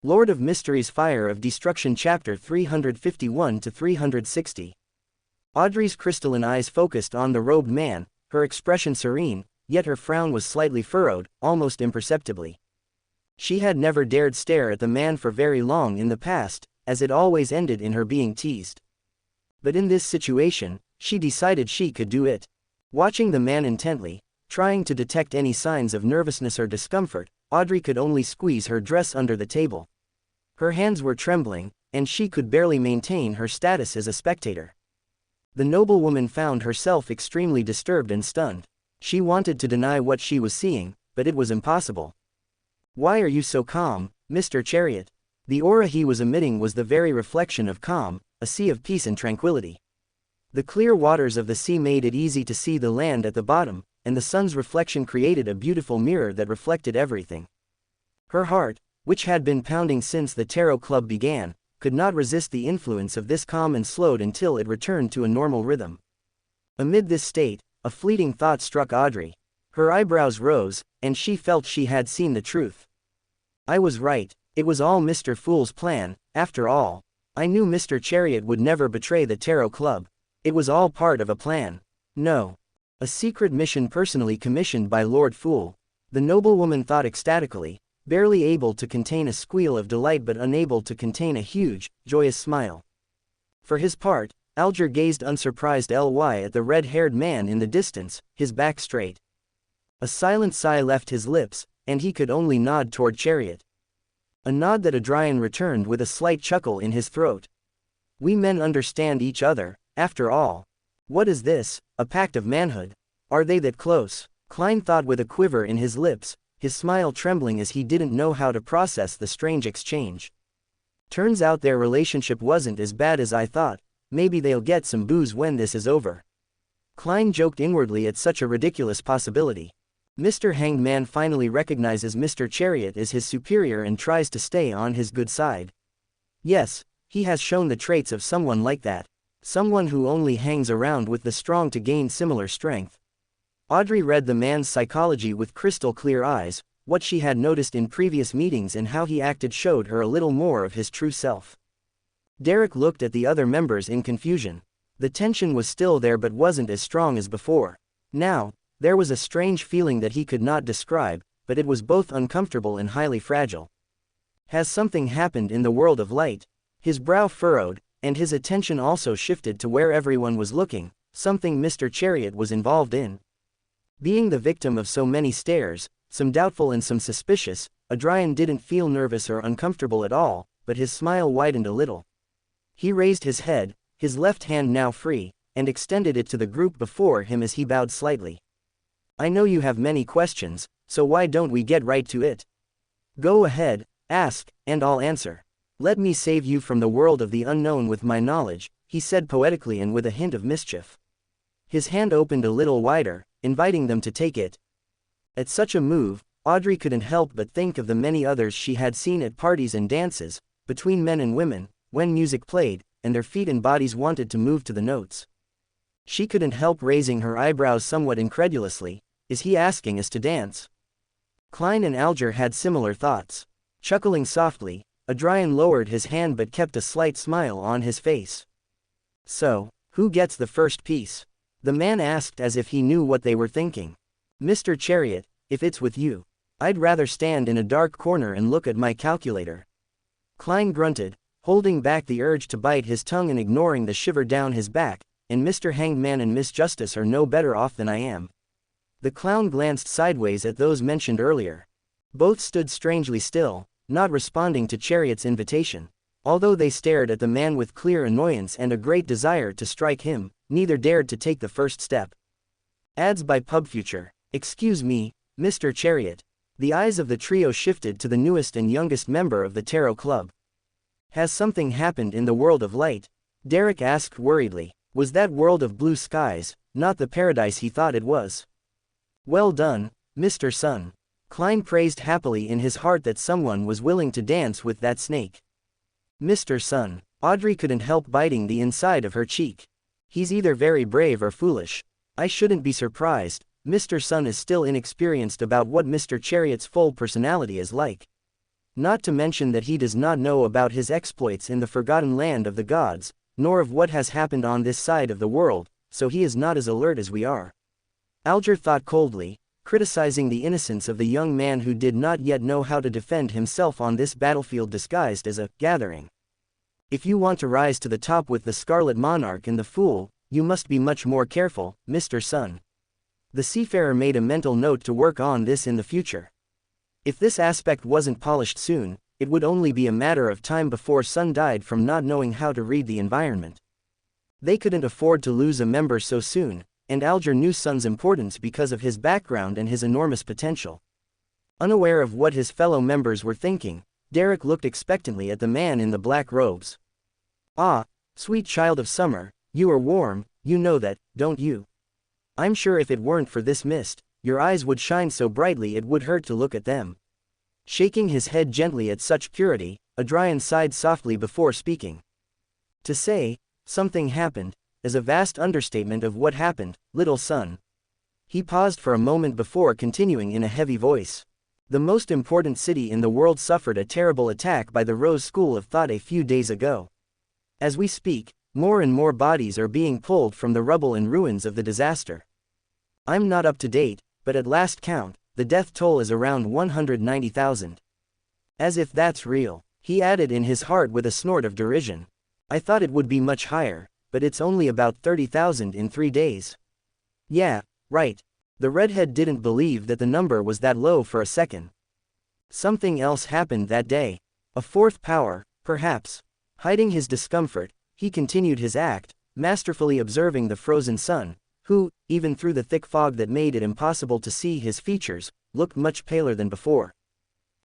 Lord of Mysteries Fire of Destruction Chapter 351-360. Audrey's crystalline eyes focused on the robed man, her expression serene, yet her frown was slightly furrowed, almost imperceptibly. She had never dared stare at the man for very long in the past, as it always ended in her being teased. But in this situation, she decided she could do it. Watching the man intently, trying to detect any signs of nervousness or discomfort, Audrey could only squeeze her dress under the table. Her hands were trembling, and she could barely maintain her status as a spectator. The noblewoman found herself extremely disturbed and stunned. She wanted to deny what she was seeing, but it was impossible. "Why are you so calm, Mr. Chariot?" The aura he was emitting was the very reflection of calm, a sea of peace and tranquility. The clear waters of the sea made it easy to see the land at the bottom, and the sun's reflection created a beautiful mirror that reflected everything. Her heart, which had been pounding since the tarot club began, could not resist the influence of this calm and slowed until it returned to a normal rhythm. Amid this state, a fleeting thought struck Audrey. Her eyebrows rose, and she felt she had seen the truth. "I was right, it was all Mr. Fool's plan, after all. I knew Mr. Chariot would never betray the tarot club. It was all part of a plan. No. A secret mission personally commissioned by Lord Fool." The noblewoman thought ecstatically, barely able to contain a squeal of delight but unable to contain a huge, joyous smile. For his part, Alger gazed unsurprised at the red-haired man in the distance, his back straight. A silent sigh left his lips, and he could only nod toward Chariot. A nod that Adrian returned with a slight chuckle in his throat. "We men understand each other, after all. What is this, a pact of manhood? Are they that close?" Klein thought with a quiver in his lips, his smile trembling as he didn't know how to process the strange exchange. "Turns out their relationship wasn't as bad as I thought. Maybe they'll get some booze when this is over." Klein joked inwardly at such a ridiculous possibility. Mr. Hanged Man finally recognizes Mr. Chariot as his superior and tries to stay on his good side. Yes, he has shown the traits of someone like that. Someone who only hangs around with the strong to gain similar strength. Audrey read the man's psychology with crystal clear eyes. What she had noticed in previous meetings and how he acted showed her a little more of his true self. Derek looked at the other members in confusion. The tension was still there but wasn't as strong as before. Now, there was a strange feeling that he could not describe, but it was both uncomfortable and highly fragile. Has something happened in the world of light? His brow furrowed, and his attention also shifted to where everyone was looking, something Mr. Chariot was involved in. Being the victim of so many stares, some doubtful and some suspicious, Adrian didn't feel nervous or uncomfortable at all, but his smile widened a little. He raised his head, his left hand now free, and extended it to the group before him as he bowed slightly. "I know you have many questions, so why don't we get right to it? Go ahead, ask, and I'll answer. Let me save you from the world of the unknown with my knowledge," he said poetically and with a hint of mischief. His hand opened a little wider, inviting them to take it. At such a move, Audrey couldn't help but think of the many others she had seen at parties and dances, between men and women, when music played, and their feet and bodies wanted to move to the notes. She couldn't help raising her eyebrows somewhat incredulously. Is he asking us to dance? Klein and Alger had similar thoughts. Chuckling softly, Adrian lowered his hand but kept a slight smile on his face. "So, who gets the first piece?" the man asked as if he knew what they were thinking. "Mr. Chariot, if it's with you. I'd rather stand in a dark corner and look at my calculator." Klein grunted, holding back the urge to bite his tongue and ignoring the shiver down his back, "And Mr. Hanged Man and Miss Justice are no better off than I am." The clown glanced sideways at those mentioned earlier. Both stood strangely still, not responding to Chariot's invitation. Although they stared at the man with clear annoyance and a great desire to strike him, neither dared to take the first step. Ads by PubFuture. "Excuse me, Mr. Chariot." The eyes of the trio shifted to the newest and youngest member of the Tarot Club. "Has something happened in the world of light?" Derek asked worriedly. Was that world of blue skies, not the paradise he thought it was? "Well done, Mr. Sun." Klein praised happily in his heart that someone was willing to dance with that snake. "Mr. Sun." Audrey couldn't help biting the inside of her cheek. "He's either very brave or foolish. I shouldn't be surprised. Mr. Sun is still inexperienced about what Mr. Chariot's full personality is like." Not to mention that he does not know about his exploits in the forgotten land of the gods, nor of what has happened on this side of the world, so he is not as alert as we are. Alger thought coldly, criticizing the innocence of the young man who did not yet know how to defend himself on this battlefield disguised as a gathering. If you want to rise to the top with the Scarlet Monarch and the Fool, you must be much more careful, Mr. Sun. The seafarer made a mental note to work on this in the future. If this aspect wasn't polished soon, it would only be a matter of time before Sun died from not knowing how to read the environment. They couldn't afford to lose a member so soon, and Alger knew Sun's importance because of his background and his enormous potential. Unaware of what his fellow members were thinking, Derek looked expectantly at the man in the black robes. "Ah, sweet child of summer, you are warm, you know that, don't you? I'm sure if it weren't for this mist, your eyes would shine so brightly it would hurt to look at them." Shaking his head gently at such purity, Adrian sighed softly before speaking. To say, "something happened," is a vast understatement of what happened, little son. He paused for a moment before continuing in a heavy voice. The most important city in the world suffered a terrible attack by the Rose School of Thought a few days ago. As we speak, more and more bodies are being pulled from the rubble and ruins of the disaster. I'm not up to date, but at last count, the death toll is around 190,000. As if that's real, he added in his heart with a snort of derision. I thought it would be much higher, but it's only about 30,000 in 3 days. Yeah, right. The redhead didn't believe that the number was that low for a second. Something else happened that day. A fourth power, perhaps. Hiding his discomfort, he continued his act, masterfully observing the frozen sun, who, even through the thick fog that made it impossible to see his features, looked much paler than before.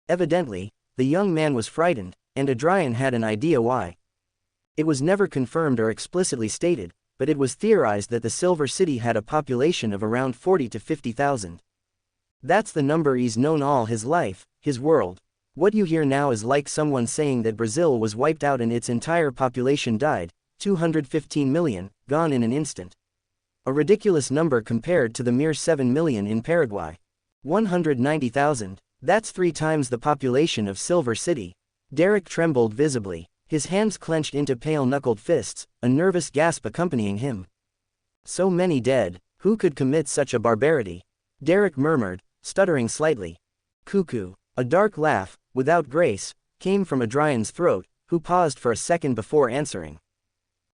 Evidently, the young man was frightened, and Adrian had an idea why. It was never confirmed or explicitly stated, but it was theorized that the Silver City had a population of around 40 to 50,000. That's the number he's known all his life, his world. What you hear now is like someone saying that Brazil was wiped out and its entire population died, 215 million, gone in an instant. A ridiculous number compared to the mere 7 million in Paraguay. 190,000, that's 3 times the population of Silver City. Derek trembled visibly, his hands clenched into pale-knuckled fists, a nervous gasp accompanying him. So many dead, who could commit such a barbarity? Derek murmured, stuttering slightly. Cuckoo. A dark laugh, without grace, came from Adrian's throat, who paused for a second before answering.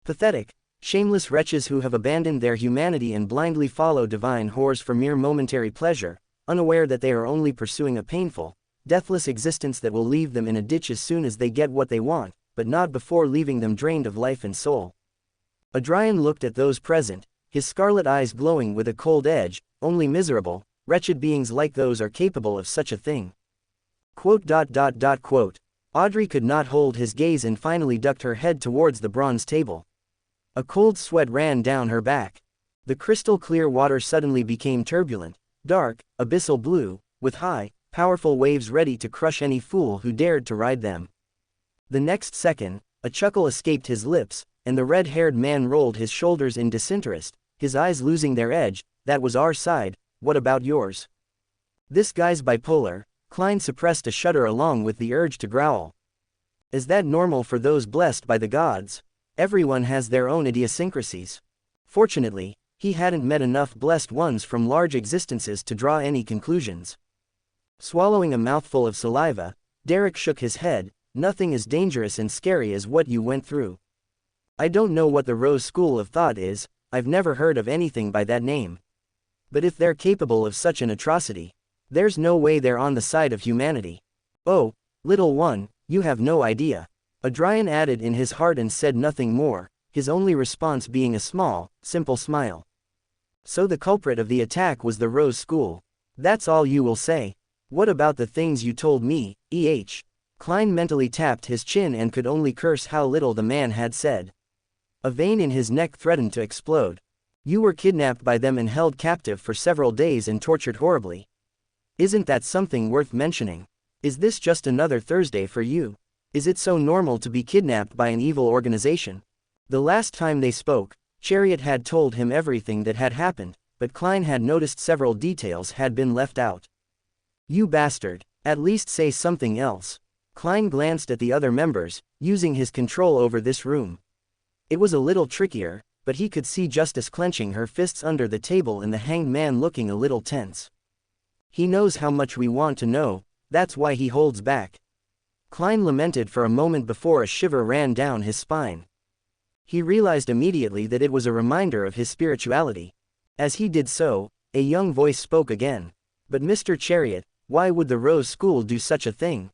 Pathetic, shameless wretches who have abandoned their humanity and blindly follow divine whores for mere momentary pleasure, unaware that they are only pursuing a painful, deathless existence that will leave them in a ditch as soon as they get what they want, but not before leaving them drained of life and soul. Adrian looked at those present, his scarlet eyes glowing with a cold edge. Only miserable, wretched beings like those are capable of such a thing. Quote. Audrey could not hold his gaze and finally ducked her head towards the bronze table. A cold sweat ran down her back. The crystal clear water suddenly became turbulent, dark, abyssal blue, with high, powerful waves ready to crush any fool who dared to ride them. The next second, a chuckle escaped his lips, and the red-haired man rolled his shoulders in disinterest, his eyes losing their edge. That was our side, what about yours? This guy's bipolar. Klein suppressed a shudder along with the urge to growl. Is that normal for those blessed by the gods? Everyone has their own idiosyncrasies. Fortunately, he hadn't met enough blessed ones from large existences to draw any conclusions. Swallowing a mouthful of saliva, Derek shook his head. Nothing as dangerous and scary as what you went through. I don't know what the Rose School of Thought is, I've never heard of anything by that name. But if they're capable of such an atrocity, there's no way they're on the side of humanity. Oh, little one, you have no idea. Adrian added in his heart and said nothing more, his only response being a small, simple smile. So the culprit of the attack was the Rose School. That's all you will say. What about the things you told me, E.H.? Klein mentally tapped his chin and could only curse how little the man had said. A vein in his neck threatened to explode. You were kidnapped by them and held captive for several days and tortured horribly. Isn't that something worth mentioning? Is this just another Thursday for you? Is it so normal to be kidnapped by an evil organization? The last time they spoke, Chariot had told him everything that had happened, but Klein had noticed several details had been left out. You bastard, at least say something else. Klein glanced at the other members, using his control over this room. It was a little trickier, but he could see Justice clenching her fists under the table and the hanged man looking a little tense. He knows how much we want to know, that's why he holds back. Klein lamented for a moment before a shiver ran down his spine. He realized immediately that it was a reminder of his spirituality. As he did so, a young voice spoke again. But Mr. Chariot, why would the Rose School do such a thing?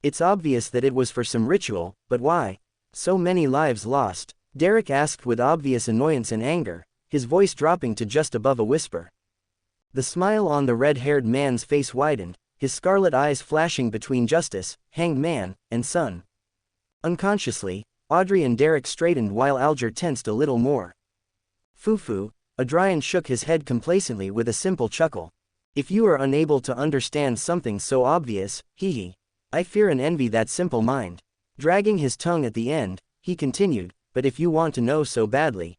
It's obvious that it was for some ritual, but why? So many lives lost, Derek asked with obvious annoyance and anger, his voice dropping to just above a whisper. The smile on the red-haired man's face widened, his scarlet eyes flashing between Justice, hanged man, and son. Unconsciously, Audrey and Derek straightened while Alger tensed a little more. Foo-foo, Adrian shook his head complacently with a simple chuckle. If you are unable to understand something so obvious, hee-hee. I fear and envy that simple mind. Dragging his tongue at the end, he continued, but if you want to know so badly.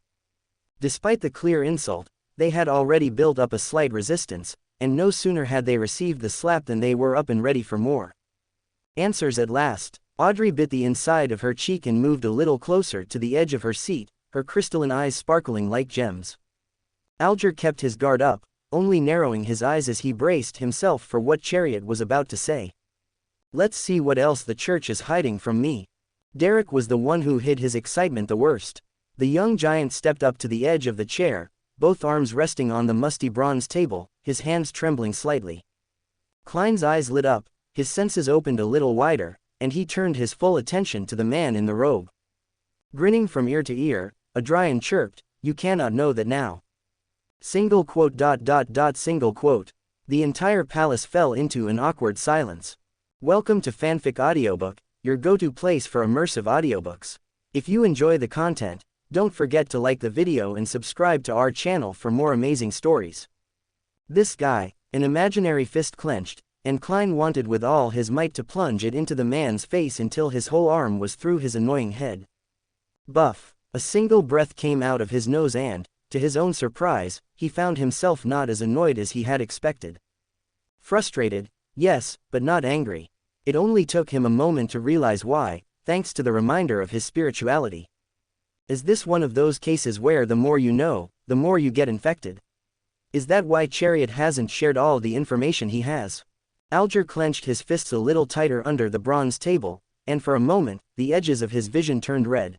Despite the clear insult, they had already built up a slight resistance, and no sooner had they received the slap than they were up and ready for more. Answers at last. Audrey bit the inside of her cheek and moved a little closer to the edge of her seat, her crystalline eyes sparkling like gems. Alger kept his guard up, only narrowing his eyes as he braced himself for what Chariot was about to say. Let's see what else the church is hiding from me. Derek was the one who hid his excitement the worst. The young giant stepped up to the edge of the chair, both arms resting on the musty bronze table, his hands trembling slightly. Klein's eyes lit up, his senses opened a little wider, and he turned his full attention to the man in the robe. Grinning from ear to ear, Adrian chirped, "You cannot know that now." Single quote. Single quote. The entire palace fell into an awkward silence. Welcome to Fanfic Audiobook, your go-to place for immersive audiobooks. If you enjoy the content, don't forget to like the video and subscribe to our channel for more amazing stories. This guy, an imaginary fist clenched, and Klein wanted with all his might to plunge it into the man's face until his whole arm was through his annoying head. Buff. A single breath came out of his nose and, to his own surprise, he found himself not as annoyed as he had expected. Frustrated, yes, but not angry. It only took him a moment to realize why, thanks to the reminder of his spirituality. Is this one of those cases where the more you know, the more you get infected? Is that why Chariot hasn't shared all the information he has? Alger clenched his fists a little tighter under the bronze table, and for a moment, the edges of his vision turned red.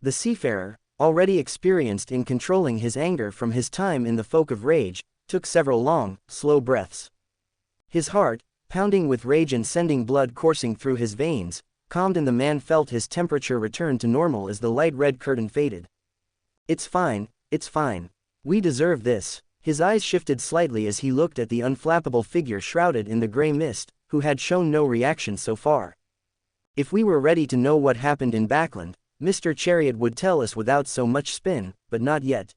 The seafarer, already experienced in controlling his anger from his time in the Folk of Rage, took several long, slow breaths. His heart, pounding with rage and sending blood coursing through his veins, calmed, and the man felt his temperature return to normal as the light red curtain faded. It's fine, it's fine. We deserve this. His eyes shifted slightly as he looked at the unflappable figure shrouded in the gray mist, who had shown no reaction so far. If we were ready to know what happened in Backland, Mr. Chariot would tell us without so much spin, but not yet.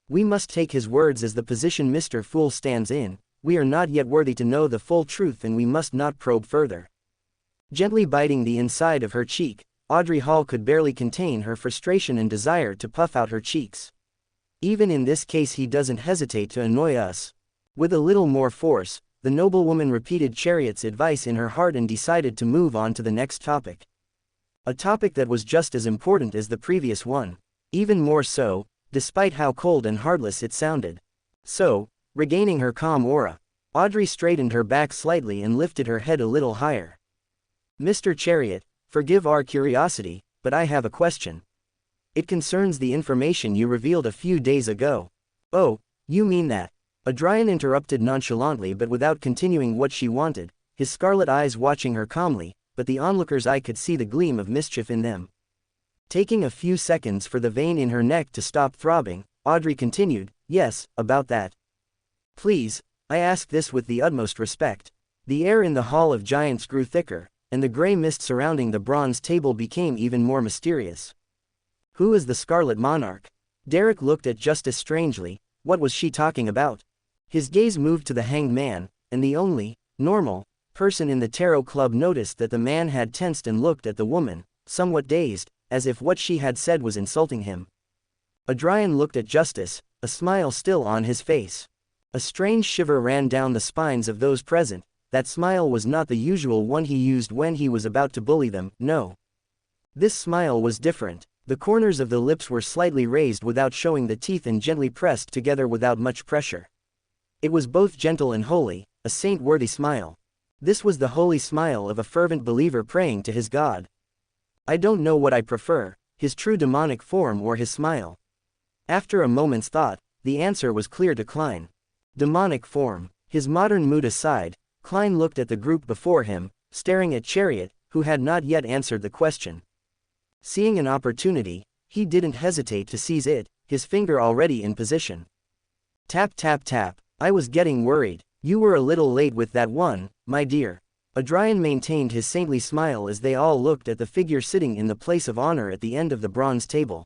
We must take his words as the position Mr. Fool stands in. We are not yet worthy to know the full truth and we must not probe further. Gently biting the inside of her cheek, Audrey Hall could barely contain her frustration and desire to puff out her cheeks. Even in this case he doesn't hesitate to annoy us. With a little more force, the noblewoman repeated Chariot's advice in her heart and decided to move on to the next topic. A topic that was just as important as the previous one. Even more so, despite how cold and heartless it sounded. So, regaining her calm aura, Audrey straightened her back slightly and lifted her head a little higher. Mr. Chariot, forgive our curiosity, but I have a question. It concerns the information you revealed a few days ago. Oh, you mean that? Adrian interrupted nonchalantly but without continuing what she wanted, his scarlet eyes watching her calmly, but the onlooker's eye could see the gleam of mischief in them. Taking a few seconds for the vein in her neck to stop throbbing, Audrey continued, yes, about that. Please, I ask this with the utmost respect. The air in the Hall of Giants grew thicker, and the gray mist surrounding the bronze table became even more mysterious. Who is the Scarlet Monarch? Derek looked at Justice strangely. What was she talking about? His gaze moved to the hanged man, and the only, normal, person in the tarot club noticed that the man had tensed and looked at the woman, somewhat dazed, as if what she had said was insulting him. Adrian looked at Justice, a smile still on his face. A strange shiver ran down the spines of those present, that smile was not the usual one he used when he was about to bully them, no. This smile was different. The corners of the lips were slightly raised without showing the teeth and gently pressed together without much pressure. It was both gentle and holy, a saint-worthy smile. This was the holy smile of a fervent believer praying to his God. I don't know what I prefer, his true demonic form or his smile. After a moment's thought, the answer was clear to Klein. Demonic form. His modern mood aside, Klein looked at the group before him, staring at Chariot, who had not yet answered the question. Seeing an opportunity, he didn't hesitate to seize it, his finger already in position. Tap tap tap. I was getting worried. You were a little late with that one, my dear. Adrian maintained his saintly smile as they all looked at the figure sitting in the place of honor at the end of the bronze table.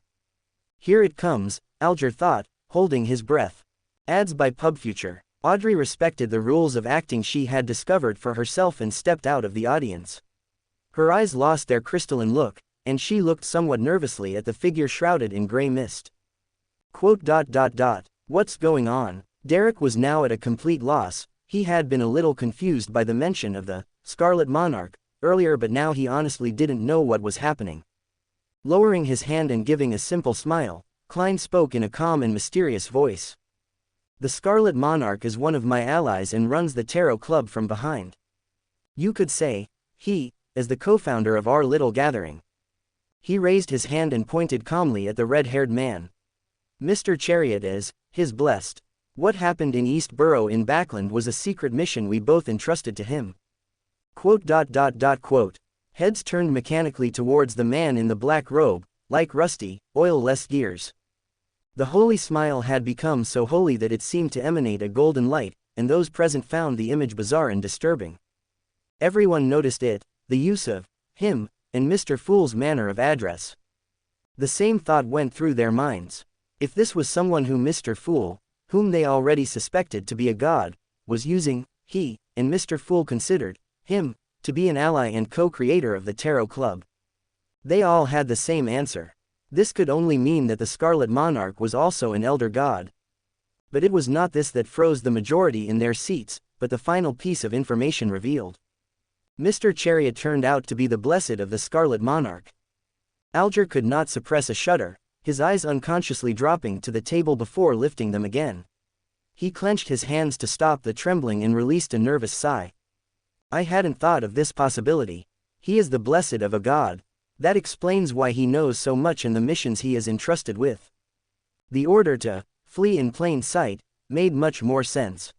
Here it comes, Alger thought, holding his breath. Ads by PubFuture. Audrey respected the rules of acting she had discovered for herself and stepped out of the audience. Her eyes lost their crystalline look, and she looked somewhat nervously at the figure shrouded in gray mist. What's going on? Derek was now at a complete loss. He had been a little confused by the mention of the Scarlet Monarch earlier, but now he honestly didn't know what was happening. Lowering his hand and giving a simple smile, Klein spoke in a calm and mysterious voice. The Scarlet Monarch is one of my allies and runs the Tarot Club from behind. You could say, he, as the co-founder of our little gathering. He raised his hand and pointed calmly at the red-haired man. Mr. Chariot is, his blessed. What happened in East Borough in Backland was a secret mission we both entrusted to him. Heads turned mechanically towards the man in the black robe, like rusty, oil-less gears. The holy smile had become so holy that it seemed to emanate a golden light, and those present found the image bizarre and disturbing. Everyone noticed it, the use of him, and Mr. Fool's manner of address. The same thought went through their minds. If this was someone who Mr. Fool, whom they already suspected to be a god, was using, he, and Mr. Fool considered him to be an ally and co-creator of the Tarot Club. They all had the same answer. This could only mean that the Scarlet Monarch was also an elder god. But it was not this that froze the majority in their seats, but the final piece of information revealed. Mr. Chariot turned out to be the blessed of the Scarlet Monarch. Alger could not suppress a shudder, his eyes unconsciously dropping to the table before lifting them again. He clenched his hands to stop the trembling and released a nervous sigh. I hadn't thought of this possibility. He is the blessed of a god. That explains why he knows so much and the missions he is entrusted with. The order to flee in plain sight made much more sense.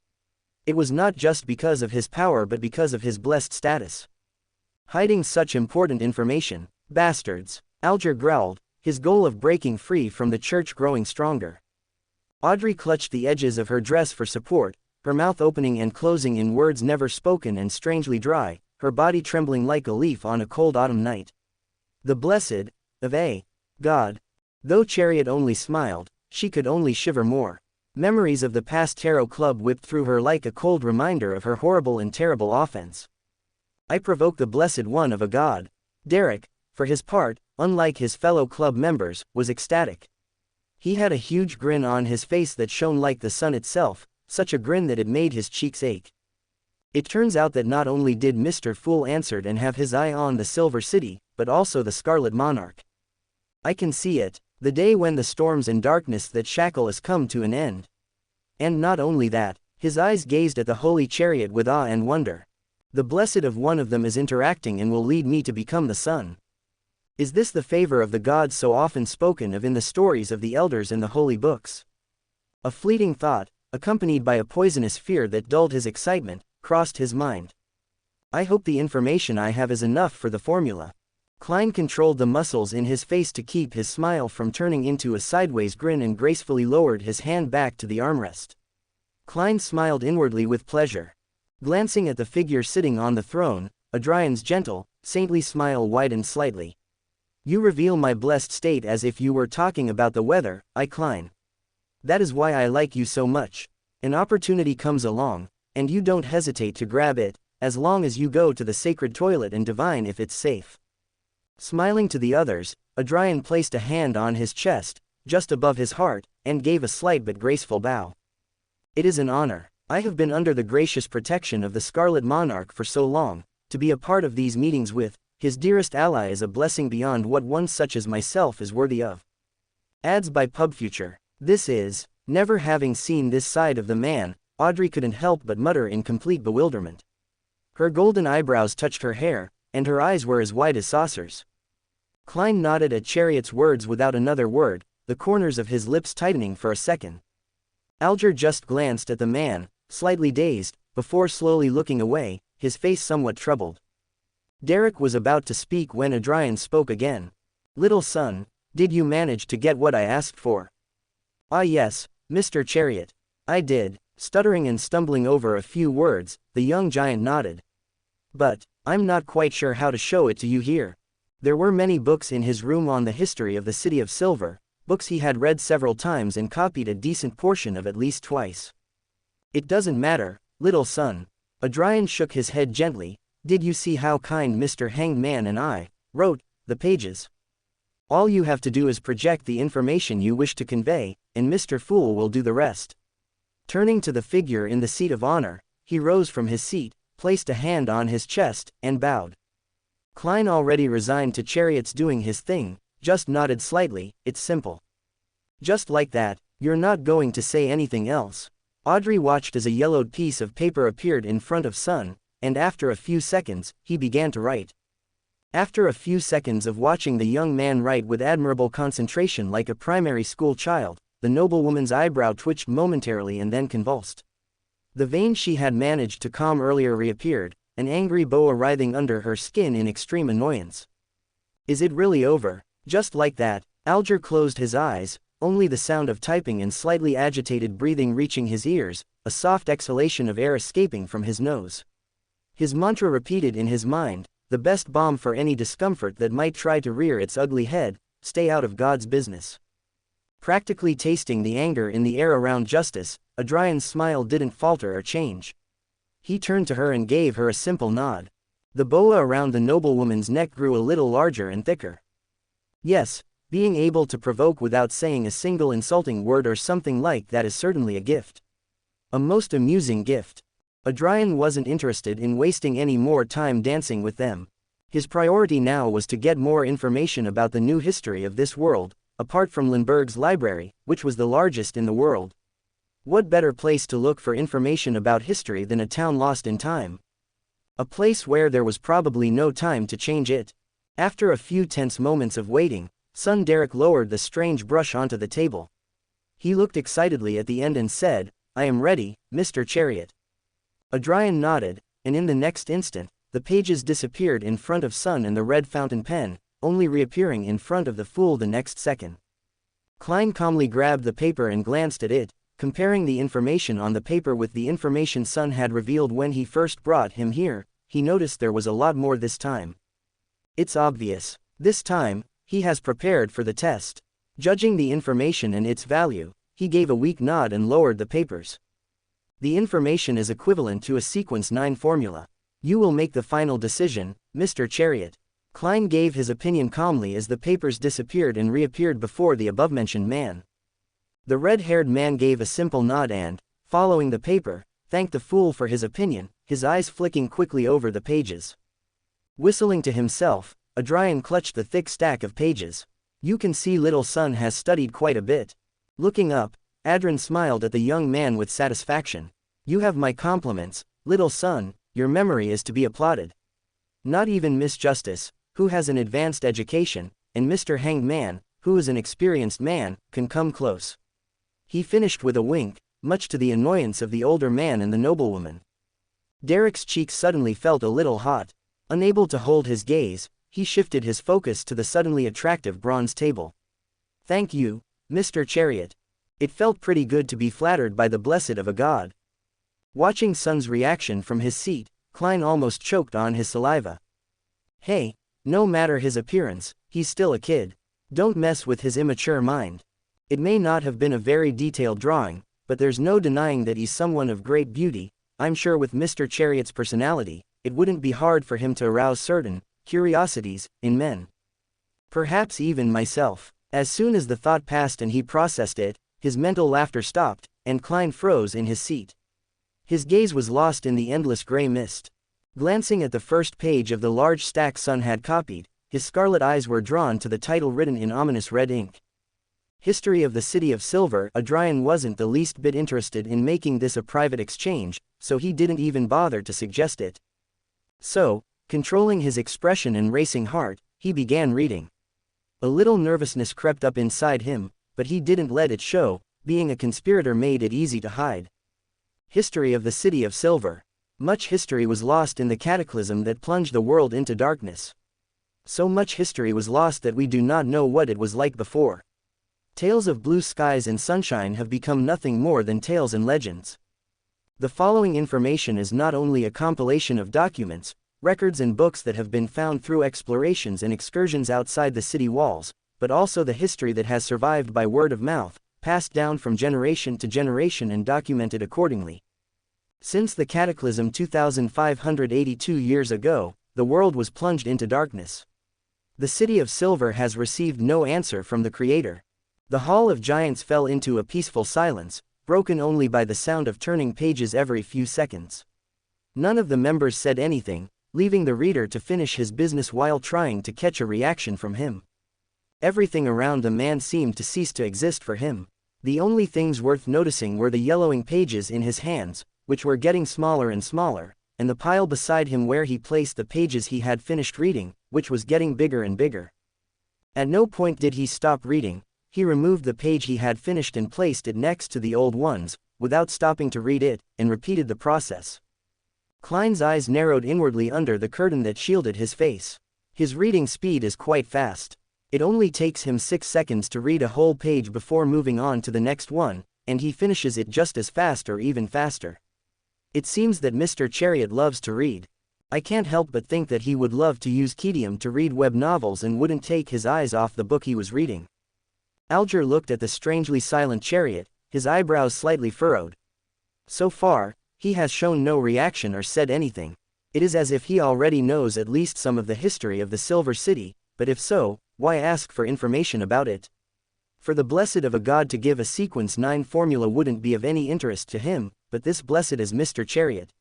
It was not just because of his power but because of his blessed status. Hiding such important information, bastards, Alger growled, his goal of breaking free from the church growing stronger. Audrey clutched the edges of her dress for support, her mouth opening and closing in words never spoken and strangely dry, her body trembling like a leaf on a cold autumn night. The blessed of a god. Though Chariot only smiled, she could only shiver more. Memories of the past Tarot Club whipped through her like a cold reminder of her horrible and terrible offense. I provoke the blessed one of a god. Derek, for his part, unlike his fellow club members, was ecstatic. He had a huge grin on his face that shone like the sun itself, such a grin that it made his cheeks ache. It turns out that not only did Mr. Fool answered and have his eye on the Silver City, but also the Scarlet Monarch. I can see it, the day when the storms and darkness that shackle us come to an end. And not only that, his eyes gazed at the holy Chariot with awe and wonder. The blessed of one of them is interacting and will lead me to become the sun. Is this the favor of the gods so often spoken of in the stories of the elders in the holy books? A fleeting thought, accompanied by a poisonous fear that dulled his excitement, crossed his mind. I hope the information I have is enough for the formula. Klein controlled the muscles in his face to keep his smile from turning into a sideways grin and gracefully lowered his hand back to the armrest. Klein smiled inwardly with pleasure. Glancing at the figure sitting on the throne, Adrian's gentle, saintly smile widened slightly. You reveal my blessed state as if you were talking about the weather, Klein. That is why I like you so much. An opportunity comes along, and you don't hesitate to grab it, as long as you go to the sacred toilet and divine if it's safe. Smiling to the others, Adrian placed a hand on his chest, just above his heart, and gave a slight but graceful bow. It is an honor. I have been under the gracious protection of the Scarlet Monarch for so long, to be a part of these meetings with his dearest ally is a blessing beyond what one such as myself is worthy of. Adds by PubFuture. This is, never having seen this side of the man, Audrey couldn't help but mutter in complete bewilderment. Her golden eyebrows touched her hair, and her eyes were as wide as saucers. Klein nodded at Chariot's words without another word, the corners of his lips tightening for a second. Alger just glanced at the man, slightly dazed, before slowly looking away, his face somewhat troubled. Derek was about to speak when Adrian spoke again. Little son, did you manage to get what I asked for? Ah yes, Mr. Chariot. I did. Stuttering and stumbling over a few words, the young giant nodded. But, I'm not quite sure how to show it to you here. There were many books in his room on the history of the City of Silver, books he had read several times and copied a decent portion of at least twice. It doesn't matter, little son. Adrian shook his head gently. Did you see how kind Mr. Hanged Man and I wrote the pages? All you have to do is project the information you wish to convey, and Mr. Fool will do the rest. Turning to the figure in the seat of honor, he rose from his seat, placed a hand on his chest, and bowed. Klein, already resigned to Chariot's doing his thing, just nodded slightly. It's simple. Just like that, you're not going to say anything else. Audrey watched as a yellowed piece of paper appeared in front of Sun, and after a few seconds, he began to write. After a few seconds of watching the young man write with admirable concentration like a primary school child, the noblewoman's eyebrow twitched momentarily and then convulsed. The vein she had managed to calm earlier reappeared, an angry boa writhing under her skin in extreme annoyance. Is it really over? Just like that, Alger closed his eyes, only the sound of typing and slightly agitated breathing reaching his ears, a soft exhalation of air escaping from his nose. His mantra repeated in his mind, the best balm for any discomfort that might try to rear its ugly head, stay out of God's business. Practically tasting the anger in the air around Justice, Adrian's smile didn't falter or change. He turned to her and gave her a simple nod. The boa around the noblewoman's neck grew a little larger and thicker. Yes, being able to provoke without saying a single insulting word or something like that is certainly a gift. A most amusing gift. Adrian wasn't interested in wasting any more time dancing with them. His priority now was to get more information about the new history of this world, apart from Lindbergh's library, which was the largest in the world. What better place to look for information about history than a town lost in time? A place where there was probably no time to change it. After a few tense moments of waiting, son Derek lowered the strange brush onto the table. He looked excitedly at the end and said, I am ready, Mr. Chariot. Adrian nodded, and in the next instant, the pages disappeared in front of Sun and the red fountain pen, only reappearing in front of the fool the next second. Klein calmly grabbed the paper and glanced at it, comparing the information on the paper with the information Sun had revealed when he first brought him here. He noticed there was a lot more this time. It's obvious. This time, he has prepared for the test. Judging the information and its value, he gave a weak nod and lowered the papers. The information is equivalent to a sequence 9 formula. You will make the final decision, Mr. Chariot. Klein gave his opinion calmly as the papers disappeared and reappeared before the above-mentioned man. The red-haired man gave a simple nod and, following the paper, thanked the fool for his opinion, his eyes flicking quickly over the pages. Whistling to himself, Adrian clutched the thick stack of pages. You can see little son has studied quite a bit. Looking up, Adrian smiled at the young man with satisfaction. You have my compliments, little son, your memory is to be applauded. Not even Miss Justice, who has an advanced education, and Mr. Hanged Man, who is an experienced man, can come close. He finished with a wink, much to the annoyance of the older man and the noblewoman. Derek's cheeks suddenly felt a little hot. Unable to hold his gaze, he shifted his focus to the suddenly attractive bronze table. Thank you, Mr. Chariot. It felt pretty good to be flattered by the blessed of a god. Watching Sun's reaction from his seat, Klein almost choked on his saliva. Hey, no matter his appearance, he's still a kid. Don't mess with his immature mind. It may not have been a very detailed drawing, but there's no denying that he's someone of great beauty. I'm sure with Mr. Chariot's personality, it wouldn't be hard for him to arouse certain curiosities in men. Perhaps even myself. As soon as the thought passed and he processed it, his mental laughter stopped, and Klein froze in his seat. His gaze was lost in the endless gray mist. Glancing at the first page of the large stack Sun had copied, his scarlet eyes were drawn to the title written in ominous red ink. History of the City of Silver. Adrian wasn't the least bit interested in making this a private exchange, so he didn't even bother to suggest it. So, controlling his expression and racing heart, he began reading. A little nervousness crept up inside him, but he didn't let it show. Being a conspirator made it easy to hide. History of the City of Silver. Much history was lost in the cataclysm that plunged the world into darkness. So much history was lost that we do not know what it was like before. Tales of blue skies and sunshine have become nothing more than tales and legends. The following information is not only a compilation of documents, records and books that have been found through explorations and excursions outside the city walls, but also the history that has survived by word of mouth, passed down from generation to generation and documented accordingly. Since the cataclysm 2582 years ago, the world was plunged into darkness. The City of Silver has received no answer from the Creator. The Hall of Giants fell into a peaceful silence, broken only by the sound of turning pages every few seconds. None of the members said anything, leaving the reader to finish his business while trying to catch a reaction from him. Everything around the man seemed to cease to exist for him. The only things worth noticing were the yellowing pages in his hands, which were getting smaller and smaller, and the pile beside him where he placed the pages he had finished reading, which was getting bigger and bigger. At no point did he stop reading. He removed the page he had finished and placed it next to the old ones, without stopping to read it, and repeated the process. Klein's eyes narrowed inwardly under the curtain that shielded his face. His reading speed is quite fast. It only takes him 6 seconds to read a whole page before moving on to the next one, and he finishes it just as fast or even faster. It seems that Mr. Chariot loves to read. I can't help but think that he would love to use Kedium to read web novels and wouldn't take his eyes off the book he was reading. Alger looked at the strangely silent Chariot, his eyebrows slightly furrowed. So far, he has shown no reaction or said anything. It is as if he already knows at least some of the history of the Silver City, but if so, why ask for information about it? For the blessed of a god to give a sequence 9 formula wouldn't be of any interest to him, but this blessed is Mr. Chariot.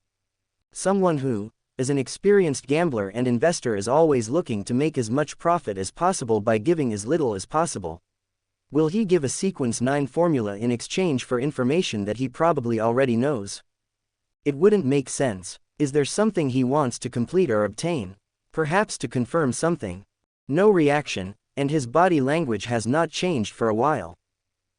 Someone who, as an experienced gambler and investor, is always looking to make as much profit as possible by giving as little as possible. Will he give a sequence 9 formula in exchange for information that he probably already knows? It wouldn't make sense. Is there something he wants to complete or obtain? Perhaps to confirm something? No reaction, and his body language has not changed for a while.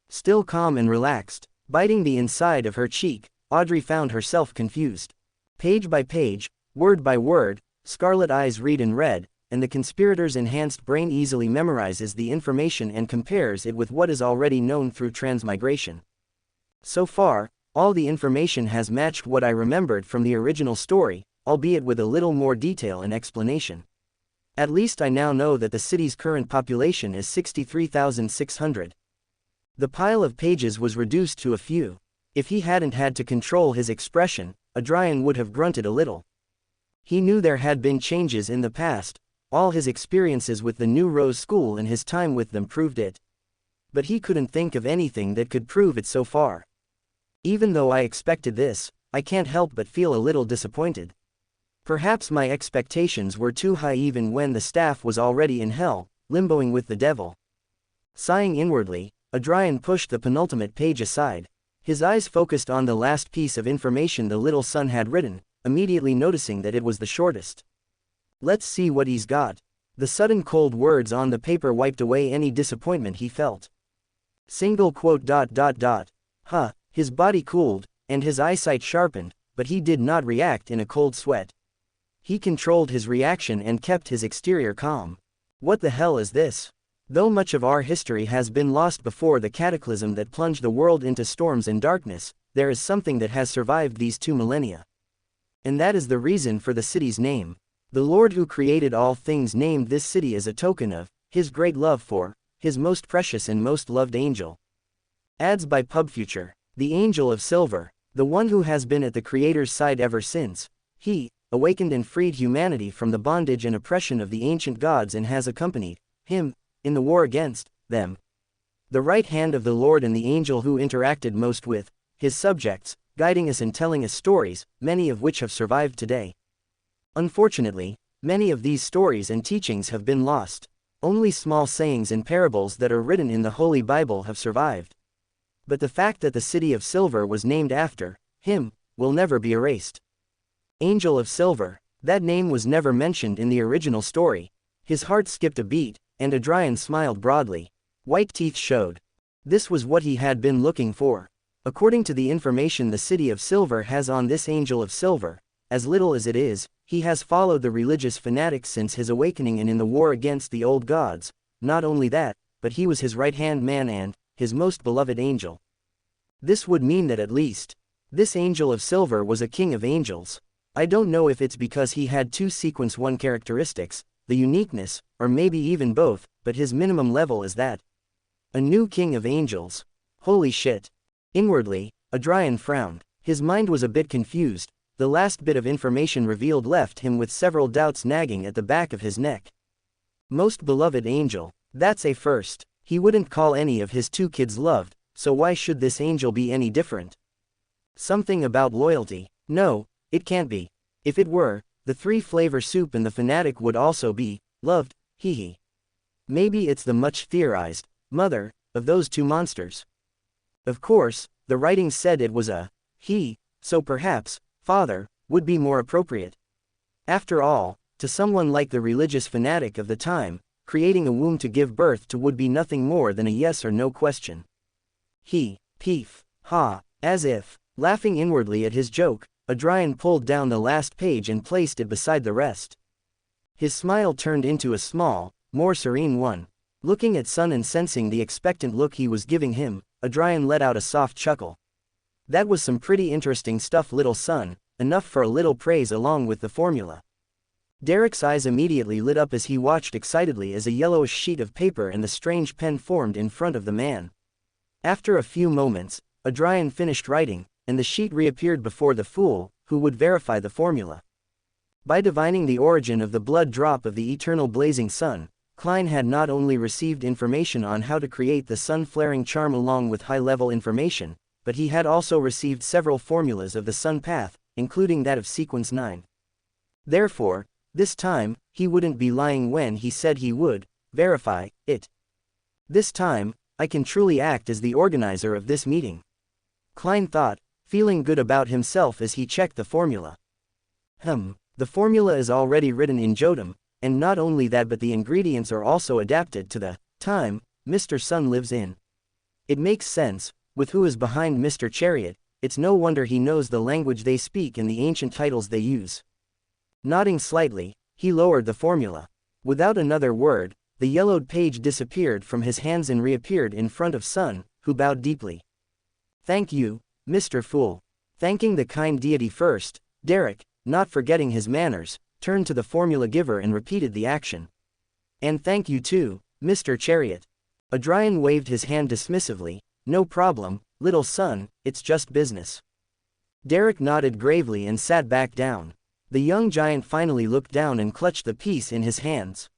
Still calm and relaxed, biting the inside of her cheek, Audrey found herself confused. Page by page, word by word, scarlet eyes read and read, and the conspirator's enhanced brain easily memorizes the information and compares it with what is already known through transmigration. So far, all the information has matched what I remembered from the original story, albeit with a little more detail and explanation. At least I now know that the city's current population is 63,600. The pile of pages was reduced to a few. If he hadn't had to control his expression, Adrian would have grunted a little. He knew there had been changes in the past. All his experiences with the New Rose School and his time with them proved it. But he couldn't think of anything that could prove it so far. Even though I expected this, I can't help but feel a little disappointed. Perhaps my expectations were too high even when the staff was already in hell, limboing with the devil. Sighing inwardly, Adrian pushed the penultimate page aside. His eyes focused on the last piece of information the little son had written, immediately noticing that it was the shortest. Let's see what he's got. The sudden cold words on the paper wiped away any disappointment he felt. Single quote ... His body cooled, and his eyesight sharpened, but he did not react in a cold sweat. He controlled his reaction and kept his exterior calm. What the hell is this? Though much of our history has been lost before the cataclysm that plunged the world into storms and darkness, there is something that has survived these 2 millennia. And that is the reason for the city's name. The Lord who created all things named this city as a token of his great love for his most precious and most loved angel. Ads by PubFuture. The Angel of Silver, the one who has been at the Creator's side ever since he awakened and freed humanity from the bondage and oppression of the ancient gods and has accompanied him in the war against them. The right hand of the Lord and the angel who interacted most with his subjects, guiding us and telling us stories, many of which have survived today. Unfortunately, many of these stories and teachings have been lost. Only small sayings and parables that are written in the Holy Bible have survived. But the fact that the city of silver was named after him will never be erased. Angel of Silver, that name was never mentioned in the original story. His heart skipped a beat, and Adrian smiled broadly. White teeth showed. This was what he had been looking for. According to the information the city of silver has on this Angel of Silver, as little as it is, he has followed the religious fanatics since his awakening and in the war against the old gods. Not only that, but he was his right-hand man and his most beloved angel. This would mean that at least this Angel of Silver was a king of angels. I don't know if it's because he had two sequence 1 characteristics, the uniqueness, or maybe even both, but his minimum level is that. A new king of angels. Holy shit. Inwardly, Adrian frowned. His mind was a bit confused. The last bit of information revealed left him with several doubts nagging at the back of his neck. Most beloved angel. That's a first. He wouldn't call any of his two kids loved, so why should this angel be any different? Something about loyalty. No, it can't be. If it were, the 3-flavor soup and the fanatic would also be loved, hee. Maybe it's the much theorized mother of those two monsters. Of course, the writing said it was a he, so perhaps father would be more appropriate. After all, to someone like the religious fanatic of the time, creating a womb to give birth to would be nothing more than a yes or no question. He, peef, ha, as if laughing inwardly at his joke, Adrian pulled down the last page and placed it beside the rest. His smile turned into a small, more serene one. Looking at Son and sensing the expectant look he was giving him, Adrian let out a soft chuckle. That was some pretty interesting stuff, little son, enough for a little praise along with the formula. Derek's eyes immediately lit up as he watched excitedly as a yellowish sheet of paper and the strange pen formed in front of the man. After a few moments, Adrian finished writing, and the sheet reappeared before the fool, who would verify the formula. By divining the origin of the blood drop of the eternal blazing sun, Klein had not only received information on how to create the sun-flaring charm along with high-level information, but he had also received several formulas of the sun path, including that of sequence 9. Therefore, this time, he wouldn't be lying when he said he would verify it. This time, I can truly act as the organizer of this meeting. Klein thought, feeling good about himself as he checked the formula. The formula is already written in Jotun, and not only that but the ingredients are also adapted to the time Mr. Sun lives in. It makes sense, with who is behind Mr. Chariot, it's no wonder he knows the language they speak and the ancient titles they use. Nodding slightly, he lowered the formula. Without another word, the yellowed page disappeared from his hands and reappeared in front of Sun, who bowed deeply. Thank you, Mr. Fool. Thanking the kind deity first, Derek, not forgetting his manners, turned to the formula giver and repeated the action. And thank you too, Mr. Chariot. Adrian waved his hand dismissively. No problem, little son, it's just business. Derek nodded gravely and sat back down. The young giant finally looked down and clutched the piece in his hands.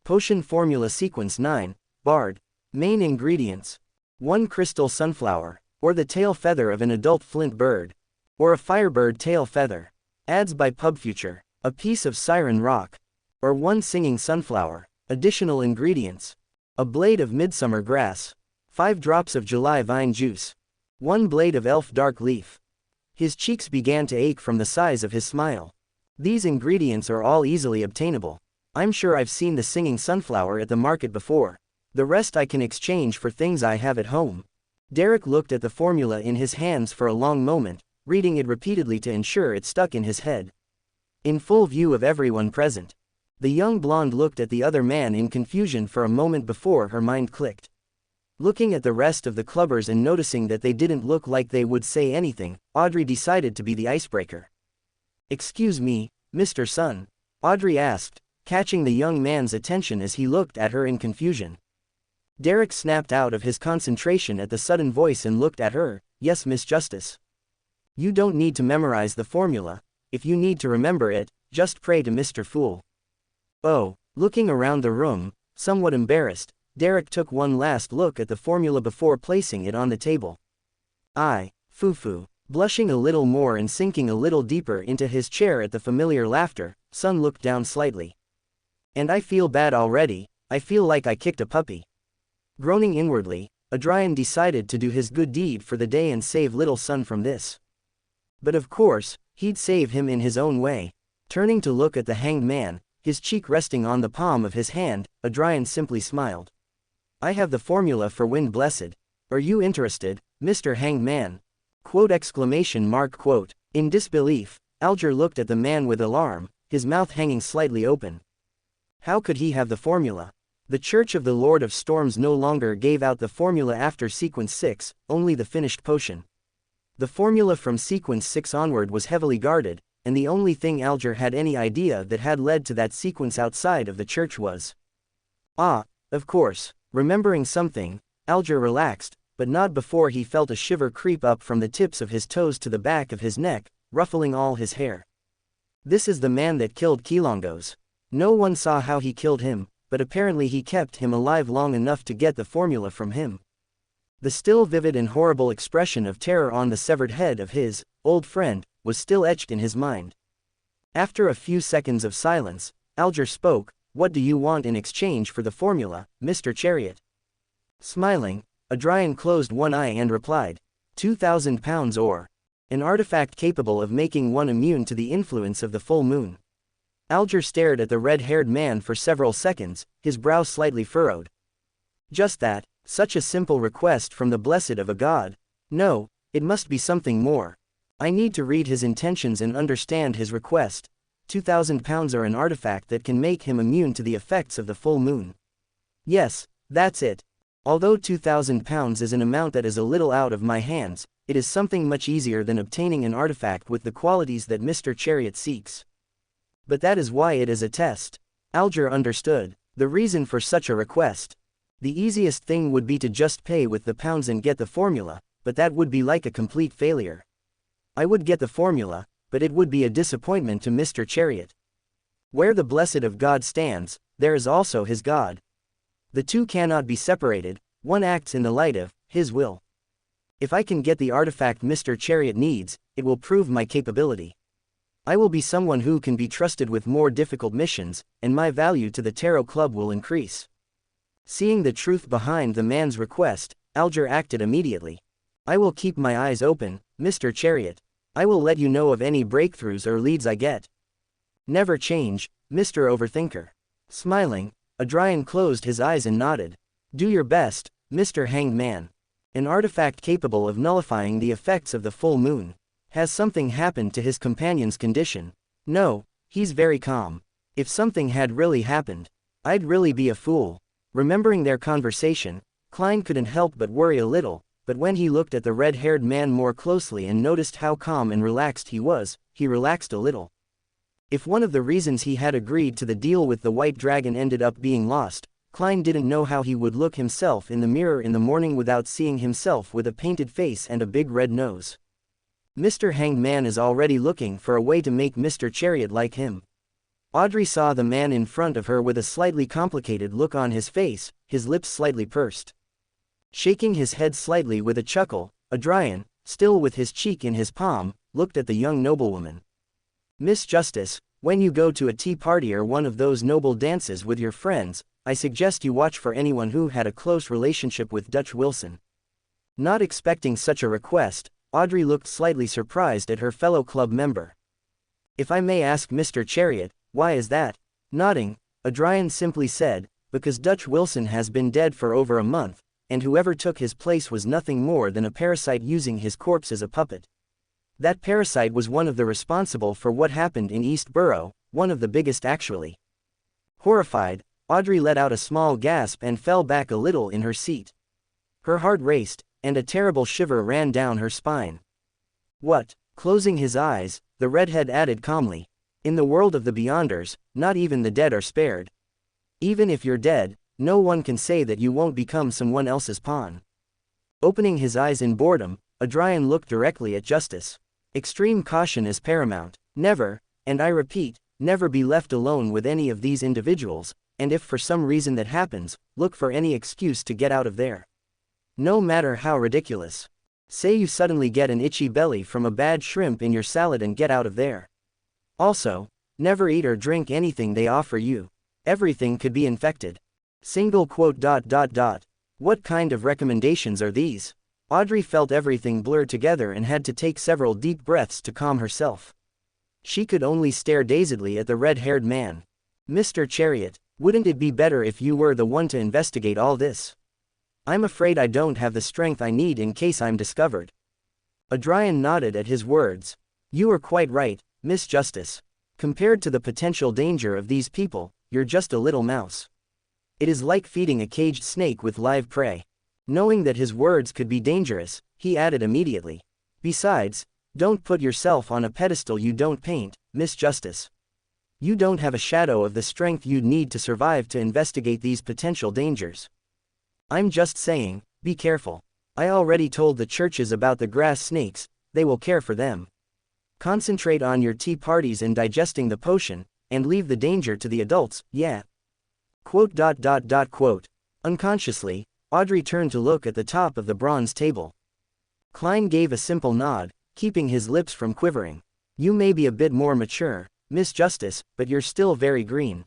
Potion Formula Sequence 9, Bard. Main ingredients. 1 crystal sunflower, or the tail feather of an adult flint bird. Or a firebird tail feather. Ads by PubFuture. A piece of siren rock. Or 1 singing sunflower. Additional ingredients. A blade of midsummer grass. 5 drops of July vine juice. 1 blade of elf dark leaf. His cheeks began to ache from the size of his smile. These ingredients are all easily obtainable. I'm sure I've seen the singing sunflower at the market before. The rest I can exchange for things I have at home. Derek looked at the formula in his hands for a long moment, reading it repeatedly to ensure it stuck in his head. In full view of everyone present, the young blonde looked at the other man in confusion for a moment before her mind clicked. Looking at the rest of the clubbers and noticing that they didn't look like they would say anything, Audrey decided to be the icebreaker. Excuse me, Mr. Sun? Audrey asked, catching the young man's attention as he looked at her in confusion. Derek snapped out of his concentration at the sudden voice and looked at her. Yes, Miss Justice. You don't need to memorize the formula. If you need to remember it, just pray to Mr. Fool. Oh, looking around the room, somewhat embarrassed, Derek took one last look at the formula before placing it on the table. Foo-foo. Blushing a little more and sinking a little deeper into his chair at the familiar laughter, Sun looked down slightly. And I feel bad already, I feel like I kicked a puppy. Groaning inwardly, Adrian decided to do his good deed for the day and save little Sun from this. But of course, he'd save him in his own way. Turning to look at the hanged man, his cheek resting on the palm of his hand, Adrian simply smiled. I have the formula for wind blessed. Are you interested, Mr. Hanged Man? Quote exclamation mark quote. In disbelief, Alger looked at the man with alarm, his mouth hanging slightly open. How could he have the formula? The Church of the Lord of Storms no longer gave out the formula after Sequence 6, only the finished potion. The formula from Sequence 6 onward was heavily guarded, and the only thing Alger had any idea that had led to that sequence outside of the church was. Ah, of course, remembering something, Alger relaxed, but not before he felt a shiver creep up from the tips of his toes to the back of his neck, ruffling all his hair. This is the man that killed Kilongos. No one saw how he killed him, but apparently he kept him alive long enough to get the formula from him. The still vivid and horrible expression of terror on the severed head of his old friend was still etched in his mind. After a few seconds of silence, Alger spoke. What do you want in exchange for the formula, Mr. Chariot? Smiling, Adrian closed one eye and replied, 2,000 pounds or an artifact capable of making one immune to the influence of the full moon. Alger stared at the red-haired man for several seconds, his brow slightly furrowed. Just that, such a simple request from the blessed of a god. No, it must be something more. I need to read his intentions and understand his request. 2,000 pounds or an artifact that can make him immune to the effects of the full moon. Yes, that's it. Although 2,000 pounds is an amount that is a little out of my hands, it is something much easier than obtaining an artifact with the qualities that Mr. Chariot seeks. But that is why it is a test. Alger understood the reason for such a request. The easiest thing would be to just pay with the pounds and get the formula, but that would be like a complete failure. I would get the formula, but it would be a disappointment to Mr. Chariot. Where the blessed of God stands, there is also his God. The two cannot be separated, one acts in the light of his will. If I can get the artifact Mr. Chariot needs, it will prove my capability. I will be someone who can be trusted with more difficult missions, and my value to the Tarot Club will increase. Seeing the truth behind the man's request, Alger acted immediately. I will keep my eyes open, Mr. Chariot. I will let you know of any breakthroughs or leads I get. Never change, Mr. Overthinker. Smiling, Adrian closed his eyes and nodded. Do your best, Mr. Hanged Man. An artifact capable of nullifying the effects of the full moon. Has something happened to his companion's condition? No, he's very calm. If something had really happened, I'd really be a fool. Remembering their conversation, Klein couldn't help but worry a little, but when he looked at the red-haired man more closely and noticed how calm and relaxed he was, he relaxed a little. If one of the reasons he had agreed to the deal with the White Dragon ended up being lost, Klein didn't know how he would look himself in the mirror in the morning without seeing himself with a painted face and a big red nose. Mr. Hanged Man is already looking for a way to make Mr. Chariot like him. Audrey saw the man in front of her with a slightly complicated look on his face, his lips slightly pursed. Shaking his head slightly with a chuckle, Adrian, still with his cheek in his palm, looked at the young noblewoman. Miss Justice, when you go to a tea party or one of those noble dances with your friends, I suggest you watch for anyone who had a close relationship with Dutch Wilson. Not expecting such a request, Audrey looked slightly surprised at her fellow club member. If I may ask Mr. Chariot, why is that? Nodding, Adrian simply said, because Dutch Wilson has been dead for over a month, and whoever took his place was nothing more than a parasite using his corpse as a puppet. That parasite was one of the responsible for what happened in East Borough, one of the biggest actually. Horrified, Audrey let out a small gasp and fell back a little in her seat. Her heart raced, and a terrible shiver ran down her spine. What? Closing his eyes, the redhead added calmly. In the world of the Beyonders, not even the dead are spared. Even if you're dead, no one can say that you won't become someone else's pawn. Opening his eyes in boredom, Adrian looked directly at Justice. Extreme caution is paramount. Never, and I repeat, never be left alone with any of these individuals, and if for some reason that happens, look for any excuse to get out of there. No matter how ridiculous. Say you suddenly get an itchy belly from a bad shrimp in your salad and get out of there. Also, never eat or drink anything they offer you. Everything could be infected. Single quote. What kind of recommendations are these? Audrey felt everything blur together and had to take several deep breaths to calm herself. She could only stare dazedly at the red-haired man. Mr. Chariot, wouldn't it be better if you were the one to investigate all this? I'm afraid I don't have the strength I need in case I'm discovered. Adrian nodded at his words. You are quite right, Miss Justice. Compared to the potential danger of these people, you're just a little mouse. It is like feeding a caged snake with live prey. Knowing that his words could be dangerous, he added immediately. Besides, don't put yourself on a pedestal you don't paint, Miss Justice. You don't have a shadow of the strength you'd need to survive to investigate these potential dangers. I'm just saying, be careful. I already told the churches about the grass snakes, they will care for them. Concentrate on your tea parties and digesting the potion, and leave the danger to the adults, yeah. Quote. Unconsciously, Audrey turned to look at the top of the bronze table. Klein gave a simple nod, keeping his lips from quivering. You may be a bit more mature, Miss Justice, but you're still very green.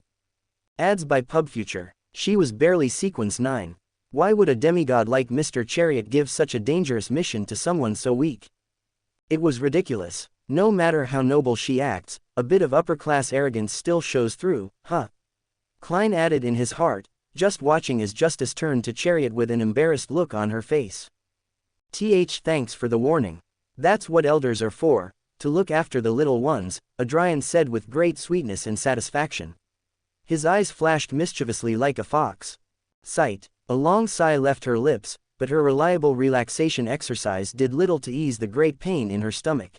Ads by PubFuture. She was barely sequence 9. Why would a demigod like Mr. Chariot give such a dangerous mission to someone so weak? It was ridiculous. No matter how noble she acts, a bit of upper-class arrogance still shows through, huh? Klein added in his heart, just watching as Justice turned to Chariot with an embarrassed look on her face. Thanks for the warning. That's what elders are for, to look after the little ones, Adrian said with great sweetness and satisfaction. His eyes flashed mischievously like a fox. Sight. A long sigh left her lips, but her reliable relaxation exercise did little to ease the great pain in her stomach.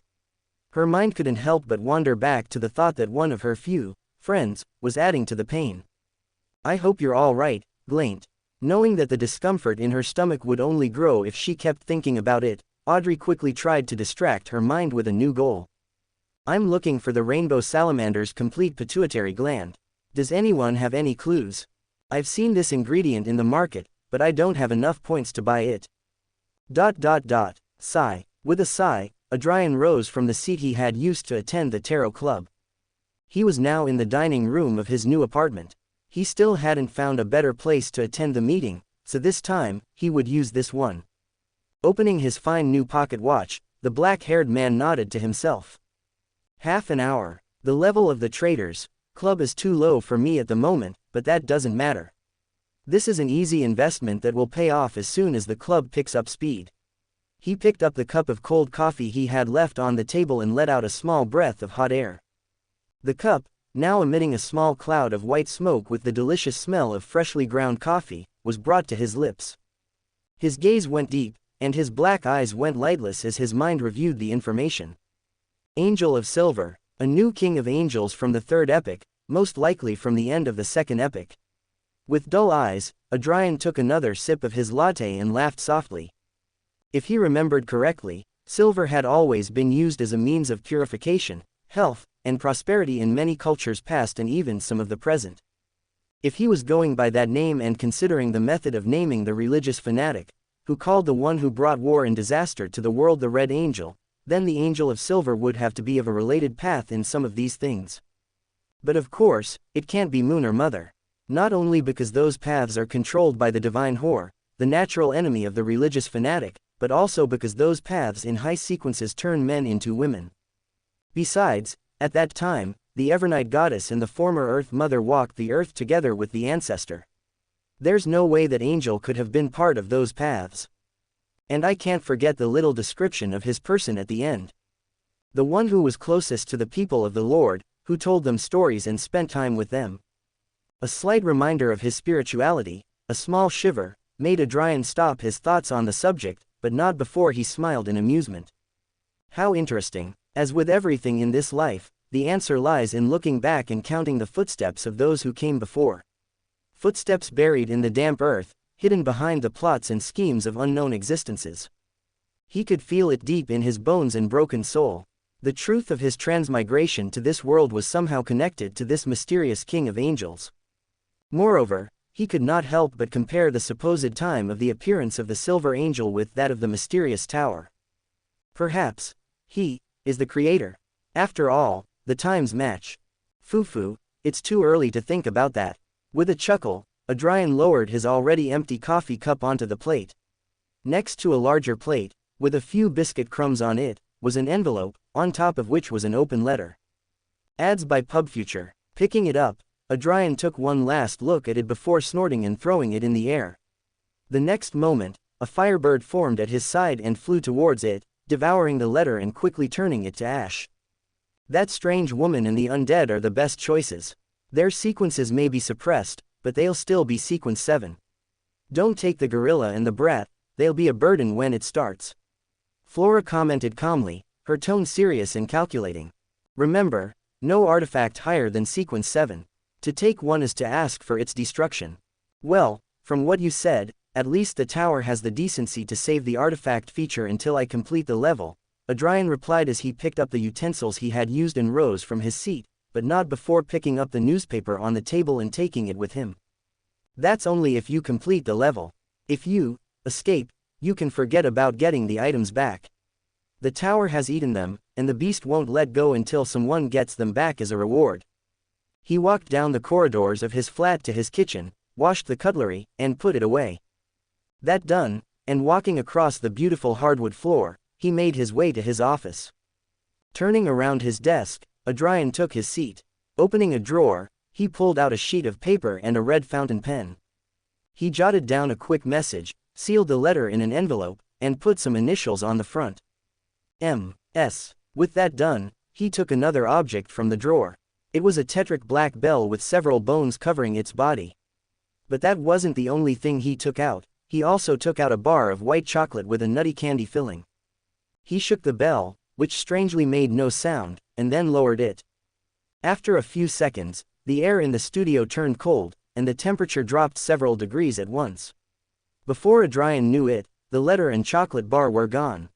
Her mind couldn't help but wander back to the thought that one of her few friends was adding to the pain. I hope you're all right, Glaint. Knowing that the discomfort in her stomach would only grow if she kept thinking about it, Audrey quickly tried to distract her mind with a new goal. I'm looking for the rainbow salamander's complete pituitary gland. Does anyone have any clues? I've seen this ingredient in the market, but I don't have enough points to buy it. Sigh. With a sigh, Adrian rose from the seat he had used to attend the tarot club. He was now in the dining room of his new apartment. He still hadn't found a better place to attend the meeting, so this time, he would use this one. Opening his fine new pocket watch, the black-haired man nodded to himself. Half an hour. The level of the traders' club is too low for me at the moment, but that doesn't matter. This is an easy investment that will pay off as soon as the club picks up speed. He picked up the cup of cold coffee he had left on the table and let out a small breath of hot air. The cup, now emitting a small cloud of white smoke with the delicious smell of freshly ground coffee, was brought to his lips. His gaze went deep, and his black eyes went lightless as his mind reviewed the information. Angel of Silver, a new king of angels from the third epoch, most likely from the end of the second epoch. With dull eyes, Adrian took another sip of his latte and laughed softly. If he remembered correctly, silver had always been used as a means of purification, health, and prosperity in many cultures past and even some of the present. If he was going by that name and considering the method of naming the religious fanatic, who called the one who brought war and disaster to the world the Red Angel, then the Angel of Silver would have to be of a related path in some of these things. But of course, it can't be Moon or Mother. Not only because those paths are controlled by the divine whore, the natural enemy of the religious fanatic, but also because those paths in high sequences turn men into women. Besides, at that time, the Evernight goddess and the former Earth Mother walked the earth together with the ancestor. There's no way that Angel could have been part of those paths. And I can't forget the little description of his person at the end. The one who was closest to the people of the Lord, who told them stories and spent time with them. A slight reminder of his spirituality, a small shiver, made Adrian stop his thoughts on the subject, but not before he smiled in amusement. How interesting. As with everything in this life, the answer lies in looking back and counting the footsteps of those who came before. Footsteps buried in the damp earth, hidden behind the plots and schemes of unknown existences. He could feel it deep in his bones and broken soul. The truth of his transmigration to this world was somehow connected to this mysterious king of angels. Moreover, he could not help but compare the supposed time of the appearance of the silver angel with that of the mysterious tower. Perhaps he is the creator. After all, the times match. Fufu, it's too early to think about that. With a chuckle, Adrian lowered his already empty coffee cup onto the plate. Next to a larger plate, with a few biscuit crumbs on it, was an envelope, on top of which was an open letter. Ads by PubFuture. Picking it up, Adrian took one last look at it before snorting and throwing it in the air. The next moment, a firebird formed at his side and flew towards it, devouring the letter and quickly turning it to ash. That strange woman and the undead are the best choices. Their sequences may be suppressed, but they'll still be sequence 7. Don't take the gorilla and the brat, they'll be a burden when it starts. Flora commented calmly, her tone serious and calculating. Remember, no artifact higher than sequence 7. To take one is to ask for its destruction. Well, from what you said, at least the tower has the decency to save the artifact feature until I complete the level, Adrian replied as he picked up the utensils he had used and rose from his seat, but not before picking up the newspaper on the table and taking it with him. That's only if you complete the level. If you escape, you can forget about getting the items back. The tower has eaten them, and the beast won't let go until someone gets them back as a reward. He walked down the corridors of his flat to his kitchen, washed the cutlery, and put it away. That done, and walking across the beautiful hardwood floor, he made his way to his office. Turning around his desk, Adrian took his seat. Opening a drawer, he pulled out a sheet of paper and a red fountain pen. He jotted down a quick message, sealed the letter in an envelope, and put some initials on the front. M.S. With that done, he took another object from the drawer. It was a tetric black bell with several bones covering its body. But that wasn't the only thing he took out. He also took out a bar of white chocolate with a nutty candy filling. He shook the bell, which strangely made no sound, and then lowered it. After a few seconds, the air in the studio turned cold, and the temperature dropped several degrees at once. Before Adrian knew it, the letter and chocolate bar were gone.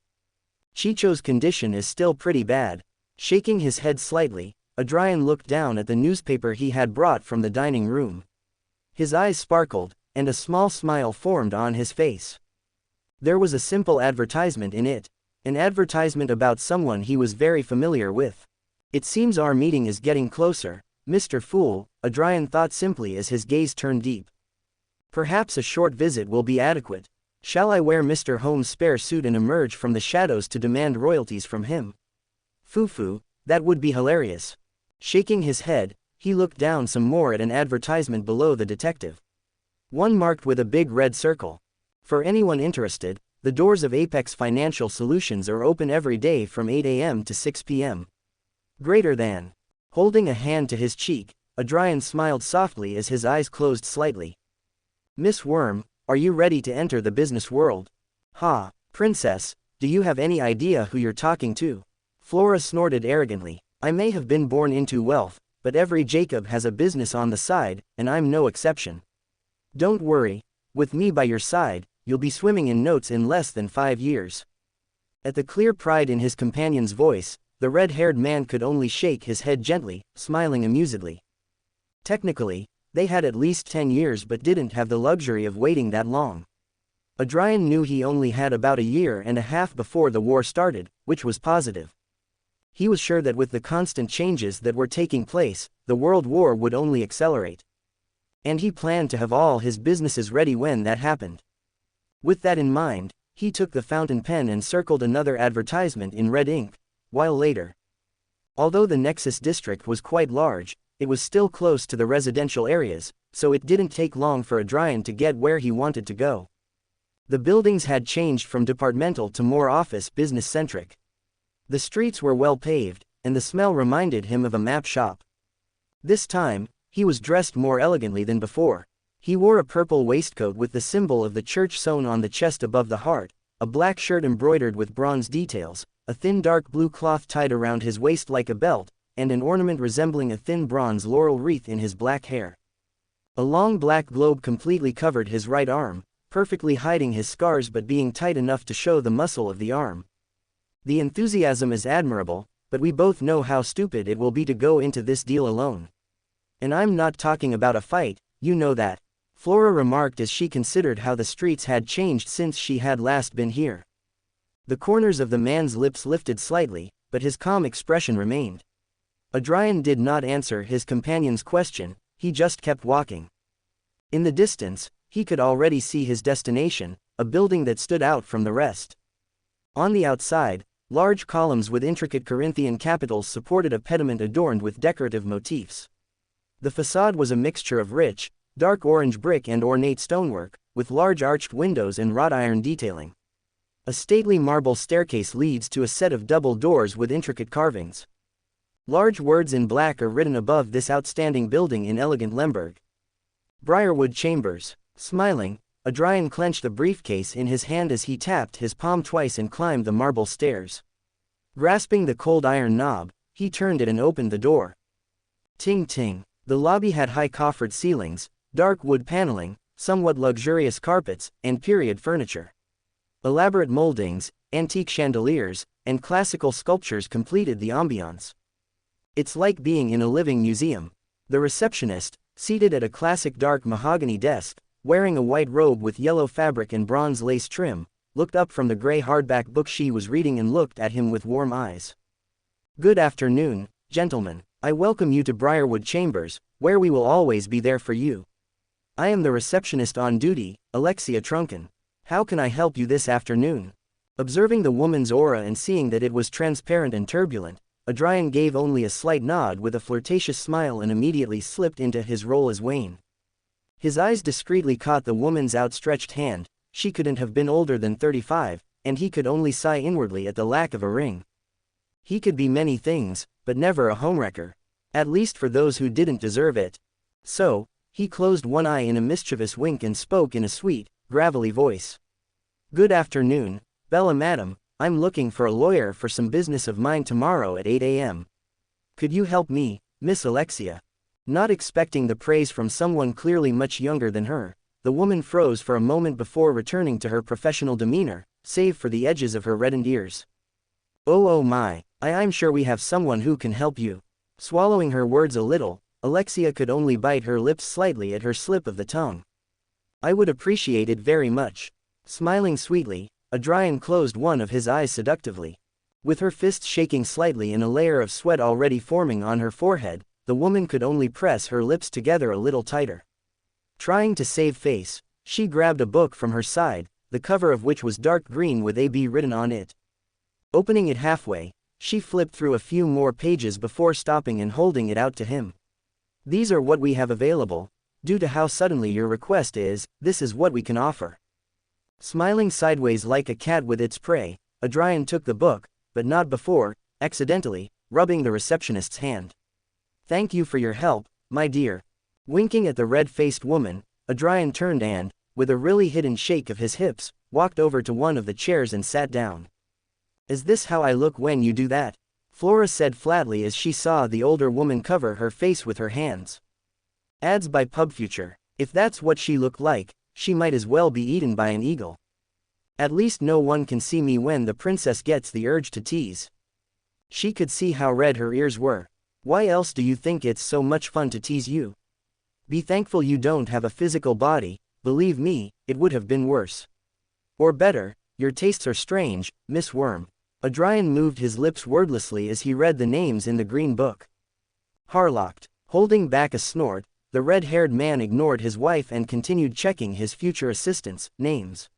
Chicho's condition is still pretty bad. Shaking his head slightly, Adrian looked down at the newspaper he had brought from the dining room. His eyes sparkled, and a small smile formed on his face. There was a simple advertisement in it. An advertisement about someone he was very familiar with. It seems our meeting is getting closer, Mr. Fool, Adrian thought simply as his gaze turned deep. Perhaps a short visit will be adequate. Shall I wear Mr. Holmes' spare suit and emerge from the shadows to demand royalties from him? Fufu, that would be hilarious. Shaking his head, he looked down some more at an advertisement below the detective. One marked with a big red circle. For anyone interested, the doors of Apex Financial Solutions are open every day from 8 a.m. to 6 p.m. Greater than. Holding a hand to his cheek, Adrian smiled softly as his eyes closed slightly. Miss Worm, are you ready to enter the business world? Ha, princess, do you have any idea who you're talking to? Flora snorted arrogantly. I may have been born into wealth, but every Jacob has a business on the side, and I'm no exception. Don't worry, with me by your side, you'll be swimming in notes in less than 5 years. At the clear pride in his companion's voice, the red-haired man could only shake his head gently, smiling amusedly. Technically, they had at least 10 years but didn't have the luxury of waiting that long. Adrian knew he only had about a year and a half before the war started, which was positive. He was sure that with the constant changes that were taking place, the world war would only accelerate. And he planned to have all his businesses ready when that happened. With that in mind, he took the fountain pen and circled another advertisement in red ink, while later. Although the Nexus district was quite large, it was still close to the residential areas, so it didn't take long for Adrian to get where he wanted to go. The buildings had changed from departmental to more office business-centric. The streets were well paved, and the smell reminded him of a map shop. This time, he was dressed more elegantly than before. He wore a purple waistcoat with the symbol of the church sewn on the chest above the heart, a black shirt embroidered with bronze details, a thin dark blue cloth tied around his waist like a belt, and an ornament resembling a thin bronze laurel wreath in his black hair. A long black globe completely covered his right arm, perfectly hiding his scars but being tight enough to show the muscle of the arm. The enthusiasm is admirable, but we both know how stupid it will be to go into this deal alone. And I'm not talking about a fight, you know that. Flora remarked as she considered how the streets had changed since she had last been here. The corners of the man's lips lifted slightly, but his calm expression remained. Adrian did not answer his companion's question, he just kept walking. In the distance, he could already see his destination, a building that stood out from the rest. On the outside, large columns with intricate Corinthian capitals supported a pediment adorned with decorative motifs. The facade was a mixture of rich, dark orange brick and ornate stonework, with large arched windows and wrought iron detailing. A stately marble staircase leads to a set of double doors with intricate carvings. Large words in black are written above this outstanding building in elegant Lemberg. Briarwood Chambers. Smiling, Adrian clenched the briefcase in his hand as he tapped his palm twice and climbed the marble stairs. Grasping the cold iron knob, he turned it and opened the door. Ting ting. The lobby had high coffered ceilings, dark wood paneling, somewhat luxurious carpets, and period furniture. Elaborate moldings, antique chandeliers, and classical sculptures completed the ambiance. It's like being in a living museum. The receptionist, seated at a classic dark mahogany desk, wearing a white robe with yellow fabric and bronze lace trim, looked up from the gray hardback book she was reading and looked at him with warm eyes. Good afternoon, gentlemen. I welcome you to Briarwood Chambers, where we will always be there for you. I am the receptionist on duty, Alexia Trunken. How can I help you this afternoon? Observing the woman's aura and seeing that it was transparent and turbulent, Adrian gave only a slight nod with a flirtatious smile and immediately slipped into his role as Wayne. His eyes discreetly caught the woman's outstretched hand. She couldn't have been older than 35, and he could only sigh inwardly at the lack of a ring. He could be many things, but never a homewrecker. At least for those who didn't deserve it. So, he closed one eye in a mischievous wink and spoke in a sweet, gravelly voice. Good afternoon, Bella madam, I'm looking for a lawyer for some business of mine tomorrow at 8 a.m. Could you help me, Miss Alexia? Not expecting the praise from someone clearly much younger than her, the woman froze for a moment before returning to her professional demeanor, save for the edges of her reddened ears. Oh my, I'm sure we have someone who can help you. Swallowing her words a little, Alexia could only bite her lips slightly at her slip of the tongue. I would appreciate it very much. Smiling sweetly, Adrian closed one of his eyes seductively. With her fists shaking slightly and a layer of sweat already forming on her forehead, the woman could only press her lips together a little tighter. Trying to save face, she grabbed a book from her side, the cover of which was dark green with AB written on it. Opening it halfway, she flipped through a few more pages before stopping and holding it out to him. These are what we have available. Due to how suddenly your request is, this is what we can offer. Smiling sideways like a cat with its prey, Adrian took the book, but not before, accidentally, rubbing the receptionist's hand. Thank you for your help, my dear. Winking at the red-faced woman, Adrian turned and, with a really hidden shake of his hips, walked over to one of the chairs and sat down. Is this how I look when you do that? Flora said flatly as she saw the older woman cover her face with her hands. Ads by PubFuture. If that's what she looked like, she might as well be eaten by an eagle. At least no one can see me when the princess gets the urge to tease. She could see how red her ears were. Why else do you think it's so much fun to tease you? Be thankful you don't have a physical body, believe me, it would have been worse. Or better, your tastes are strange, Miss Worm. Adrian moved his lips wordlessly as he read the names in the green book. Harlocked. Holding back a snort, the red-haired man ignored his wife and continued checking his future assistants' names.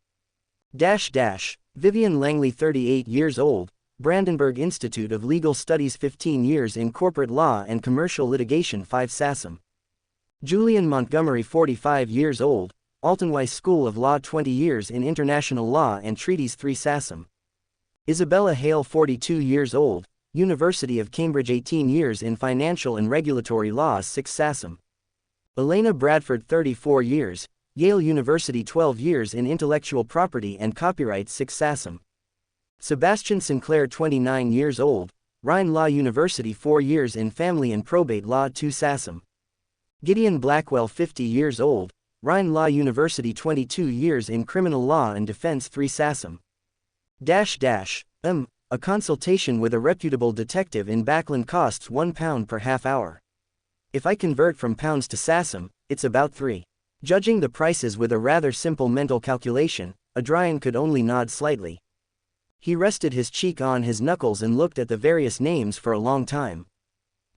Vivian Langley 38 years old, Brandenburg Institute of Legal Studies 15 years in Corporate Law and Commercial Litigation 5 Sassam. Julian Montgomery 45 years old, Altonweiss School of Law 20 years in International Law and Treaties 3 Sassam. Isabella Hale 42 years old, University of Cambridge 18 years in Financial and Regulatory Law 6 Sassam. Elena Bradford 34 years, Yale University 12 years in Intellectual Property and Copyright 6 Sassam. Sebastian Sinclair 29 years old, Rhine Law University 4 years in Family and Probate Law 2 Sassam. Gideon Blackwell 50 years old, Rhine Law University 22 years in Criminal Law and Defense 3 Sassam. A consultation with a reputable detective in Backland costs £1 per half hour. If I convert from pounds to Sassam, it's about 3. Judging the prices with a rather simple mental calculation, Adrian could only nod slightly. He rested his cheek on his knuckles and looked at the various names for a long time.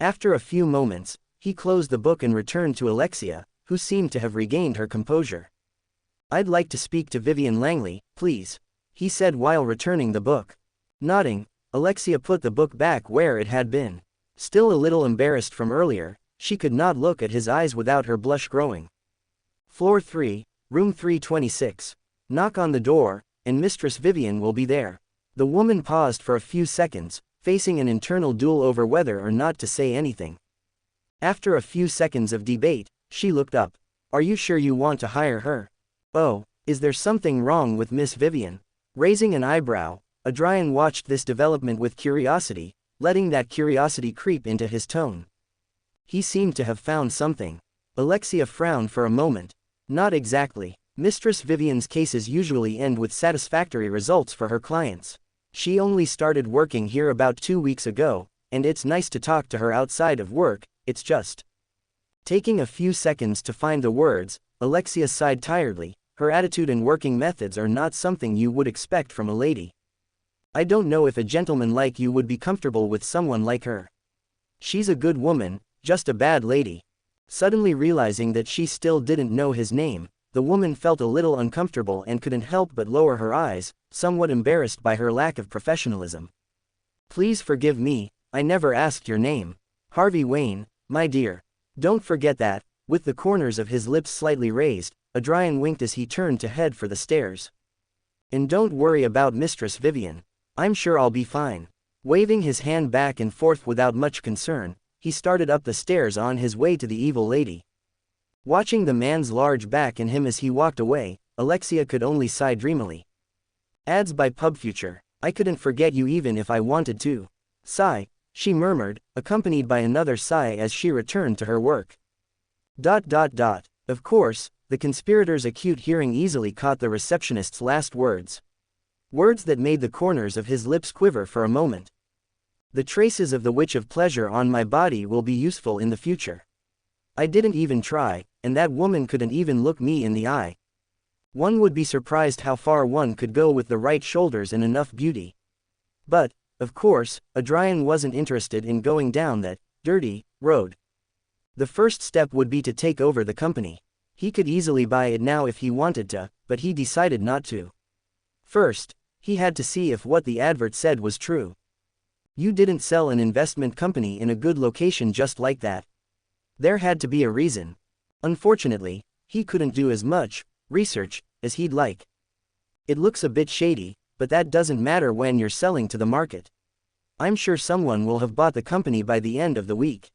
After a few moments, he closed the book and returned to Alexia, who seemed to have regained her composure. "I'd like to speak to Vivian Langley, please," he said while returning the book. Nodding, Alexia put the book back where it had been. Still a little embarrassed from earlier, she could not look at his eyes without her blush growing. "Floor 3, room 326. Knock on the door, and Mistress Vivian will be there." The woman paused for a few seconds, facing an internal duel over whether or not to say anything. After a few seconds of debate, she looked up. "Are you sure you want to hire her? Oh, is there something wrong with Miss Vivian?" Raising an eyebrow, Adrian watched this development with curiosity, letting that curiosity creep into his tone. He seemed to have found something. Alexia frowned for a moment. "Not exactly. Mistress Vivian's cases usually end with satisfactory results for her clients. She only started working here about 2 weeks ago, and it's nice to talk to her outside of work, it's just." Taking a few seconds to find the words, Alexia sighed tiredly. Her attitude and working methods are not something you would expect from a lady. "I don't know if a gentleman like you would be comfortable with someone like her. She's a good woman, just a bad lady." Suddenly realizing that she still didn't know his name, the woman felt a little uncomfortable and couldn't help but lower her eyes, somewhat embarrassed by her lack of professionalism. "Please forgive me, I never asked your name." "Harvey Wayne, my dear. Don't forget that." With the corners of his lips slightly raised, Adrian winked as he turned to head for the stairs. "And don't worry about Mistress Vivian. I'm sure I'll be fine." Waving his hand back and forth without much concern, he started up the stairs on his way to the evil lady. Watching the man's large back and him as he walked away, Alexia could only sigh dreamily. Ads by PubFuture. "I couldn't forget you even if I wanted to." Sigh, she murmured, accompanied by another sigh as she returned to her work. Of course, the conspirator's acute hearing easily caught the receptionist's last words. Words that made the corners of his lips quiver for a moment. "The traces of the witch of pleasure on my body will be useful in the future. I didn't even try, and that woman couldn't even look me in the eye." One would be surprised how far one could go with the right shoulders and enough beauty. But, of course, Adrian wasn't interested in going down that dirty road. The first step would be to take over the company. He could easily buy it now if he wanted to, but he decided not to. First, he had to see if what the advert said was true. You didn't sell an investment company in a good location just like that. There had to be a reason. Unfortunately, he couldn't do as much research as he'd like. It looks a bit shady, but that doesn't matter when you're selling to the market. I'm sure someone will have bought the company by the end of the week.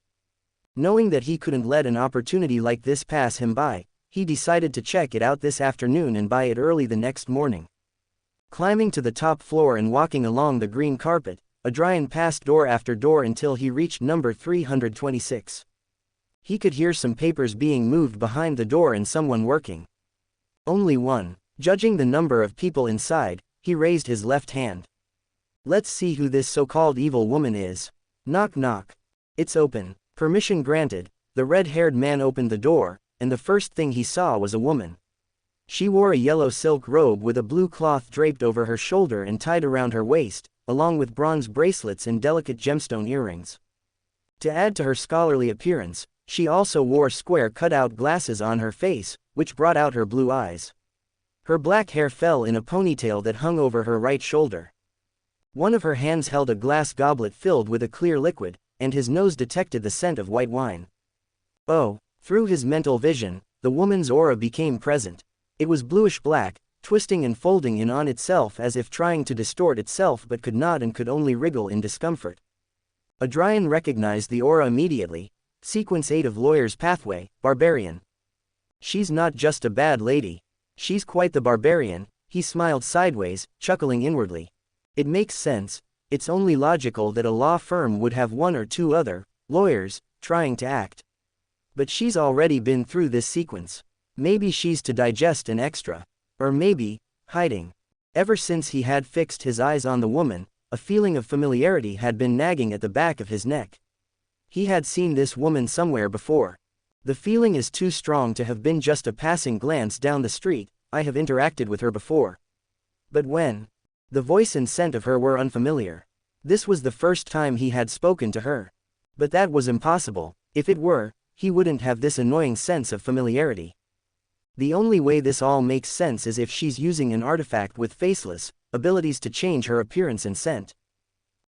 Knowing that he couldn't let an opportunity like this pass him by, he decided to check it out this afternoon and buy it early the next morning. Climbing to the top floor and walking along the green carpet, Adrian passed door after door until he reached number 326. He could hear some papers being moved behind the door and someone working. Only one. Judging the number of people inside, he raised his left hand. "Let's see who this so-called evil woman is." Knock knock. "It's open." Permission granted. The red-haired man opened the door, and the first thing he saw was a woman. She wore a yellow silk robe with a blue cloth draped over her shoulder and tied around her waist, along with bronze bracelets and delicate gemstone earrings. To add to her scholarly appearance, she also wore square cut-out glasses on her face, which brought out her blue eyes. Her black hair fell in a ponytail that hung over her right shoulder. One of her hands held a glass goblet filled with a clear liquid, and his nose detected the scent of white wine. Oh, through his mental vision, the woman's aura became present. It was bluish-black, twisting and folding in on itself as if trying to distort itself but could not and could only wriggle in discomfort. Adrian recognized the aura immediately. Sequence 8 of Lawyer's Pathway, Barbarian. She's not just a bad lady. She's quite the barbarian. He smiled sideways, chuckling inwardly. It makes sense. It's only logical that a law firm would have one or two other lawyers trying to act. But she's already been through this sequence. Maybe she's to digest an extra. Or maybe, hiding. Ever since he had fixed his eyes on the woman, a feeling of familiarity had been nagging at the back of his neck. He had seen this woman somewhere before. The feeling is too strong to have been just a passing glance down the street. I have interacted with her before. But when? The voice and scent of her were unfamiliar. This was the first time he had spoken to her. But that was impossible. If it were, he wouldn't have this annoying sense of familiarity. The only way this all makes sense is if she's using an artifact with faceless abilities to change her appearance and scent.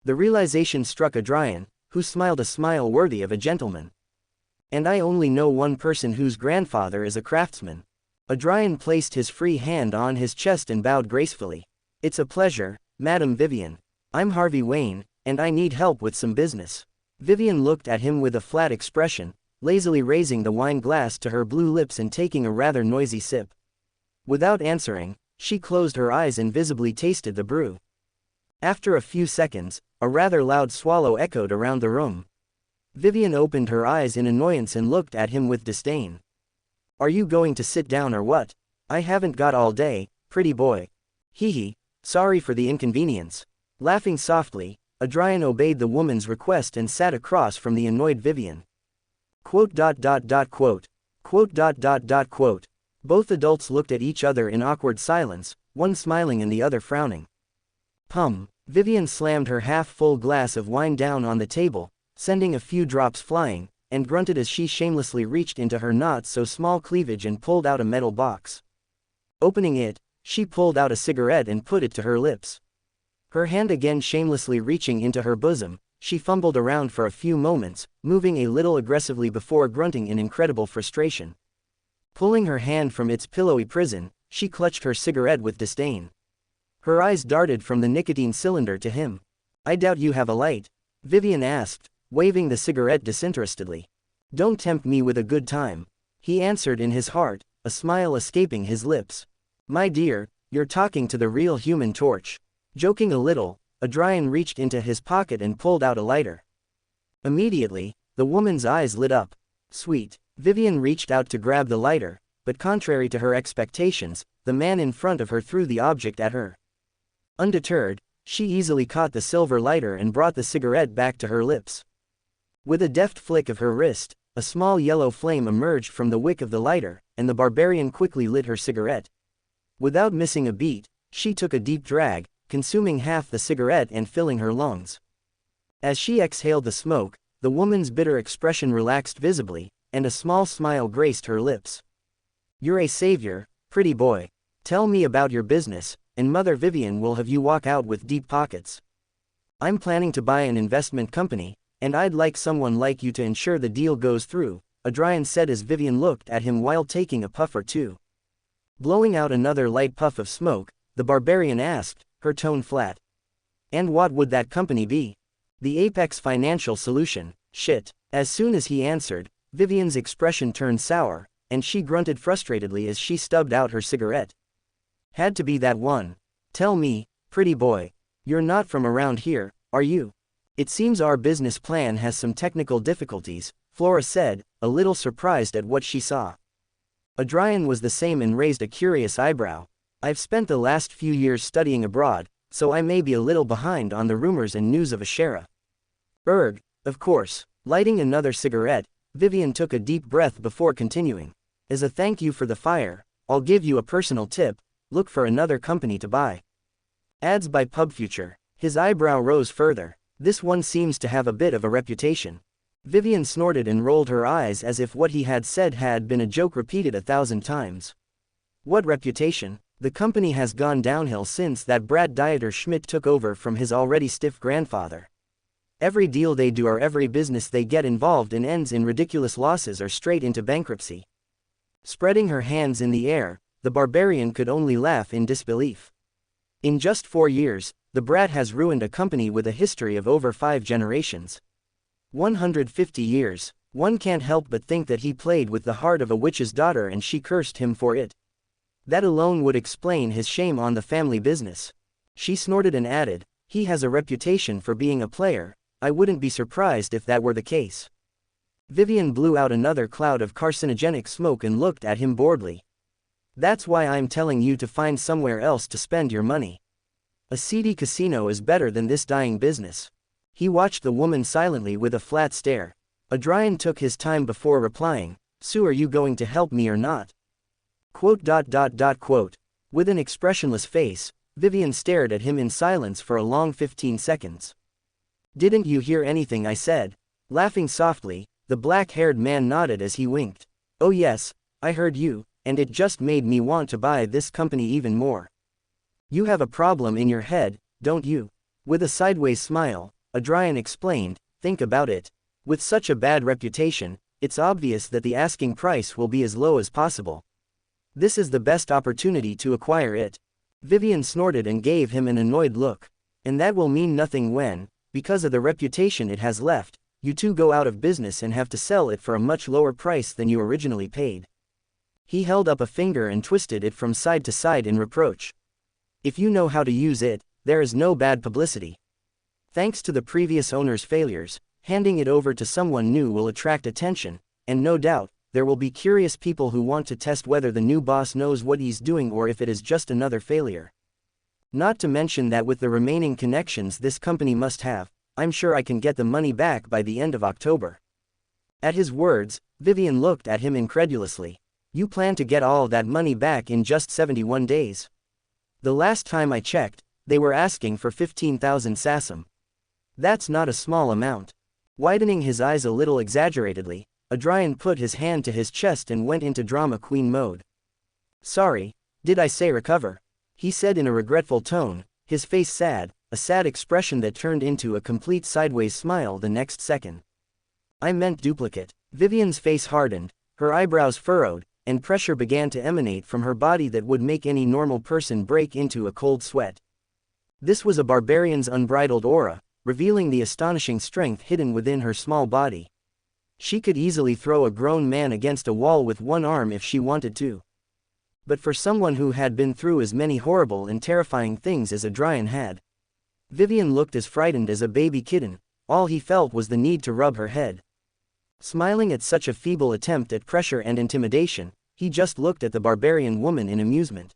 The realization struck Adrian, who smiled a smile worthy of a gentleman. And I only know one person whose grandfather is a craftsman. Adrian placed his free hand on his chest and bowed gracefully. It's a pleasure, Madam Vivian. I'm Harvey Wayne, and I need help with some business. Vivian looked at him with a flat expression, lazily raising the wine glass to her blue lips and taking a rather noisy sip. Without answering, she closed her eyes and visibly tasted the brew. After a few seconds, a rather loud swallow echoed around the room. Vivian opened her eyes in annoyance and looked at him with disdain. Are you going to sit down or what? I haven't got all day, pretty boy. Hee, sorry for the inconvenience. Laughing softly, Adrian obeyed the woman's request and sat across from the annoyed Vivian. Quote. Both adults looked at each other in awkward silence, one smiling and the other frowning. Vivian slammed her half-full glass of wine down on the table, sending a few drops flying, and grunted as she shamelessly reached into her not-so-small cleavage and pulled out a metal box. Opening it, she pulled out a cigarette and put it to her lips. Her hand again shamelessly reaching into her bosom, she fumbled around for a few moments, moving a little aggressively before grunting in incredible frustration. Pulling her hand from its pillowy prison, she clutched her cigarette with disdain. Her eyes darted from the nicotine cylinder to him. I doubt you have a light? Vivian asked, waving the cigarette disinterestedly. Don't tempt me with a good time. He answered in his heart, a smile escaping his lips. My dear, you're talking to the real Human Torch. Joking a little, Adrian reached into his pocket and pulled out a lighter. Immediately, the woman's eyes lit up. Sweet. Vivian reached out to grab the lighter, but contrary to her expectations, the man in front of her threw the object at her. Undeterred, she easily caught the silver lighter and brought the cigarette back to her lips. With a deft flick of her wrist, a small yellow flame emerged from the wick of the lighter, and the barbarian quickly lit her cigarette. Without missing a beat, she took a deep drag, consuming half the cigarette and filling her lungs. As she exhaled the smoke, the woman's bitter expression relaxed visibly, and a small smile graced her lips. You're a savior, pretty boy. Tell me about your business, and Mother Vivian will have you walk out with deep pockets. I'm planning to buy an investment company, and I'd like someone like you to ensure the deal goes through, Adrian said as Vivian looked at him while taking a puff or two. Blowing out another light puff of smoke, the barbarian asked, her tone flat. And what would that company be? The Apex Financial Solution, shit. As soon as he answered, Vivian's expression turned sour, and she grunted frustratedly as she stubbed out her cigarette. Had to be that one. Tell me, pretty boy. You're not from around here, are you? It seems our business plan has some technical difficulties, Flora said, a little surprised at what she saw. Adrian was the same and raised a curious eyebrow. I've spent the last few years studying abroad, so I may be a little behind on the rumors and news of Ashera. Of course. Lighting another cigarette, Vivian took a deep breath before continuing. As a thank you for the fire, I'll give you a personal tip, look for another company to buy. Ads by PubFuture. His eyebrow rose further. This one seems to have a bit of a reputation. Vivian snorted and rolled her eyes as if what he had said had been a joke repeated 1,000 times. What reputation? The company has gone downhill since that brat Dieter Schmidt took over from his already stiff grandfather. Every deal they do or every business they get involved in ends in ridiculous losses or straight into bankruptcy. Spreading her hands in the air, the barbarian could only laugh in disbelief. In just 4 years, the brat has ruined a company with a history of over 5 generations. 150 years. One can't help but think that he played with the heart of a witch's daughter and she cursed him for it. That alone would explain his shame on the family business. She snorted and added, he has a reputation for being a player. I wouldn't be surprised if that were the case. Vivian blew out another cloud of carcinogenic smoke and looked at him boredly. That's why I'm telling you to find somewhere else to spend your money. A seedy casino is better than this dying business. He watched the woman silently with a flat stare. Adrian took his time before replying, Sue, are you going to help me or not? With an expressionless face, Vivian stared at him in silence for a long 15 seconds. Didn't you hear anything I said? Laughing softly, the black-haired man nodded as he winked. Oh yes, I heard you, and it just made me want to buy this company even more. You have a problem in your head, don't you? With a sideways smile, Adrian explained, think about it. With such a bad reputation, it's obvious that the asking price will be as low as possible. This is the best opportunity to acquire it. Vivian snorted and gave him an annoyed look. And that will mean nothing when, because of the reputation it has left, you two go out of business and have to sell it for a much lower price than you originally paid. He held up a finger and twisted it from side to side in reproach. If you know how to use it, there is no bad publicity. Thanks to the previous owner's failures, handing it over to someone new will attract attention, and no doubt, there will be curious people who want to test whether the new boss knows what he's doing or if it is just another failure. Not to mention that with the remaining connections this company must have, I'm sure I can get the money back by the end of October. At his words, Vivian looked at him incredulously. You plan to get all that money back in just 71 days? The last time I checked, they were asking for 15,000 sasam. That's not a small amount. Widening his eyes a little exaggeratedly, Adrian put his hand to his chest and went into drama queen mode. Sorry, did I say recover? He said in a regretful tone, his face sad, a sad expression that turned into a complete sideways smile the next second. I meant duplicate. Vivian's face hardened, her eyebrows furrowed, and pressure began to emanate from her body that would make any normal person break into a cold sweat. This was a barbarian's unbridled aura, revealing the astonishing strength hidden within her small body. She could easily throw a grown man against a wall with one arm if she wanted to. But for someone who had been through as many horrible and terrifying things as Adrian had, Vivian looked as frightened as a baby kitten. All he felt was the need to rub her head. Smiling at such a feeble attempt at pressure and intimidation, he just looked at the barbarian woman in amusement.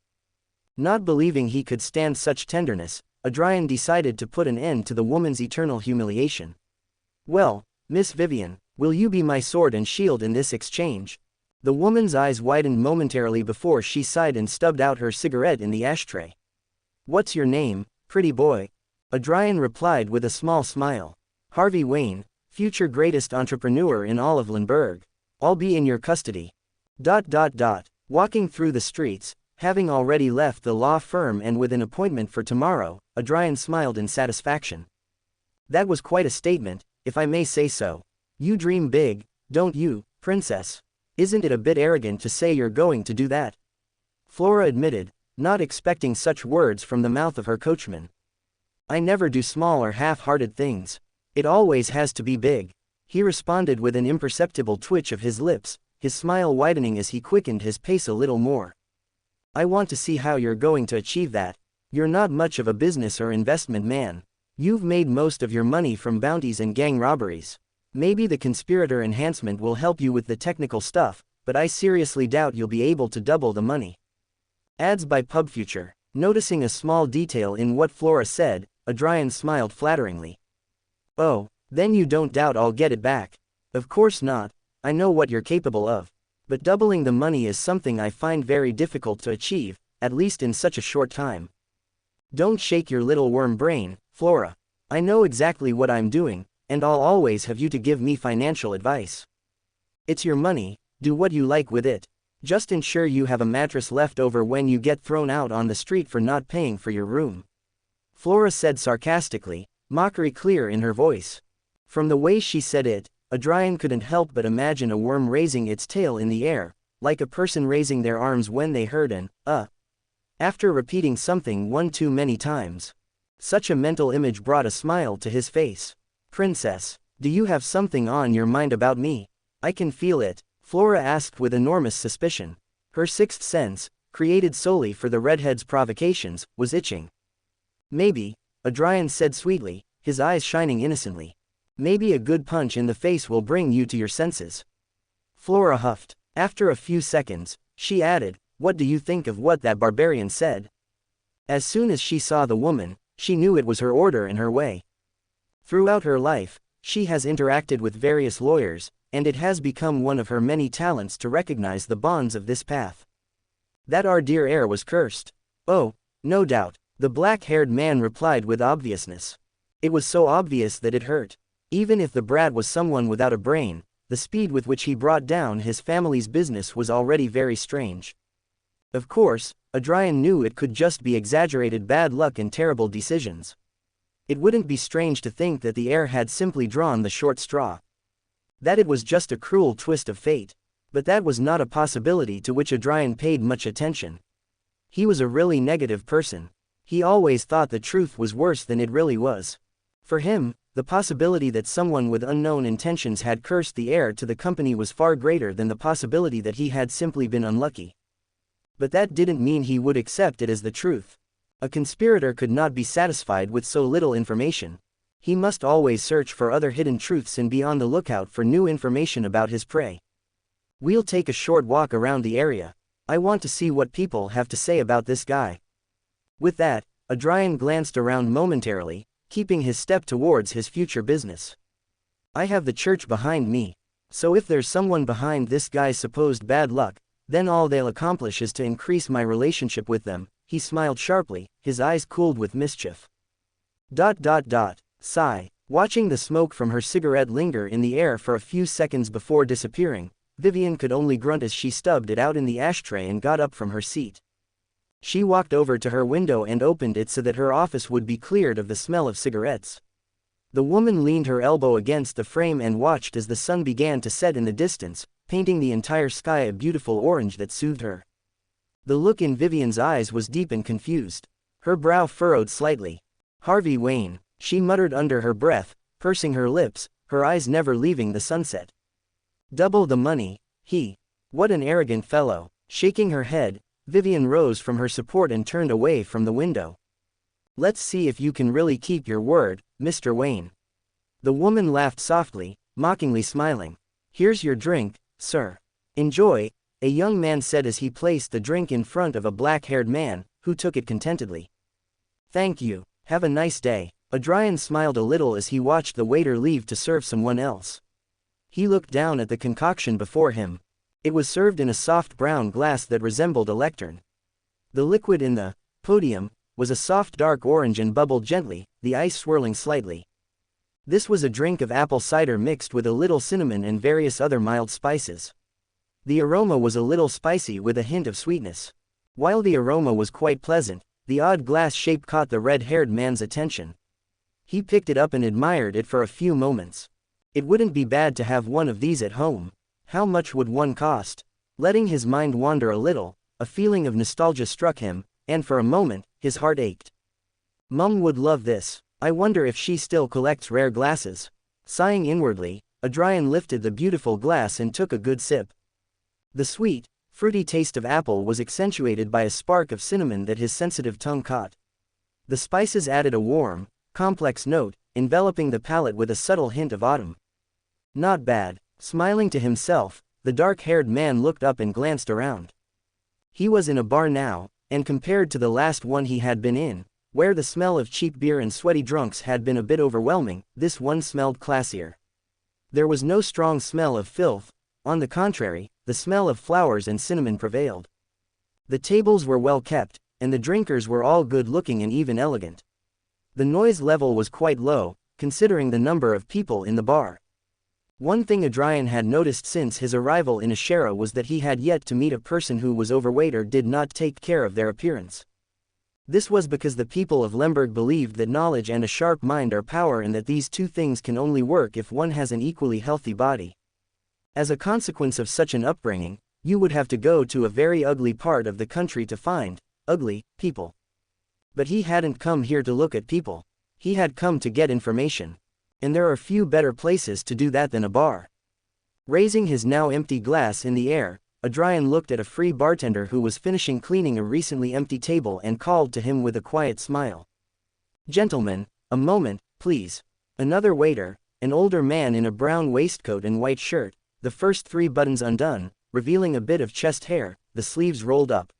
Not believing he could stand such tenderness, Adrian decided to put an end to the woman's eternal humiliation. Well, Miss Vivian, will you be my sword and shield in this exchange? The woman's eyes widened momentarily before she sighed and stubbed out her cigarette in the ashtray. What's your name, pretty boy? Adrian replied with a small smile. Harvey Wayne, future greatest entrepreneur in all of Lindbergh. I'll be in your custody. Walking through the streets, having already left the law firm and with an appointment for tomorrow, Adrian smiled in satisfaction. That was quite a statement, if I may say so. You dream big, don't you, princess? Isn't it a bit arrogant to say you're going to do that? Flora admitted, not expecting such words from the mouth of her coachman. I never do small or half-hearted things. It always has to be big. He responded with an imperceptible twitch of his lips, his smile widening as he quickened his pace a little more. I want to see how you're going to achieve that. You're not much of a business or investment man. You've made most of your money from bounties and gang robberies. Maybe the conspirator enhancement will help you with the technical stuff, but I seriously doubt you'll be able to double the money. Ads by PubFuture. Noticing a small detail in what Flora said, Adrian smiled flatteringly. Oh, then you don't doubt I'll get it back? Of course not, I know what you're capable of. But doubling the money is something I find very difficult to achieve, at least in such a short time. Don't shake your little worm brain, Flora. I know exactly what I'm doing, and I'll always have you to give me financial advice. It's your money, do what you like with it. Just ensure you have a mattress left over when you get thrown out on the street for not paying for your room. Flora said sarcastically, mockery clear in her voice. From the way she said it, Adrian couldn't help but imagine a worm raising its tail in the air, like a person raising their arms when they heard an, after repeating something one too many times. Such a mental image brought a smile to his face. Princess, do you have something on your mind about me? I can feel it, Flora asked with enormous suspicion. Her sixth sense, created solely for the redhead's provocations, was itching. Maybe, Adrian said sweetly, his eyes shining innocently. Maybe a good punch in the face will bring you to your senses. Flora huffed. After a few seconds, she added, what do you think of what that barbarian said? As soon as she saw the woman, she knew it was her order and her way. Throughout her life, she has interacted with various lawyers, and it has become one of her many talents to recognize the bonds of this path. That our dear heir was cursed. Oh, no doubt, The black-haired man replied with obviousness. It was so obvious that it hurt. Even if the brat was someone without a brain, the speed with which he brought down his family's business was already very strange. Of course, Adrian knew it could just be exaggerated bad luck and terrible decisions. It wouldn't be strange to think that the heir had simply drawn the short straw. That it was just a cruel twist of fate. But that was not a possibility to which Adrian paid much attention. He was a really negative person. He always thought the truth was worse than it really was. For him, the possibility that someone with unknown intentions had cursed the heir to the company was far greater than the possibility that he had simply been unlucky. But that didn't mean he would accept it as the truth. A conspirator could not be satisfied with so little information. He must always search for other hidden truths and be on the lookout for new information about his prey. We'll take a short walk around the area. I want to see what people have to say about this guy. With that, Adrian glanced around momentarily, keeping his step towards his future business. I have the church behind me. So if there's someone behind this guy's supposed bad luck, then all they'll accomplish is to increase my relationship with them. He smiled sharply, his eyes cooled with mischief. Sigh. Watching the smoke from her cigarette linger in the air for a few seconds before disappearing, Vivian could only grunt as she stubbed it out in the ashtray and got up from her seat. She walked over to her window and opened it so that her office would be cleared of the smell of cigarettes. The woman leaned her elbow against the frame and watched as the sun began to set in the distance, painting the entire sky a beautiful orange that soothed her. The look in Vivian's eyes was deep and confused. Her brow furrowed slightly. Harvey Wayne, she muttered under her breath, pursing her lips, her eyes never leaving the sunset. Double the money, he. What an arrogant fellow. Shaking her head, Vivian rose from her support and turned away from the window. Let's see if you can really keep your word, Mr. Wayne. The woman laughed softly, mockingly smiling. Here's your drink, sir. Enjoy, a young man said as he placed the drink in front of a black-haired man, who took it contentedly. Thank you, have a nice day. Adrian smiled a little as he watched the waiter leave to serve someone else. He looked down at the concoction before him. It was served in a soft brown glass that resembled a lectern. The liquid in the podium was a soft dark orange and bubbled gently, the ice swirling slightly. This was a drink of apple cider mixed with a little cinnamon and various other mild spices. The aroma was a little spicy with a hint of sweetness. While the aroma was quite pleasant, the odd glass shape caught the red-haired man's attention. He picked it up and admired it for a few moments. It wouldn't be bad to have one of these at home. How much would one cost? Letting his mind wander a little, a feeling of nostalgia struck him, and for a moment, his heart ached. Mum would love this. I wonder if she still collects rare glasses. Sighing inwardly, Adrian lifted the beautiful glass and took a good sip. The sweet, fruity taste of apple was accentuated by a spark of cinnamon that his sensitive tongue caught. The spices added a warm, complex note, enveloping the palate with a subtle hint of autumn. Not bad. Smiling to himself, the dark-haired man looked up and glanced around. He was in a bar now, and compared to the last one he had been in, where the smell of cheap beer and sweaty drunks had been a bit overwhelming, this one smelled classier. There was no strong smell of filth. On the contrary, the smell of flowers and cinnamon prevailed. The tables were well kept, and the drinkers were all good-looking and even elegant. The noise level was quite low, considering the number of people in the bar. One thing Adrian had noticed since his arrival in Ashera was that he had yet to meet a person who was overweight or did not take care of their appearance. This was because the people of Lemberg believed that knowledge and a sharp mind are power and that these two things can only work if one has an equally healthy body. As a consequence of such an upbringing, you would have to go to a very ugly part of the country to find ugly people. But he hadn't come here to look at people. He had come to get information. And there are few better places to do that than a bar. Raising his now empty glass in the air, Adrian looked at a free bartender who was finishing cleaning a recently empty table and called to him with a quiet smile. Gentlemen, a moment, please. Another waiter, an older man in a brown waistcoat and white shirt, the first 3 buttons undone, revealing a bit of chest hair, the sleeves rolled up.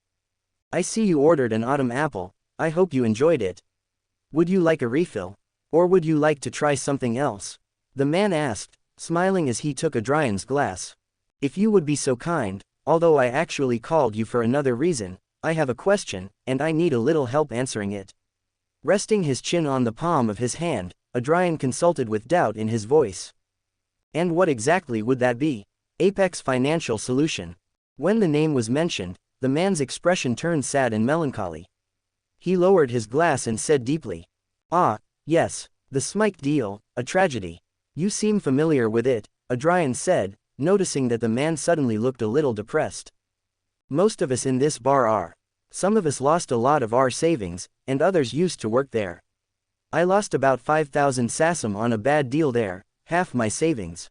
I see you ordered an autumn apple. I hope you enjoyed it. Would you like a refill? Or would you like to try something else? The man asked, smiling as he took Adrian's glass. If you would be so kind, although I actually called you for another reason, I have a question, and I need a little help answering it. Resting his chin on the palm of his hand, Adrian consulted with doubt in his voice. And what exactly would that be? Apex Financial Solution. When the name was mentioned, the man's expression turned sad and melancholy. He lowered his glass and said deeply, "Ah, yes, the Smike deal, a tragedy. You seem familiar with it," Adrian said, noticing that the man suddenly looked a little depressed. "Most of us in this bar are. Some of us lost a lot of our savings, and others used to work there. I lost about 5,000 sasam on a bad deal there, half my savings.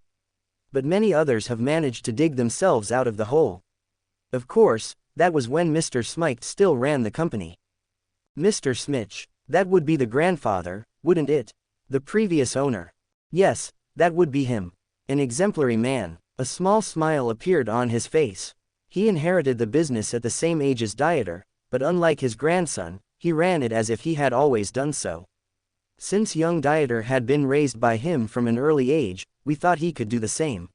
But many others have managed to dig themselves out of the hole. Of course, that was when Mr. Smike still ran the company." Mr. Smitch. That would be the grandfather, wouldn't it? The previous owner. Yes, that would be him. An exemplary man. A small smile appeared on his face. He inherited the business at the same age as Dieter, but unlike his grandson, he ran it as if he had always done so. Since young Dieter had been raised by him from an early age, we thought he could do the same.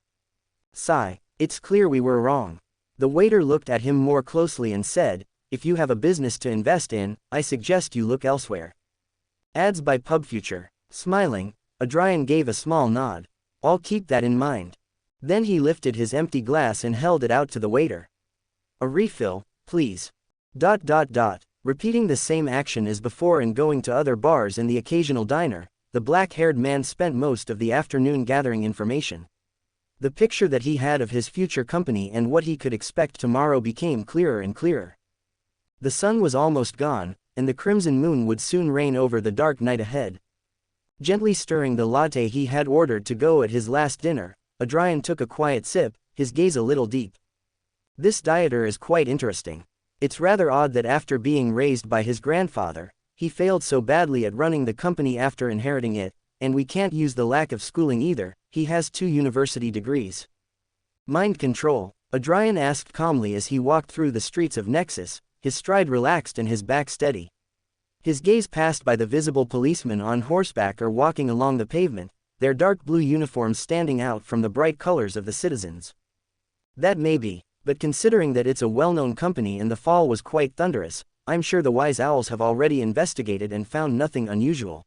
Sigh, it's clear we were wrong. The waiter looked at him more closely and said, "If you have a business to invest in, I suggest you look elsewhere." Ads by PubFuture. Smiling, Adrian gave a small nod. "I'll keep that in mind." Then he lifted his empty glass and held it out to the waiter. "A refill, please." Repeating the same action as before and going to other bars and the occasional diner, the black-haired man spent most of the afternoon gathering information. The picture that he had of his future company and what he could expect tomorrow became clearer and clearer. The sun was almost gone, and the crimson moon would soon reign over the dark night ahead. Gently stirring the latte he had ordered to go at his last dinner, Adrian took a quiet sip, his gaze a little deep. "This Dieter is quite interesting. It's rather odd that after being raised by his grandfather, he failed so badly at running the company after inheriting it, and we can't use the lack of schooling either, he has 2 university degrees." "Mind control?" Adrian asked calmly as he walked through the streets of Nexus, his stride relaxed and his back steady. His gaze passed by the visible policemen on horseback or walking along the pavement, their dark blue uniforms standing out from the bright colors of the citizens. "That may be, but considering that it's a well-known company and the fall was quite thunderous, I'm sure the wise owls have already investigated and found nothing unusual.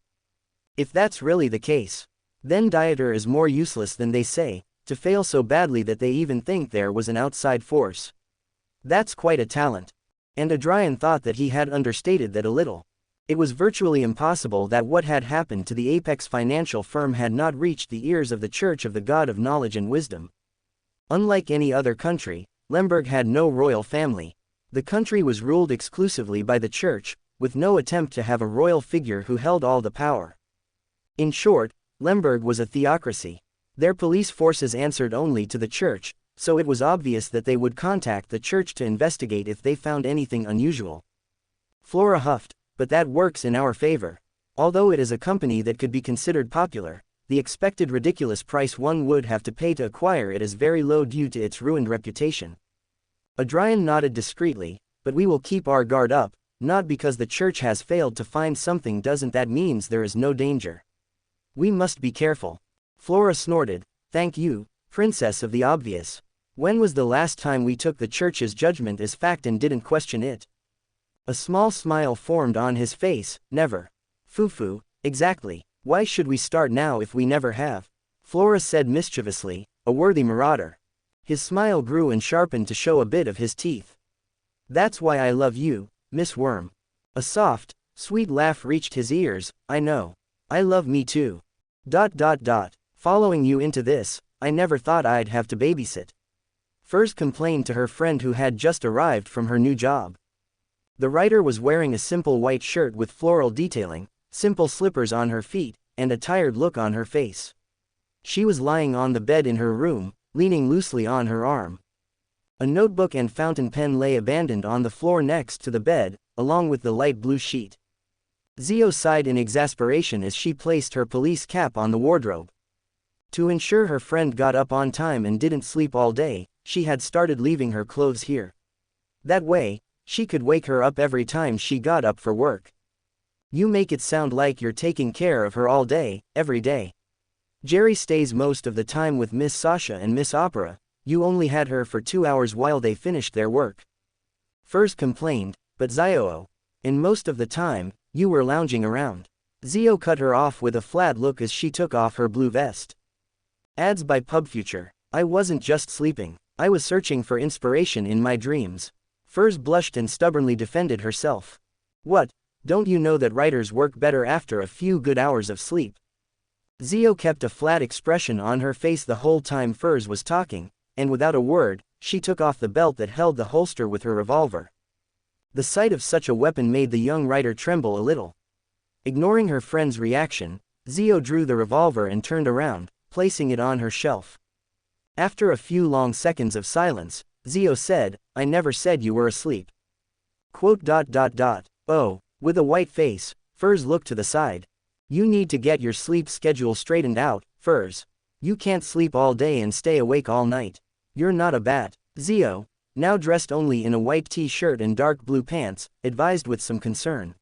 If that's really the case, then Dieter is more useless than they say, to fail so badly that they even think there was an outside force. That's quite a talent." And Adrian thought that he had understated that a little. It was virtually impossible that what had happened to the Apex financial firm had not reached the ears of the Church of the God of Knowledge and Wisdom. Unlike any other country, Lemberg had no royal family. The country was ruled exclusively by the Church, with no attempt to have a royal figure who held all the power. In short, Lemberg was a theocracy. Their police forces answered only to the Church, so it was obvious that they would contact the Church to investigate if they found anything unusual. Flora huffed, "But that works in our favor. Although it is a company that could be considered popular, the expected ridiculous price one would have to pay to acquire it is very low due to its ruined reputation." Adrian nodded discreetly, "But we will keep our guard up, not because the Church has failed to find something doesn't that means there is no danger. We must be careful." Flora snorted, "Thank you, Princess of the Obvious. When was the last time we took the Church's judgment as fact and didn't question it?" A small smile formed on his face. "Never. Foo-foo, exactly. Why should we start now if we never have?" Flora said mischievously, "A worthy marauder." His smile grew and sharpened to show a bit of his teeth. "That's why I love you, Miss Worm." A soft, sweet laugh reached his ears. "I know. I love me too. Following you into this, I never thought I'd have to babysit." Furs complained to her friend who had just arrived from her new job. The writer was wearing a simple white shirt with floral detailing, simple slippers on her feet, and a tired look on her face. She was lying on the bed in her room, leaning loosely on her arm. A notebook and fountain pen lay abandoned on the floor next to the bed, along with the light blue sheet. Zio sighed in exasperation as she placed her police cap on the wardrobe. To ensure her friend got up on time and didn't sleep all day, she had started leaving her clothes here. That way, she could wake her up every time she got up for work. "You make it sound like you're taking care of her all day, every day. Jerry stays most of the time with Miss Sasha and Miss Opera, you only had her for 2 hours while they finished their work." Furs complained, "But Zio, and most of the time, You were lounging around. Zio cut her off with a flat look as she took off her blue vest. Ads by PubFuture. I wasn't just sleeping. I was searching for inspiration in my dreams. Furs blushed and stubbornly defended herself. What? Don't you know that writers work better after a few good hours of sleep? Zio kept a flat expression on her face the whole time Furs was talking, and without a word, she took off the belt that held the holster with her revolver. The sight of such a weapon made the young writer tremble a little. Ignoring her friend's reaction, Zio drew the revolver and turned around, placing it on her shelf. After a few long seconds of silence, Zio said, I never said you were asleep. Oh. With a white face, Furs looked to the side. You need to get your sleep schedule straightened out, Furs. You can't sleep all day and stay awake all night. You're not a bat. Zio, now dressed only in a white t-shirt and dark blue pants, advised with some concern.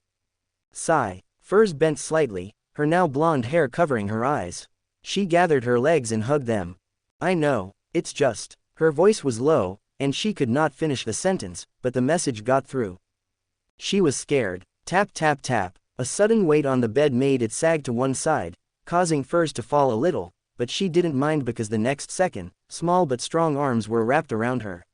Sigh. Furs bent slightly, her now blonde hair covering her eyes. She gathered her legs and hugged them. I know, it's just. Her voice was low, and she could not finish the sentence, but the message got through. She was scared. Tap tap tap. A sudden weight on the bed made it sag to one side, causing Furs to fall a little, but she didn't mind because the next second, small but strong arms were wrapped around her.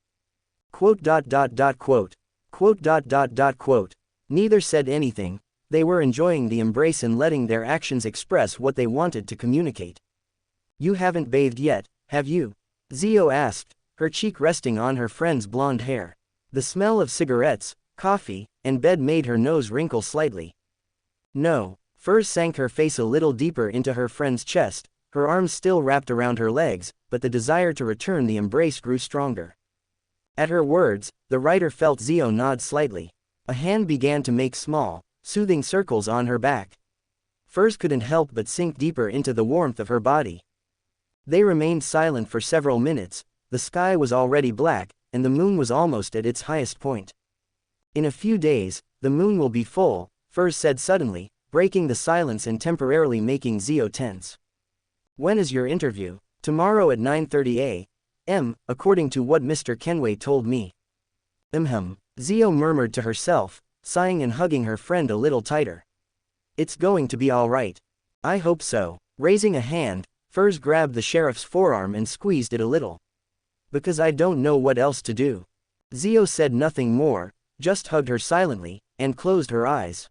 Neither said anything, they were enjoying the embrace and letting their actions express what they wanted to communicate. You haven't bathed yet, have you? Zio asked, her cheek resting on her friend's blonde hair. The smell of cigarettes, coffee, and bed made her nose wrinkle slightly. No. Furs sank her face a little deeper into her friend's chest, her arms still wrapped around her legs, but the desire to return the embrace grew stronger. At her words, the writer felt Zio nod slightly. A hand began to make small, soothing circles on her back. Furs couldn't help but sink deeper into the warmth of her body. They remained silent for several minutes. The sky was already black, and the moon was almost at its highest point. In a few days, the moon will be full, Furs said suddenly, breaking the silence and temporarily making Zio tense. When is your interview? Tomorrow at 9:30 a.m., according to what Mr. Kenway told me. Zio murmured to herself, sighing and hugging her friend a little tighter. It's going to be all right. I hope so. Raising a hand, Furs grabbed the sheriff's forearm and squeezed it a little. Because I don't know what else to do. Zio said nothing more, just hugged her silently, and closed her eyes.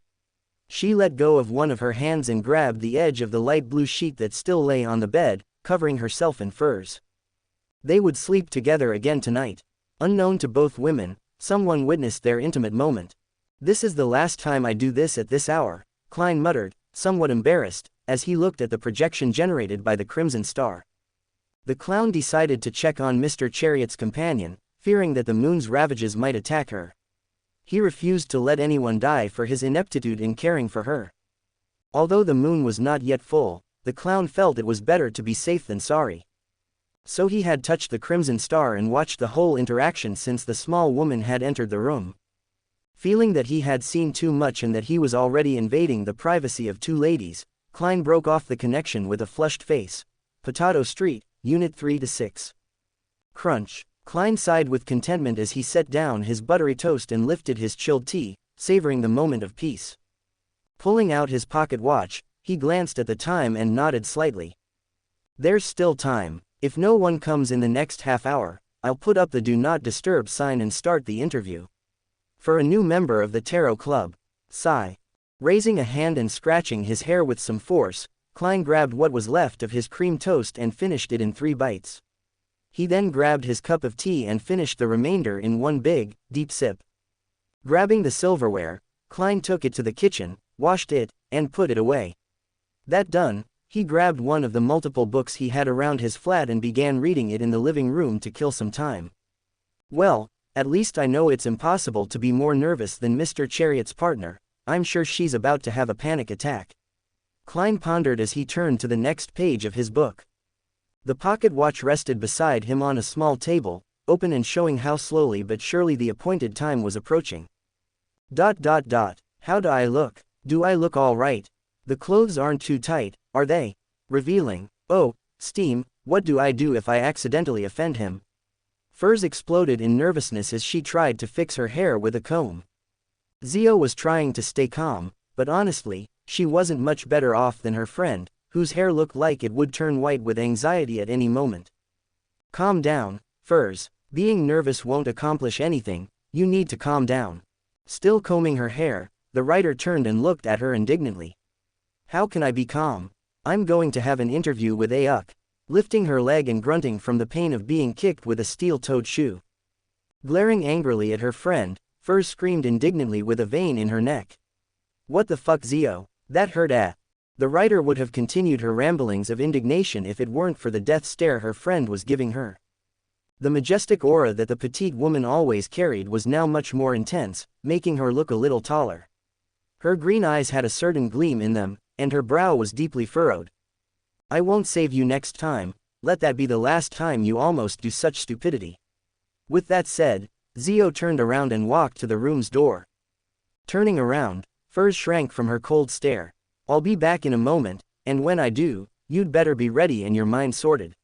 She let go of one of her hands and grabbed the edge of the light blue sheet that still lay on the bed, covering herself in Furs. They would sleep together again tonight. Unknown to both women, someone witnessed their intimate moment. This is the last time I do this at this hour, Klein muttered, somewhat embarrassed, as he looked at the projection generated by the Crimson Star. The clown decided to check on Mr. Chariot's companion, fearing that the moon's ravages might attack her. He refused to let anyone die for his ineptitude in caring for her. Although the moon was not yet full, the clown felt it was better to be safe than sorry. So he had touched the Crimson Star and watched the whole interaction since the small woman had entered the room. Feeling that he had seen too much and that he was already invading the privacy of two ladies, Klein broke off the connection with a flushed face. Potato Street, Unit 3-6. Crunch. Klein sighed with contentment as he set down his buttery toast and lifted his chilled tea, savoring the moment of peace. Pulling out his pocket watch, he glanced at the time and nodded slightly. There's still time. If no one comes in the next half hour, I'll put up the Do Not Disturb sign and start the interview. For a new member of the Tarot Club. Sigh. Raising a hand and scratching his hair with some force, Klein grabbed what was left of his cream toast and finished it in 3 bites. He then grabbed his cup of tea and finished the remainder in one big, deep sip. Grabbing the silverware, Klein took it to the kitchen, washed it, and put it away. That done, he grabbed one of the multiple books he had around his flat and began reading it in the living room to kill some time. Well, at least I know it's impossible to be more nervous than Mr. Chariot's partner. I'm sure she's about to have a panic attack. Klein pondered as he turned to the next page of his book. The pocket watch rested beside him on a small table, open and showing how slowly but surely the appointed time was approaching. How do I look? Do I look all right? The clothes aren't too tight, are they? Revealing. Oh, steam, what do I do if I accidentally offend him? Furs exploded in nervousness as she tried to fix her hair with a comb. Zio was trying to stay calm, but honestly, she wasn't much better off than her friend, whose hair looked like it would turn white with anxiety at any moment. Calm down, Furs. Being nervous won't accomplish anything, you need to calm down. Still combing her hair, the writer turned and looked at her indignantly. How can I be calm? I'm going to have an interview with Wach. Lifting her leg and grunting from the pain of being kicked with a steel-toed shoe. Glaring angrily at her friend, Furs screamed indignantly with a vein in her neck. What the fuck, Zio? That hurt ah. The writer would have continued her ramblings of indignation if it weren't for the death stare her friend was giving her. The majestic aura that the petite woman always carried was now much more intense, making her look a little taller. Her green eyes had a certain gleam in them, and her brow was deeply furrowed. I won't save you next time, let that be the last time you almost do such stupidity. With that said, Zio turned around and walked to the room's door. Turning around, Furs shrank from her cold stare. I'll be back in a moment, and when I do, you'd better be ready and your mind sorted.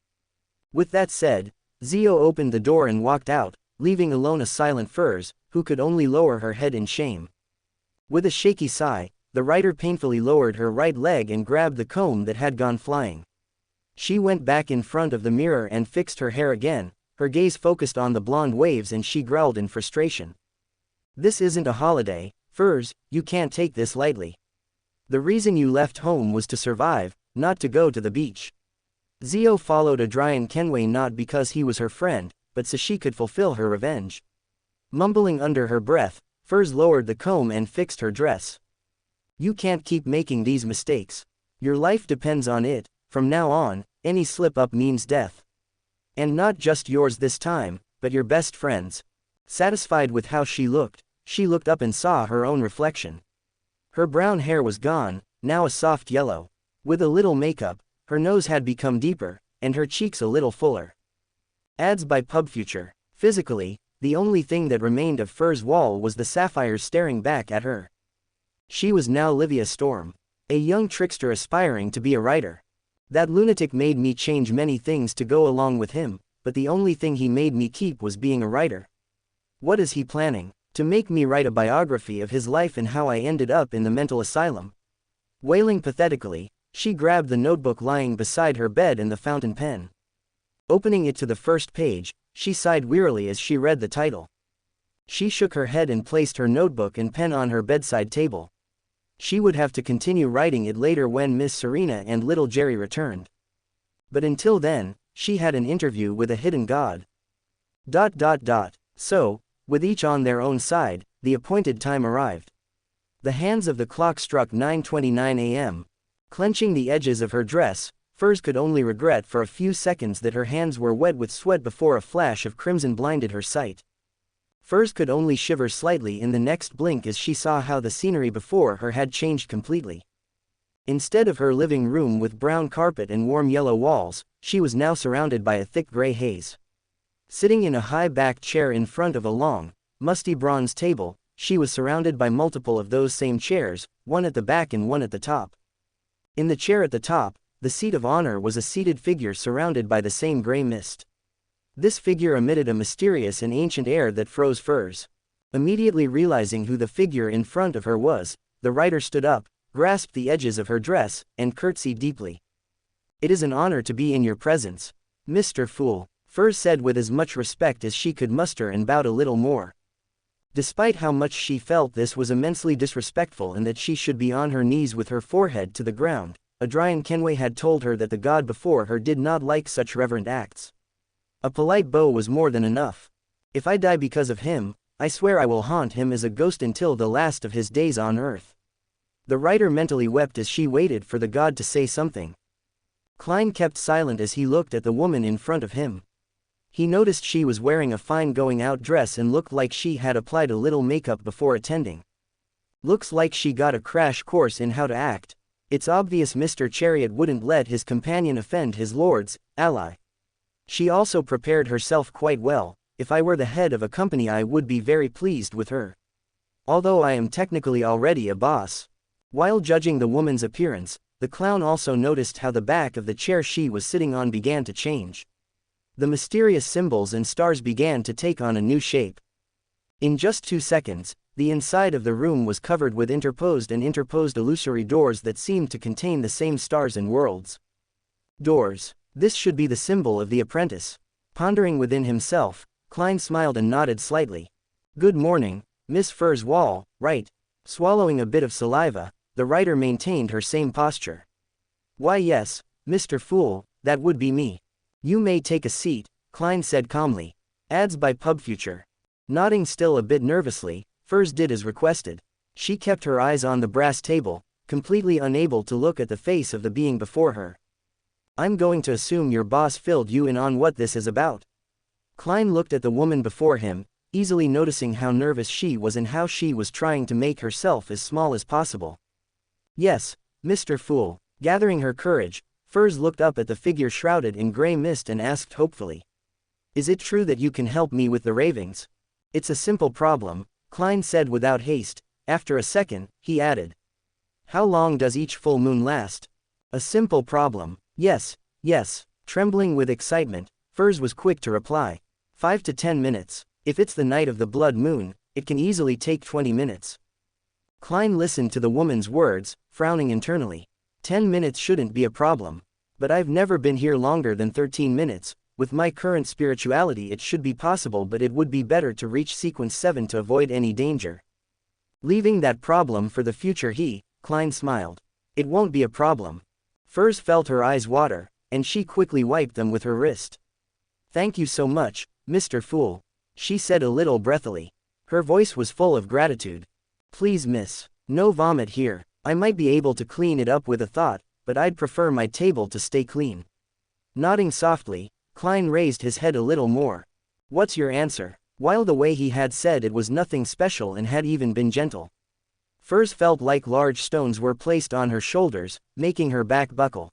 With that said, Zio opened the door and walked out, leaving alone a silent Furs, who could only lower her head in shame. With a shaky sigh, the writer painfully lowered her right leg and grabbed the comb that had gone flying. She went back in front of the mirror and fixed her hair again, her gaze focused on the blonde waves, and she growled in frustration. This isn't a holiday, Furs, you can't take this lightly. The reason you left home was to survive, not to go to the beach. Zio followed Adrian Kenway not because he was her friend, but so she could fulfill her revenge. Mumbling under her breath, Furs lowered the comb and fixed her dress. You can't keep making these mistakes. Your life depends on it. From now on, any slip-up means death. And not just yours this time, but your best friend's. Satisfied with how she looked up and saw her own reflection. Her brown hair was gone, now a soft yellow. With a little makeup, her nose had become deeper, and her cheeks a little fuller. Ads by PubFuture. Physically, the only thing that remained of Furs' wall was the sapphires staring back at her. She was now Livia Storm, a young trickster aspiring to be a writer. That lunatic made me change many things to go along with him, but the only thing he made me keep was being a writer. What is he planning? To make me write a biography of his life and how I ended up in the mental asylum. Wailing pathetically, she grabbed the notebook lying beside her bed and the fountain pen. Opening it to the first page, she sighed wearily as she read the title. She shook her head and placed her notebook and pen on her bedside table. She would have to continue writing it later when Miss Serena and little Jerry returned. But until then, she had an interview with a hidden god. So, with each on their own side, the appointed time arrived. The hands of the clock struck 9:29 a.m. Clenching the edges of her dress, Furs could only regret for a few seconds that her hands were wet with sweat before a flash of crimson blinded her sight. Furs could only shiver slightly in the next blink as she saw how the scenery before her had changed completely. Instead of her living room with brown carpet and warm yellow walls, she was now surrounded by a thick gray haze. Sitting in a high-backed chair in front of a long, musty bronze table, she was surrounded by multiple of those same chairs, one at the back and one at the top. In the chair at the top, the seat of honor was a seated figure surrounded by the same gray mist. This figure emitted a mysterious and ancient air that froze Furs. Immediately realizing who the figure in front of her was, the writer stood up, grasped the edges of her dress, and curtsied deeply. "It is an honor to be in your presence, Mr. Fool," Furs said with as much respect as she could muster and bowed a little more. Despite how much she felt this was immensely disrespectful and that she should be on her knees with her forehead to the ground, Adrian Kenway had told her that the god before her did not like such reverent acts. A polite bow was more than enough. "If I die because of him, I swear I will haunt him as a ghost until the last of his days on earth." The writer mentally wept as she waited for the god to say something. Klein kept silent as he looked at the woman in front of him. He noticed she was wearing a fine going-out dress and looked like she had applied a little makeup before attending. Looks like she got a crash course in how to act. It's obvious Mr. Chariot wouldn't let his companion offend his lord's ally. She also prepared herself quite well. If I were the head of a company I would be very pleased with her. Although I am technically already a boss. While judging the woman's appearance, the clown also noticed how the back of the chair she was sitting on began to change. The mysterious symbols and stars began to take on a new shape. In just 2 seconds, The inside of the room was covered with interposed illusory doors that seemed to contain the same stars and worlds. Doors. This should be the symbol of the apprentice. Pondering within himself, Klein smiled and nodded slightly. Good morning, Miss Furs Wall, right? Swallowing a bit of saliva, the writer maintained her same posture. Why yes, Mr. Fool, that would be me. You may take a seat, Klein said calmly. Ads by PubFuture. Nodding still a bit nervously, Furs did as requested. She kept her eyes on the brass table, completely unable to look at the face of the being before her. I'm going to assume your boss filled you in on what this is about. Klein looked at the woman before him, easily noticing how nervous she was and how she was trying to make herself as small as possible. Yes, Mr. Fool. Gathering her courage, Furs looked up at the figure shrouded in gray mist and asked hopefully. Is it true that you can help me with the ravings? It's a simple problem, Klein said without haste. After a second, he added. How long does each full moon last? A simple problem. Yes. Trembling with excitement, Furs was quick to reply. 5 to 10 minutes. If it's the night of the blood moon, it can easily take 20 minutes. Klein listened to the woman's words, frowning internally. 10 minutes shouldn't be a problem. But I've never been here longer than 13 minutes. With my current spirituality it should be possible, but it would be better to reach sequence 7 to avoid any danger. Leaving that problem for the future, Klein smiled. It won't be a problem. Furs felt her eyes water, and she quickly wiped them with her wrist. Thank you so much, Mr. Fool, she said a little breathily. Her voice was full of gratitude. Please miss, no vomit here. I might be able to clean it up with a thought, but I'd prefer my table to stay clean. Nodding softly, Klein raised his head a little more. What's your answer? While the way he had said it was nothing special and had even been gentle. Furs felt like large stones were placed on her shoulders, making her back buckle.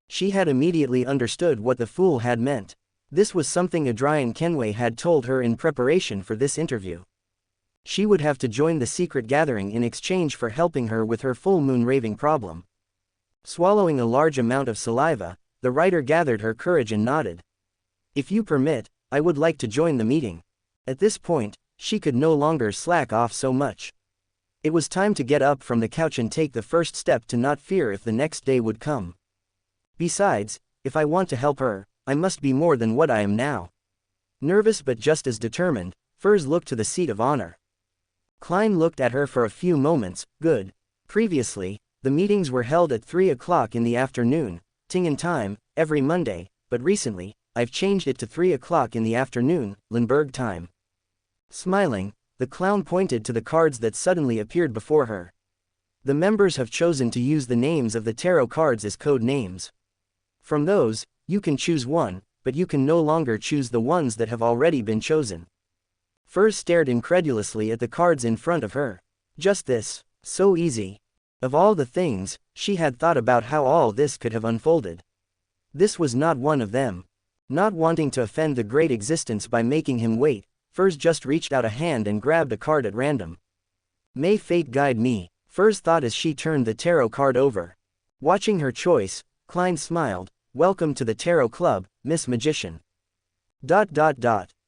She had immediately understood what the fool had meant. This was something Adrian Kenway had told her in preparation for this interview. She would have to join the secret gathering in exchange for helping her with her full moon raving problem. Swallowing a large amount of saliva, the writer gathered her courage and nodded. If you permit, I would like to join the meeting. At this point, she could no longer slack off so much. It was time to get up from the couch and take the first step to not fear if the next day would come. Besides, if I want to help her, I must be more than what I am now. Nervous but just as determined, Furs looked to the seat of honor. Klein looked at her for a few moments. Good. Previously, the meetings were held at 3 o'clock in the afternoon, Tingen time, every Monday, but recently, I've changed it to 3 o'clock in the afternoon, Lindbergh time. Smiling, the clown pointed to the cards that suddenly appeared before her. The members have chosen to use the names of the tarot cards as code names. From those, you can choose one, but you can no longer choose the ones that have already been chosen. Furs stared incredulously at the cards in front of her. Just this, so easy. Of all the things, she had thought about how all this could have unfolded. This was not one of them. Not wanting to offend the great existence by making him wait, Furs just reached out a hand and grabbed a card at random. May fate guide me, Furs thought as she turned the tarot card over. Watching her choice, Klein smiled. Welcome to the Tarot Club, Miss Magician. ...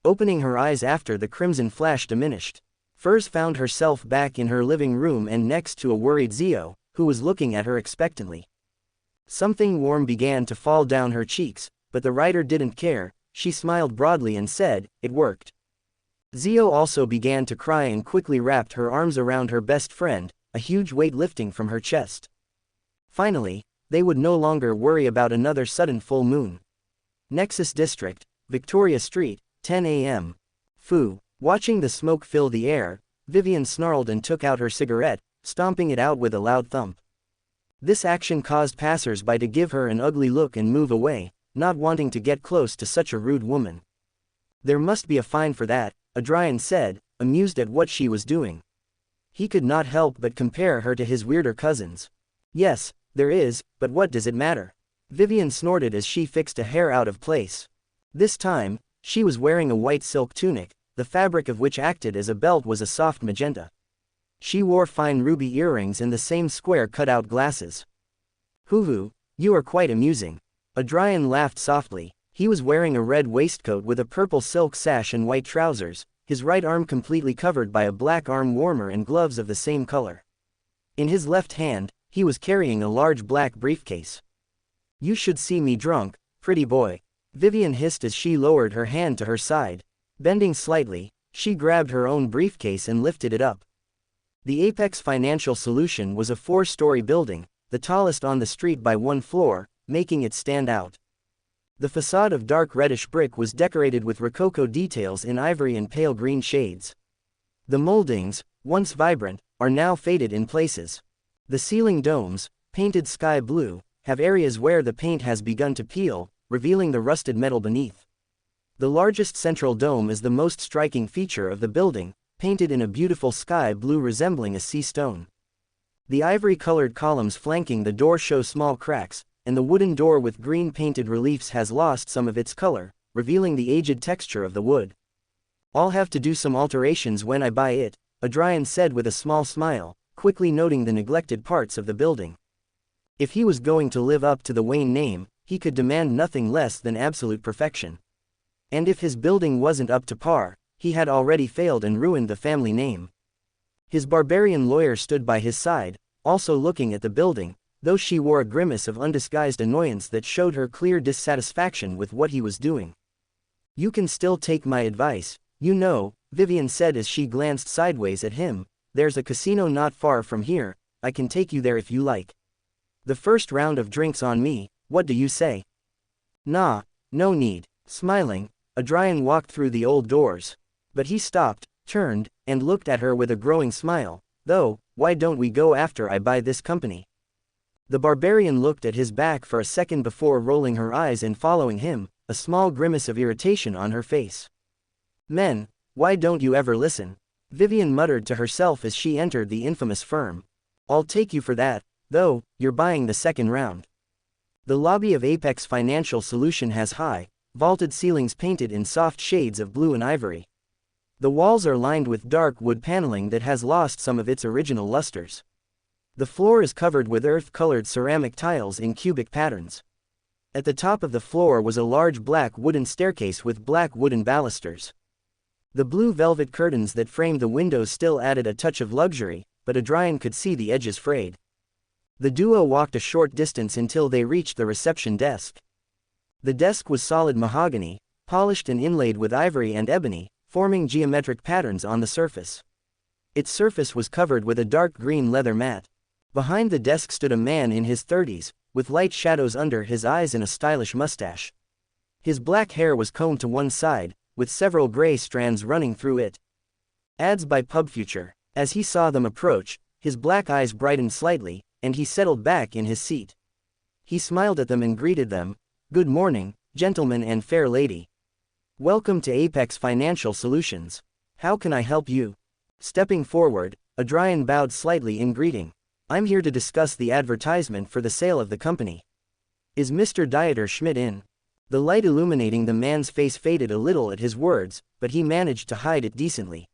Opening her eyes after the crimson flash diminished, Furs found herself back in her living room and next to a worried Zio, who was looking at her expectantly. Something warm began to fall down her cheeks, but the writer didn't care. She smiled broadly and said, "It worked." Zio also began to cry and quickly wrapped her arms around her best friend, a huge weight lifting from her chest. Finally, they would no longer worry about another sudden full moon. Nexus District, Victoria Street, 10 a.m. Fu. Watching the smoke fill the air, Vivian snarled and took out her cigarette, stomping it out with a loud thump. This action caused passers-by to give her an ugly look and move away, not wanting to get close to such a rude woman. There must be a fine for that, Adrian said, amused at what she was doing. He could not help but compare her to his weirder cousins. Yes, there is, but what does it matter? Vivian snorted as she fixed a hair out of place. This time, she was wearing a white silk tunic, the fabric of which acted as a belt was a soft magenta. She wore fine ruby earrings and the same square cut-out glasses. Hoo-hoo, you are quite amusing. Adrian laughed softly. He was wearing a red waistcoat with a purple silk sash and white trousers, his right arm completely covered by a black arm warmer and gloves of the same color. In his left hand, he was carrying a large black briefcase. "You should see me drunk, pretty boy," Vivian hissed as she lowered her hand to her side. Bending slightly, she grabbed her own briefcase and lifted it up. The Apex Financial Solution was a 4-story building, the tallest on the street by 1 floor, making it stand out. The facade of dark reddish brick was decorated with rococo details in ivory and pale green shades. The moldings, once vibrant, are now faded in places. The ceiling domes, painted sky blue, have areas where the paint has begun to peel, revealing the rusted metal beneath. The largest central dome is the most striking feature of the building, painted in a beautiful sky blue resembling a sea stone. The ivory-colored columns flanking the door show small cracks, and the wooden door with green painted reliefs has lost some of its color, revealing the aged texture of the wood. "I'll have to do some alterations when I buy it," Adrian said with a small smile, quickly noting the neglected parts of the building. If he was going to live up to the Wayne name, he could demand nothing less than absolute perfection. And if his building wasn't up to par, he had already failed and ruined the family name. His barbarian lawyer stood by his side, also looking at the building, though she wore a grimace of undisguised annoyance that showed her clear dissatisfaction with what he was doing. "You can still take my advice, you know," Vivian said as she glanced sideways at him. "There's a casino not far from here, I can take you there if you like. The first round of drinks on me, what do you say?" "Nah, no need." Smiling, Adrian walked through the old doors. But he stopped, turned, and looked at her with a growing smile. "Though, why don't we go after I buy this company?" The barbarian looked at his back for a second before rolling her eyes and following him, a small grimace of irritation on her face. "Men, why don't you ever listen?" Vivian muttered to herself as she entered the infamous firm. "I'll take you for that, though, you're buying the second round." The lobby of Apex Financial Solution has high, vaulted ceilings painted in soft shades of blue and ivory. The walls are lined with dark wood paneling that has lost some of its original lusters. The floor is covered with earth-colored ceramic tiles in cubic patterns. At the top of the floor was a large black wooden staircase with black wooden balusters. The blue velvet curtains that framed the windows still added a touch of luxury, but Adrian could see the edges frayed. The duo walked a short distance until they reached the reception desk. The desk was solid mahogany, polished and inlaid with ivory and ebony, forming geometric patterns on the surface. Its surface was covered with a dark green leather mat. Behind the desk stood a man in his 30s, with light shadows under his eyes and a stylish mustache. His black hair was combed to one side, with several gray strands running through it. "Ads by PubFuture." As he saw them approach, his black eyes brightened slightly, and he settled back in his seat. He smiled at them and greeted them. "Good morning, gentlemen and fair lady. Welcome to Apex Financial Solutions. How can I help you?" Stepping forward, Adrian bowed slightly in greeting. "I'm here to discuss the advertisement for the sale of the company. Is Mr. Dieter Schmidt in?" The light illuminating the man's face faded a little at his words, but he managed to hide it decently.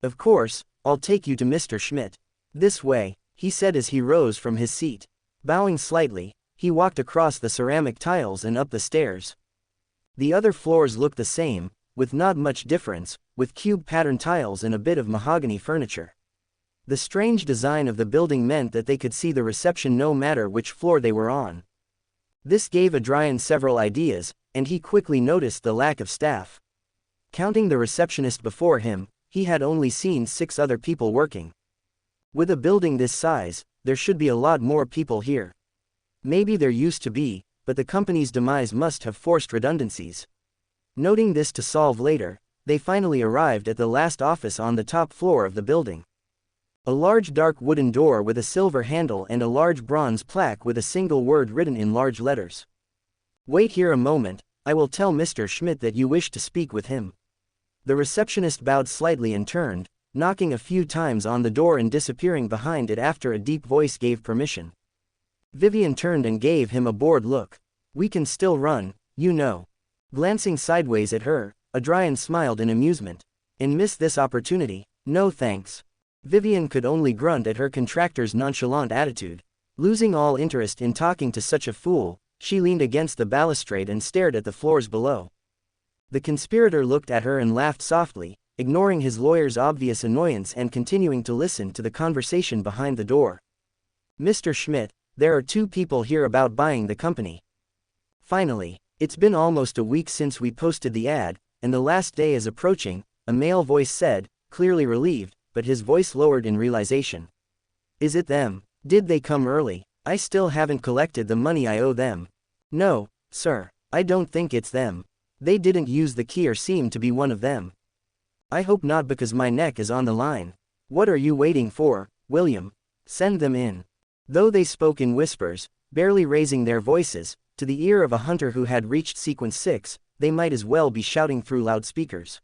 "Of course, I'll take you to Mr. Schmidt. This way," he said as he rose from his seat. Bowing slightly, he walked across the ceramic tiles and up the stairs. The other floors looked the same, with not much difference, with cube-pattern tiles and a bit of mahogany furniture. The strange design of the building meant that they could see the reception no matter which floor they were on. This gave Adrian several ideas, and he quickly noticed the lack of staff. Counting the receptionist before him, he had only seen 6 other people working. With a building this size, there should be a lot more people here. Maybe there used to be, but the company's demise must have forced redundancies. Noting this to solve later, they finally arrived at the last office on the top floor of the building. A large dark wooden door with a silver handle and a large bronze plaque with a single word written in large letters. "Wait here a moment, I will tell Mr. Schmidt that you wish to speak with him." The receptionist bowed slightly and turned, knocking a few times on the door and disappearing behind it after a deep voice gave permission. Vivian turned and gave him a bored look. "We can still run, you know." Glancing sideways at her, Adrian smiled in amusement. "And miss this opportunity? No thanks." Vivian could only grunt at her contractor's nonchalant attitude. Losing all interest in talking to such a fool, she leaned against the balustrade and stared at the floors below. The conspirator looked at her and laughed softly, ignoring his lawyer's obvious annoyance and continuing to listen to the conversation behind the door. "Mr. Schmidt, there are 2 people here about buying the company. Finally, it's been almost a week since we posted the ad, and the last day is approaching," a male voice said, clearly relieved, but his voice lowered in realization. "Is it them? Did they come early? I still haven't collected the money I owe them." "No, sir, I don't think it's them. They didn't use the key or seem to be one of them." "I hope not, because my neck is on the line." "What are you waiting for, William? Send them in." Though they spoke in whispers, barely raising their voices, to the ear of a hunter who had reached sequence 6, they might as well be shouting through loudspeakers.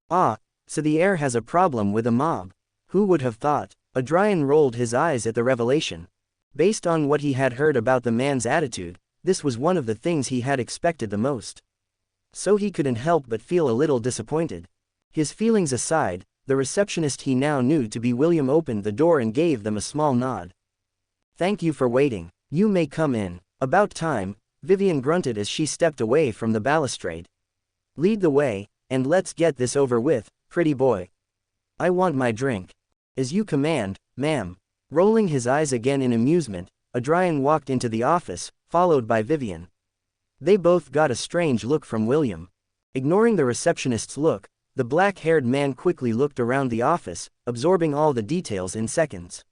"Ah, so the heir has a problem with a mob. Who would have thought?" Adrian rolled his eyes at the revelation. Based on what he had heard about the man's attitude, this was one of the things he had expected the most. So he couldn't help but feel a little disappointed. His feelings aside, the receptionist he now knew to be William opened the door and gave them a small nod. "Thank you for waiting. You may come in." "About time," Vivian grunted as she stepped away from the balustrade. "Lead the way, and let's get this over with, pretty boy." "I want my drink." "As you command, ma'am." Rolling his eyes again in amusement, Adrian walked into the office, followed by Vivian. They both got a strange look from William. Ignoring the receptionist's look, the black-haired man quickly looked around the office, absorbing all the details in seconds.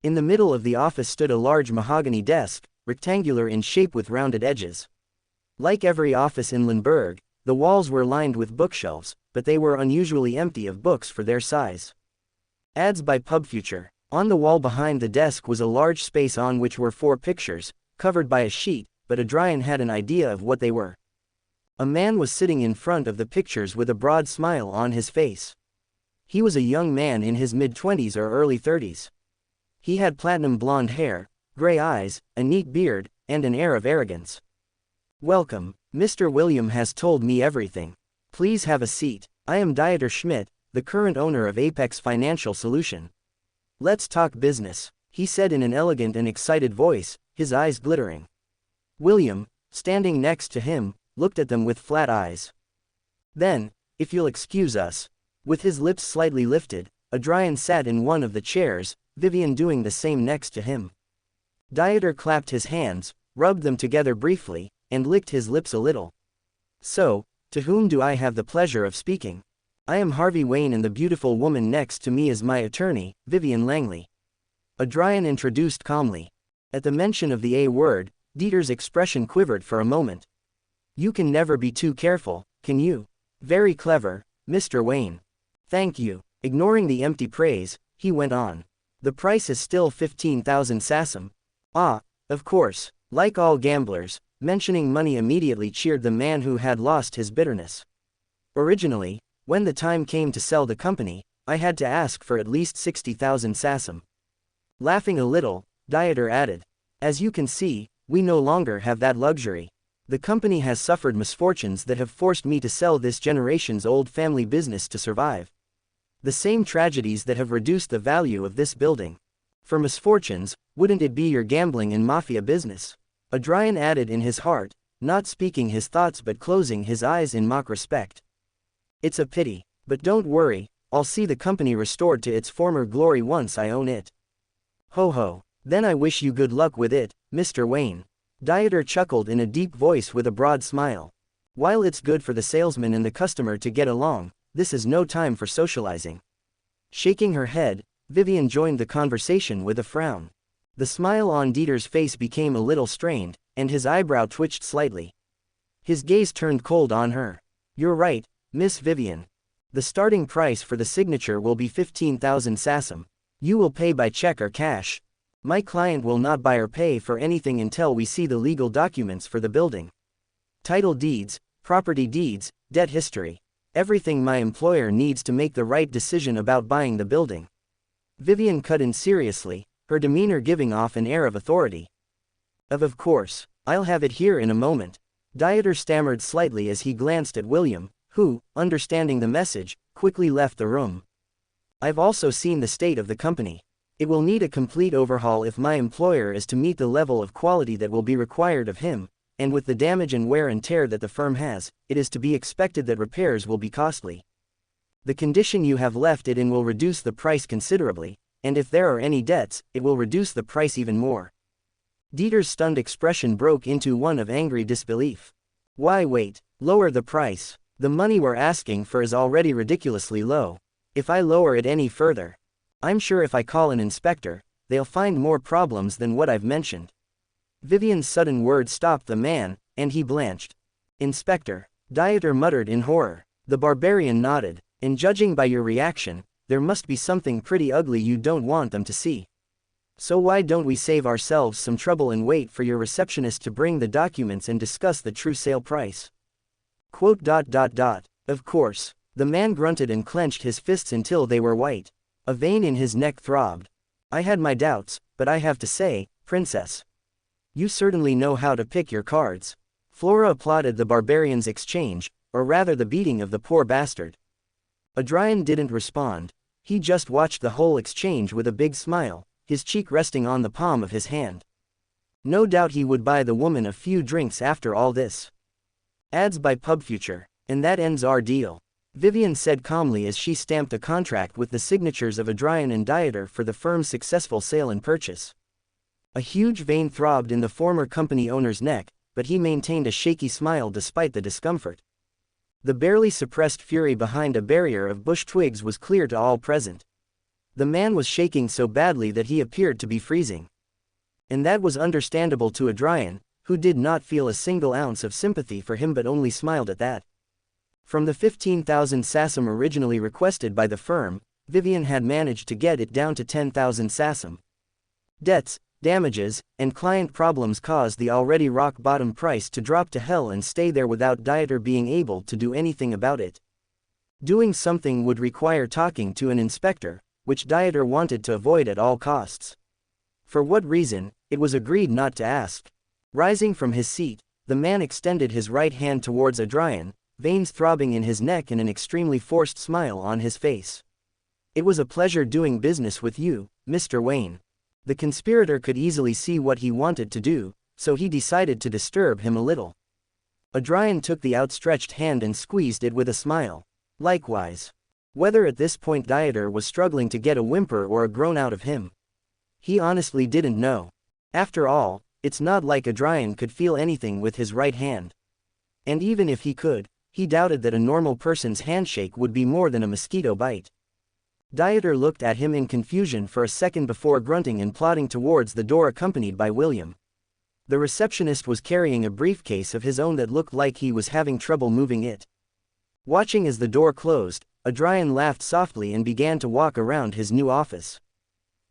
In the middle of the office stood a large mahogany desk, rectangular in shape with rounded edges. Like every office in Lindbergh, the walls were lined with bookshelves, but they were unusually empty of books for their size. Ads by PubFuture. On the wall behind the desk was a large space on which were 4 pictures, covered by a sheet, but Adrian had an idea of what they were. A man was sitting in front of the pictures with a broad smile on his face. He was a young man in his mid-20s or early 30s. He had platinum blonde hair, gray eyes, a neat beard, and an air of arrogance. "Welcome, Mr. William has told me everything. Please have a seat. I am Dieter Schmidt, the current owner of Apex Financial Solution. Let's talk business," he said in an elegant and excited voice, his eyes glittering. William, standing next to him, looked at them with flat eyes. Then, "If you'll excuse us." With his lips slightly lifted, Adrian sat in one of the chairs, Vivian doing the same next to him. Dieter clapped his hands, rubbed them together briefly, and licked his lips a little. "So, to whom do I have the pleasure of speaking?" "I am Harvey Wayne and the beautiful woman next to me is my attorney, Vivian Langley." Adrian introduced calmly. At the mention of the A word, Dieter's expression quivered for a moment. "You can never be too careful, can you? Very clever, Mr. Wayne." "Thank you." Ignoring the empty praise, he went on. "The price is still 15,000 sasam." "Ah, of course." Like all gamblers, mentioning money immediately cheered the man who had lost his bitterness. "Originally, when the time came to sell the company, I had to ask for at least 60,000 sasam." Laughing a little, Dieter added, "As you can see, we no longer have that luxury. The company has suffered misfortunes that have forced me to sell this generation's old family business to survive. The same tragedies that have reduced the value of this building. For misfortunes, wouldn't it be your gambling and mafia business?" Adrian added in his heart, not speaking his thoughts but closing his eyes in mock respect. "It's a pity, but don't worry, I'll see the company restored to its former glory once I own it." "Ho ho, then I wish you good luck with it, Mr. Wayne." Dieter chuckled in a deep voice with a broad smile. "While it's good for the salesman and the customer to get along, this is no time for socializing." Shaking her head, Vivian joined the conversation with a frown. The smile on Dieter's face became a little strained, and his eyebrow twitched slightly. His gaze turned cold on her. "You're right, Miss Vivian. The starting price for the signature will be 15,000 sasam. You will pay by check or cash. My client will not buy or pay for anything until we see the legal documents for the building. Title deeds, property deeds, debt history. Everything my employer needs to make the right decision about buying the building." Vivian cut in seriously, her demeanor giving off an air of authority. Of course, I'll have it here in a moment." Dieter stammered slightly as he glanced at William, who, understanding the message, quickly left the room. "I've also seen the state of the company. It will need a complete overhaul if my employer is to meet the level of quality that will be required of him, and with the damage and wear and tear that the firm has, it is to be expected that repairs will be costly." The condition you have left it in will reduce the price considerably, and if there are any debts, it will reduce the price even more. Dieter's stunned expression broke into one of angry disbelief. Why wait? Lower the price. The money we're asking for is already ridiculously low. If I lower it any further, I'm sure if I call an inspector, they'll find more problems than what I've mentioned. Vivian's sudden words stopped the man, and he blanched. Inspector, Dieter muttered in horror. The barbarian nodded. And judging by your reaction, there must be something pretty ugly you don't want them to see. So why don't we save ourselves some trouble and wait for your receptionist to bring the documents and discuss the true sale price? Of course. The man grunted and clenched his fists until they were white. A vein in his neck throbbed. I had my doubts, but I have to say, Princess, you certainly know how to pick your cards. Flora applauded the barbarian's exchange, or rather the beating of the poor bastard. Adrian didn't respond. He just watched the whole exchange with a big smile, his cheek resting on the palm of his hand. No doubt he would buy the woman a few drinks after all this. Ads by PubFuture, and that ends our deal, Vivian said calmly as she stamped a contract with the signatures of Adrian and Dieter for the firm's successful sale and purchase. A huge vein throbbed in the former company owner's neck, but he maintained a shaky smile despite the discomfort. The barely suppressed fury behind a barrier of bush twigs was clear to all present. The man was shaking so badly that he appeared to be freezing. And that was understandable to Adrian, who did not feel a single ounce of sympathy for him but only smiled at that. From the 15,000 sasam originally requested by the firm, Vivian had managed to get it down to 10,000 sasam. Debts, damages, and client problems caused the already rock-bottom price to drop to hell and stay there without Dieter being able to do anything about it. Doing something would require talking to an inspector, which Dieter wanted to avoid at all costs. For what reason, it was agreed not to ask. Rising from his seat, the man extended his right hand towards Adrian, veins throbbing in his neck and an extremely forced smile on his face. It was a pleasure doing business with you, Mr. Wayne. The conspirator could easily see what he wanted to do, so he decided to disturb him a little. Adrian took the outstretched hand and squeezed it with a smile. Likewise. Whether at this point Dieter was struggling to get a whimper or a groan out of him, he honestly didn't know. After all, it's not like Adrian could feel anything with his right hand. And even if he could, he doubted that a normal person's handshake would be more than a mosquito bite. Dieter looked at him in confusion for a second before grunting and plodding towards the door accompanied by William. The receptionist was carrying a briefcase of his own that looked like he was having trouble moving it. Watching as the door closed, Adrian laughed softly and began to walk around his new office.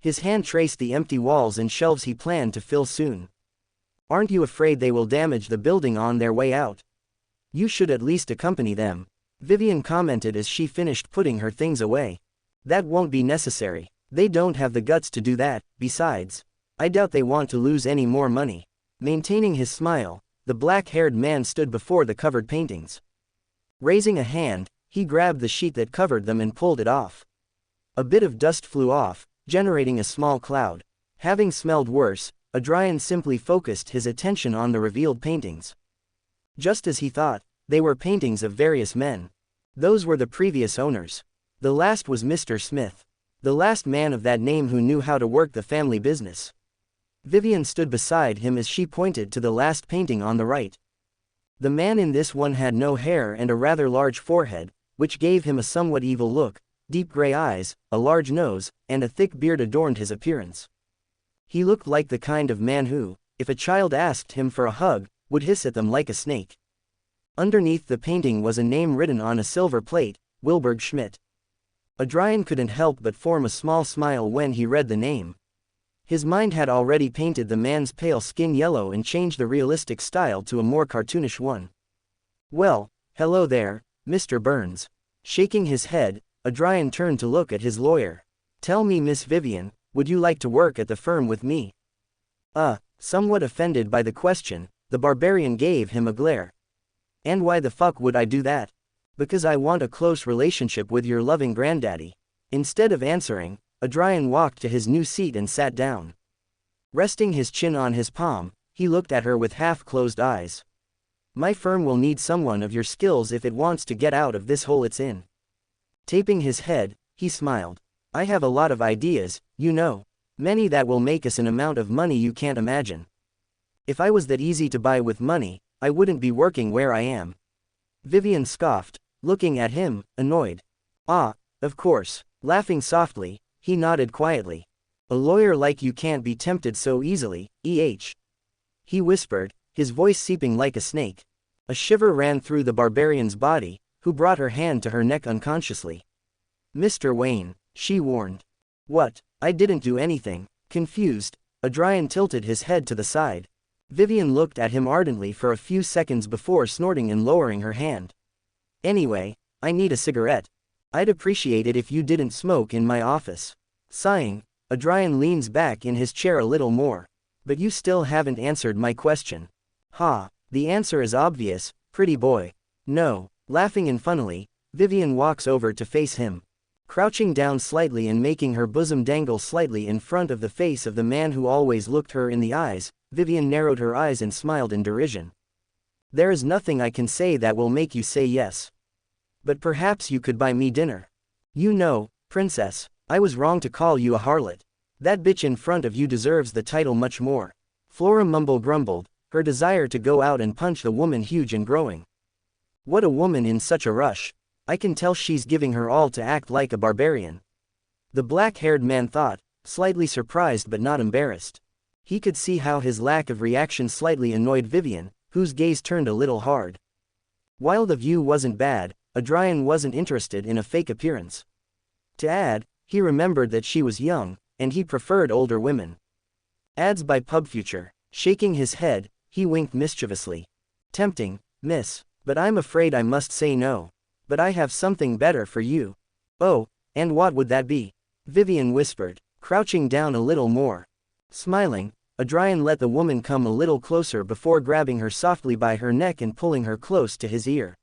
His hand traced the empty walls and shelves he planned to fill soon. Aren't you afraid they will damage the building on their way out? You should at least accompany them, Vivian commented as she finished putting her things away. That won't be necessary. They don't have the guts to do that. Besides, I doubt they want to lose any more money. Maintaining his smile, the black-haired man stood before the covered paintings. Raising a hand, he grabbed the sheet that covered them and pulled it off. A bit of dust flew off, generating a small cloud. Having smelled worse, Adrian simply focused his attention on the revealed paintings. Just as he thought, they were paintings of various men. Those were the previous owners. The last was Mr. Smith, the last man of that name who knew how to work the family business. Vivian stood beside him as she pointed to the last painting on the right. The man in this one had no hair and a rather large forehead, which gave him a somewhat evil look. Deep gray eyes, a large nose, and a thick beard adorned his appearance. He looked like the kind of man who, if a child asked him for a hug, would hiss at them like a snake. Underneath the painting was a name written on a silver plate, Wilberg Schmidt. Adrian couldn't help but form a small smile when he read the name. His mind had already painted the man's pale skin yellow and changed the realistic style to a more cartoonish one. Well, hello there, Mr. Burns. Shaking his head, Adrian turned to look at his lawyer. Tell me, Miss Vivian, would you like to work at the firm with me? Somewhat offended by the question, the barbarian gave him a glare. And why the fuck would I do that? Because I want a close relationship with your loving granddaddy. Instead of answering, Adrian walked to his new seat and sat down. Resting his chin on his palm, he looked at her with half-closed eyes. My firm will need someone of your skills if it wants to get out of this hole it's in. Taping his head, he smiled. I have a lot of ideas, you know. Many that will make us an amount of money you can't imagine. If I was that easy to buy with money, I wouldn't be working where I am. Vivian scoffed, looking at him, annoyed. Ah, of course. Laughing softly, he nodded quietly. A lawyer like you can't be tempted so easily, he whispered, his voice seeping like a snake. A shiver ran through the barbarian's body, who brought her hand to her neck unconsciously. Mr. Wayne, she warned. What? I didn't do anything. Confused, Adrian tilted his head to the side. Vivian looked at him ardently for a few seconds before snorting and lowering her hand. Anyway, I need a cigarette. I'd appreciate it if you didn't smoke in my office. Sighing, Adrian leans back in his chair a little more. But you still haven't answered my question. Ha, the answer is obvious, pretty boy. No. Laughing and funnily, Vivian walks over to face him. Crouching down slightly and making her bosom dangle slightly in front of the face of the man who always looked her in the eyes, Vivian narrowed her eyes and smiled in derision. There is nothing I can say that will make you say yes. But perhaps you could buy me dinner. You know, princess, I was wrong to call you a harlot. That bitch in front of you deserves the title much more. Flora grumbled, her desire to go out and punch the woman huge and growing. What a woman in such a rush. I can tell she's giving her all to act like a barbarian. The black-haired man thought, slightly surprised but not embarrassed. He could see how his lack of reaction slightly annoyed Vivian, whose gaze turned a little hard. While the view wasn't bad, Adrian wasn't interested in a fake appearance. To add, he remembered that she was young, and he preferred older women. Ads by PubFuture. Shaking his head, he winked mischievously. Tempting, miss, but I'm afraid I must say no. But I have something better for you. Oh, and what would that be? Vivian whispered, crouching down a little more. Smiling, Adrian let the woman come a little closer before grabbing her softly by her neck and pulling her close to his ear.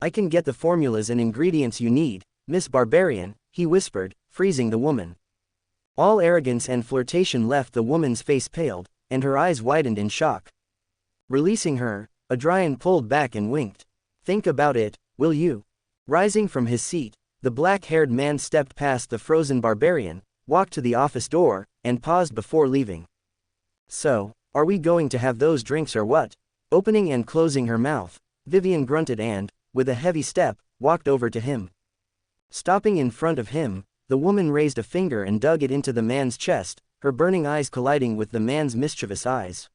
I can get the formulas and ingredients you need, Miss Barbarian, he whispered, freezing the woman. All arrogance and flirtation left the woman's face paled, and her eyes widened in shock. Releasing her, Adrian pulled back and winked. Think about it, will you? Rising from his seat, the black-haired man stepped past the frozen barbarian, walked to the office door, and paused before leaving. So, are we going to have those drinks or what? Opening and closing her mouth, Vivian grunted and, with a heavy step, walked over to him. Stopping in front of him, the woman raised a finger and dug it into the man's chest, her burning eyes colliding with the man's mischievous eyes.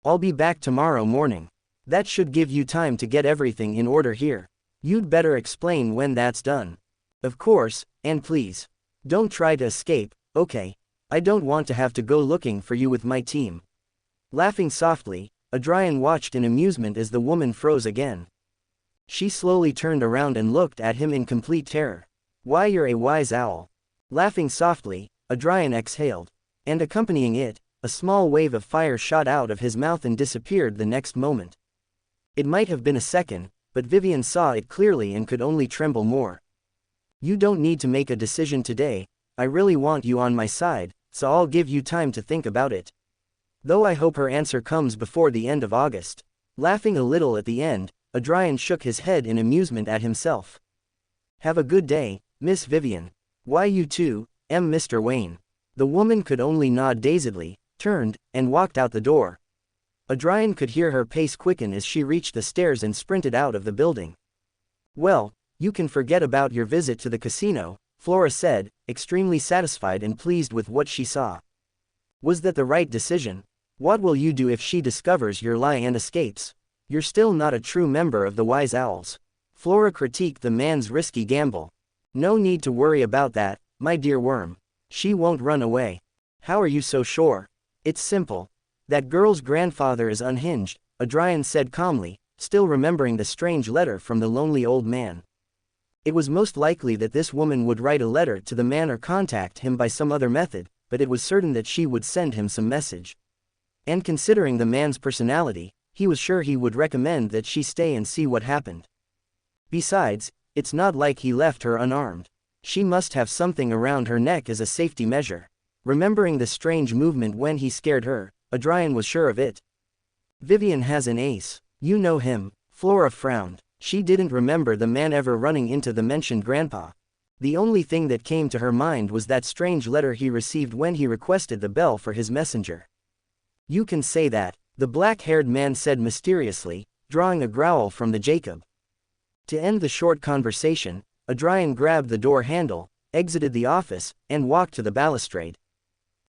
I'll be back tomorrow morning. That should give you time to get everything in order here. You'd better explain when that's done. Of course, and please. Don't try to escape, okay? I don't want to have to go looking for you with my team. Laughing softly, Adrian watched in amusement as the woman froze again. She slowly turned around and looked at him in complete terror. Why, you're a wise owl. Laughing softly, Adrian exhaled. And accompanying it, a small wave of fire shot out of his mouth and disappeared the next moment. It might have been a second, but Vivian saw it clearly and could only tremble more. You don't need to make a decision today. I really want you on my side, so I'll give you time to think about it. Though I hope her answer comes before the end of August. Laughing a little at the end, Adrian shook his head in amusement at himself. Have a good day, Miss Vivian. Why you too, Mr. Wayne. The woman could only nod dazedly, turned, and walked out the door. Adrian could hear her pace quicken as she reached the stairs and sprinted out of the building. Well, you can forget about your visit to the casino, Flora said, extremely satisfied and pleased with what she saw. Was that the right decision? What will you do if she discovers your lie and escapes? You're still not a true member of the Wise Owls. Flora critiqued the man's risky gamble. No need to worry about that, my dear worm. She won't run away. How are you so sure? It's simple. That girl's grandfather is unhinged, Adrian said calmly, still remembering the strange letter from the lonely old man. It was most likely that this woman would write a letter to the man or contact him by some other method, but it was certain that she would send him some message. And considering the man's personality, he was sure he would recommend that she stay and see what happened. Besides, it's not like he left her unarmed. She must have something around her neck as a safety measure. Remembering the strange movement when he scared her, Adrian was sure of it. Vivian has an ace. You know him, Flora frowned. She didn't remember the man ever running into the mentioned grandpa. The only thing that came to her mind was that strange letter he received when he requested the bell for his messenger. "You can say that," the black-haired man said mysteriously, drawing a growl from the Jacob. To end the short conversation, Adrian grabbed the door handle, exited the office, and walked to the balustrade.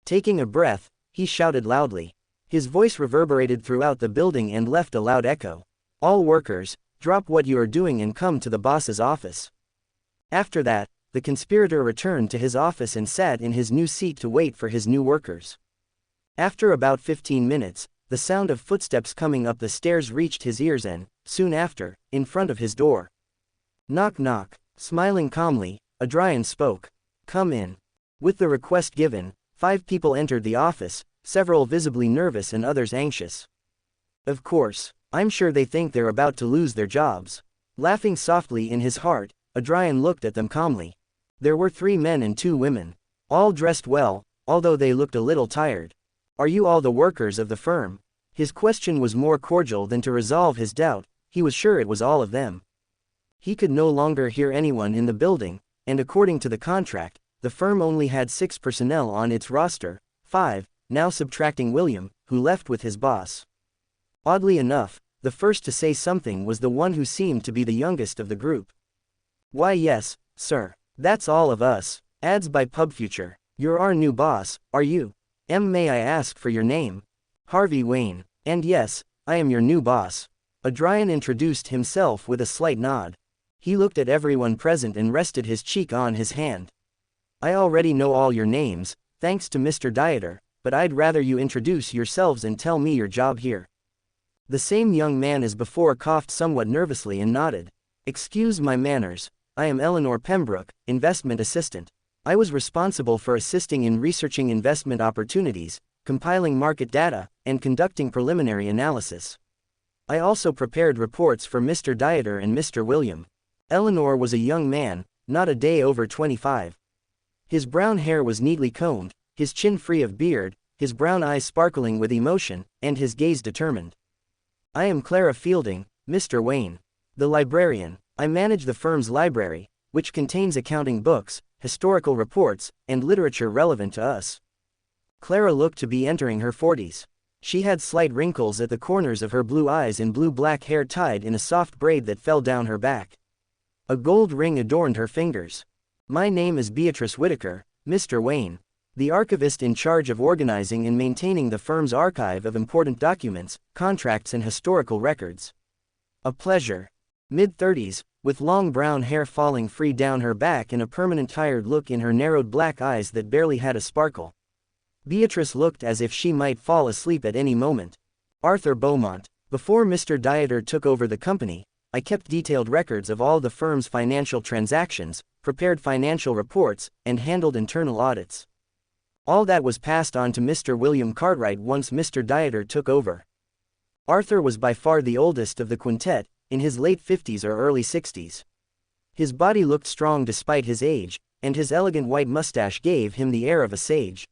Taking a breath, he shouted loudly. His voice reverberated throughout the building and left a loud echo. "All workers, drop what you are doing and come to the boss's office." After that, the conspirator returned to his office and sat in his new seat to wait for his new workers. After about 15 minutes, the sound of footsteps coming up the stairs reached his ears and, soon after, in front of his door. "Knock knock." Smiling calmly, Adrian spoke. "Come in." With the request given, 5 people entered the office, several visibly nervous and others anxious. "Of course, I'm sure they think they're about to lose their jobs." Laughing softly in his heart, Adrian looked at them calmly. There were 3 men and 2 women. All dressed well, although they looked a little tired. "Are you all the workers of the firm?" His question was more cordial than to resolve his doubt. He was sure it was all of them. He could no longer hear anyone in the building, and according to the contract, the firm only had 6 personnel on its roster, 5, now subtracting William, who left with his boss. Oddly enough, the first to say something was the one who seemed to be the youngest of the group. "Why yes, sir. That's all of us." Ads by PubFuture. "You're our new boss, are you? May I ask for your name?" "Harvey Wayne. And yes, I am your new boss." Adrian introduced himself with a slight nod. He looked at everyone present and rested his cheek on his hand. "I already know all your names, thanks to Mr. Dieter, but I'd rather you introduce yourselves and tell me your job here." The same young man as before coughed somewhat nervously and nodded. "Excuse my manners. I am Eleanor Pembroke, investment assistant. I was responsible for assisting in researching investment opportunities, compiling market data, and conducting preliminary analysis. I also prepared reports for Mr. Dieter and Mr. William." Eleanor was a young man, not a day over 25. His brown hair was neatly combed, his chin free of beard, his brown eyes sparkling with emotion, and his gaze determined. "I am Clara Fielding, Mr. Wayne. The librarian. I manage the firm's library, which contains accounting books, historical reports, and literature relevant to us." Clara looked to be entering her 40s. She had slight wrinkles at the corners of her blue eyes and blue-black hair tied in a soft braid that fell down her back. A gold ring adorned her fingers. "My name is Beatrice Whitaker, Mr. Wayne. The archivist in charge of organizing and maintaining the firm's archive of important documents, contracts and historical records." "A pleasure." Mid-30s, with long brown hair falling free down her back and a permanent tired look in her narrowed black eyes that barely had a sparkle. Beatrice looked as if she might fall asleep at any moment. "Arthur Beaumont. Before Mr. Dieter took over the company, I kept detailed records of all the firm's financial transactions, prepared financial reports, and handled internal audits. All that was passed on to Mr. William Cartwright once Mr. Dieter took over." Arthur was by far the oldest of the quintet, in his late 50s or early 60s. His body looked strong despite his age, and his elegant white mustache gave him the air of a sage.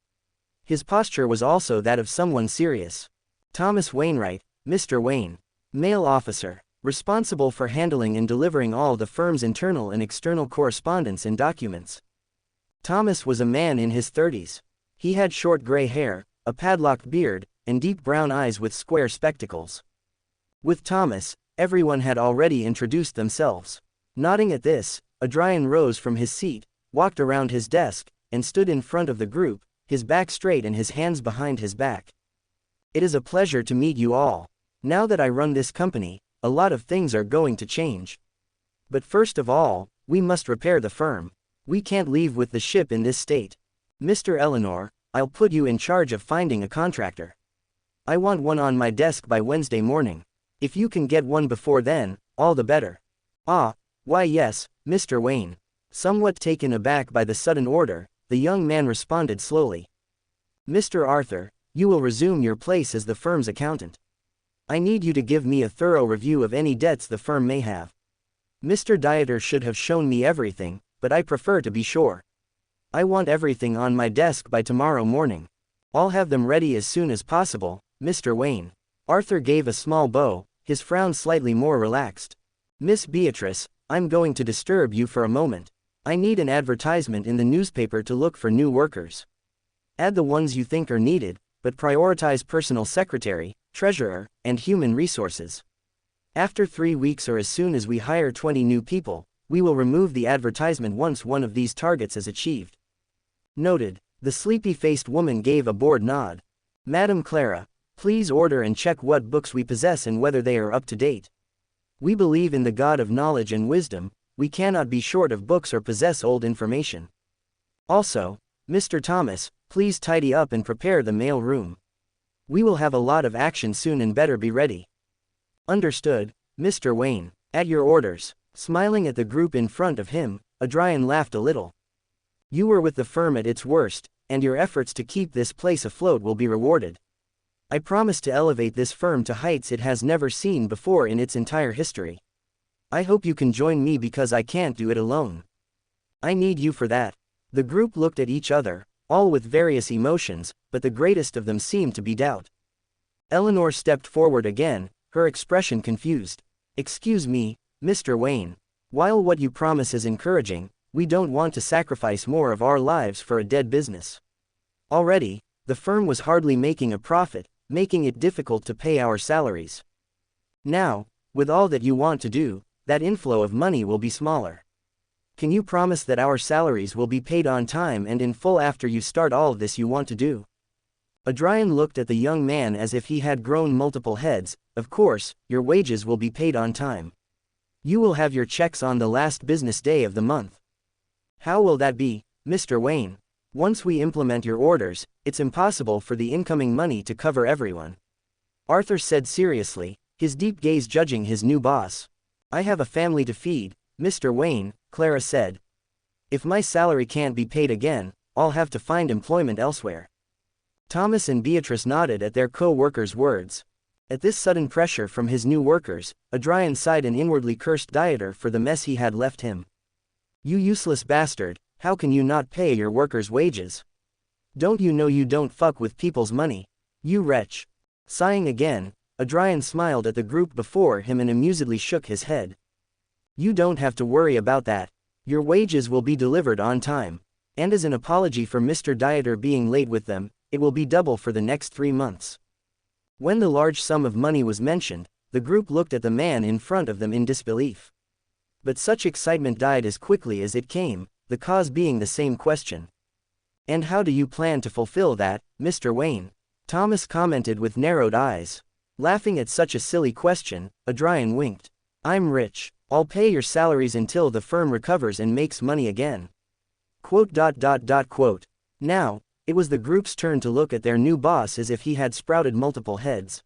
His posture was also that of someone serious. "Thomas Wainwright, Mr. Wayne. Male officer, responsible for handling and delivering all the firm's internal and external correspondence and documents." Thomas was a man in his 30s. He had short gray hair, a padlocked beard, and deep brown eyes with square spectacles. With Thomas, everyone had already introduced themselves. Nodding at this, Adrian rose from his seat, walked around his desk, and stood in front of the group, his back straight and his hands behind his back. "It is a pleasure to meet you all. Now that I run this company, a lot of things are going to change. But first of all, we must repair the firm. We can't leave with the ship in this state. Mr. Eleanor, I'll put you in charge of finding a contractor. I want one on my desk by Wednesday morning. If you can get one before then, all the better." "Ah, why yes, Mr. Wayne." Somewhat taken aback by the sudden order, the young man responded slowly. "Mr. Arthur, you will resume your place as the firm's accountant. I need you to give me a thorough review of any debts the firm may have. Mr. Dieter should have shown me everything, but I prefer to be sure. I want everything on my desk by tomorrow morning. I'll have them ready as soon as possible, Mr. Wayne." Arthur gave a small bow, his frown slightly more relaxed. Miss Beatrice, I'm going to disturb you for a moment. I need an advertisement in the newspaper to look for new workers. Add the ones you think are needed, but prioritize personal secretary, treasurer, and human resources. After 3 weeks or as soon as we hire 20 new people, we will remove the advertisement once one of these targets is achieved. Noted. The sleepy-faced woman gave a bored nod. Madam Clara, please order and check what books we possess and whether they are up to date. We believe in the God of knowledge and wisdom, we cannot be short of books or possess old information. Also, Mr. Thomas, please tidy up and prepare the mail room. We will have a lot of action soon and better be ready. Understood, Mr. Wayne. At your orders. Smiling at the group in front of him, Adrian laughed a little. You were with the firm at its worst, and your efforts to keep this place afloat will be rewarded. I promise to elevate this firm to heights it has never seen before in its entire history. I hope you can join me because I can't do it alone. I need you for that. The group looked at each other, all with various emotions, but the greatest of them seemed to be doubt. Eleanor stepped forward again, her expression confused. Excuse me, Mr. Wayne. While what you promise is encouraging, we don't want to sacrifice more of our lives for a dead business. Already, the firm was hardly making a profit, making it difficult to pay our salaries. Now, with all that you want to do, that inflow of money will be smaller. Can you promise that our salaries will be paid on time and in full after you start all of this you want to do? Adrian looked at the young man as if he had grown multiple heads. Of course, your wages will be paid on time. You will have your checks on the last business day of the month. How will that be, Mr. Wayne? Once we implement your orders, it's impossible for the incoming money to cover everyone. Arthur said seriously, his deep gaze judging his new boss. I have a family to feed, Mr. Wayne, Clara said. If my salary can't be paid again, I'll have to find employment elsewhere. Thomas and Beatrice nodded at their co-workers' words. At this sudden pressure from his new workers, Adrian sighed and inwardly cursed Dieter for the mess he had left him. You useless bastard, how can you not pay your workers' wages? Don't you know you don't fuck with people's money? You wretch. Sighing again, Adrian smiled at the group before him and amusedly shook his head. You don't have to worry about that. Your wages will be delivered on time. And as an apology for Mr. Dieter being late with them, it will be double for the next 3 months. When the large sum of money was mentioned, the group looked at the man in front of them in disbelief. But such excitement died as quickly as it came, the cause being the same question. And how do you plan to fulfill that, Mr. Wayne? Thomas commented with narrowed eyes. Laughing at such a silly question, Adrian winked. I'm rich. I'll pay your salaries until the firm recovers and makes money again. Quote. Now, it was the group's turn to look at their new boss as if he had sprouted multiple heads.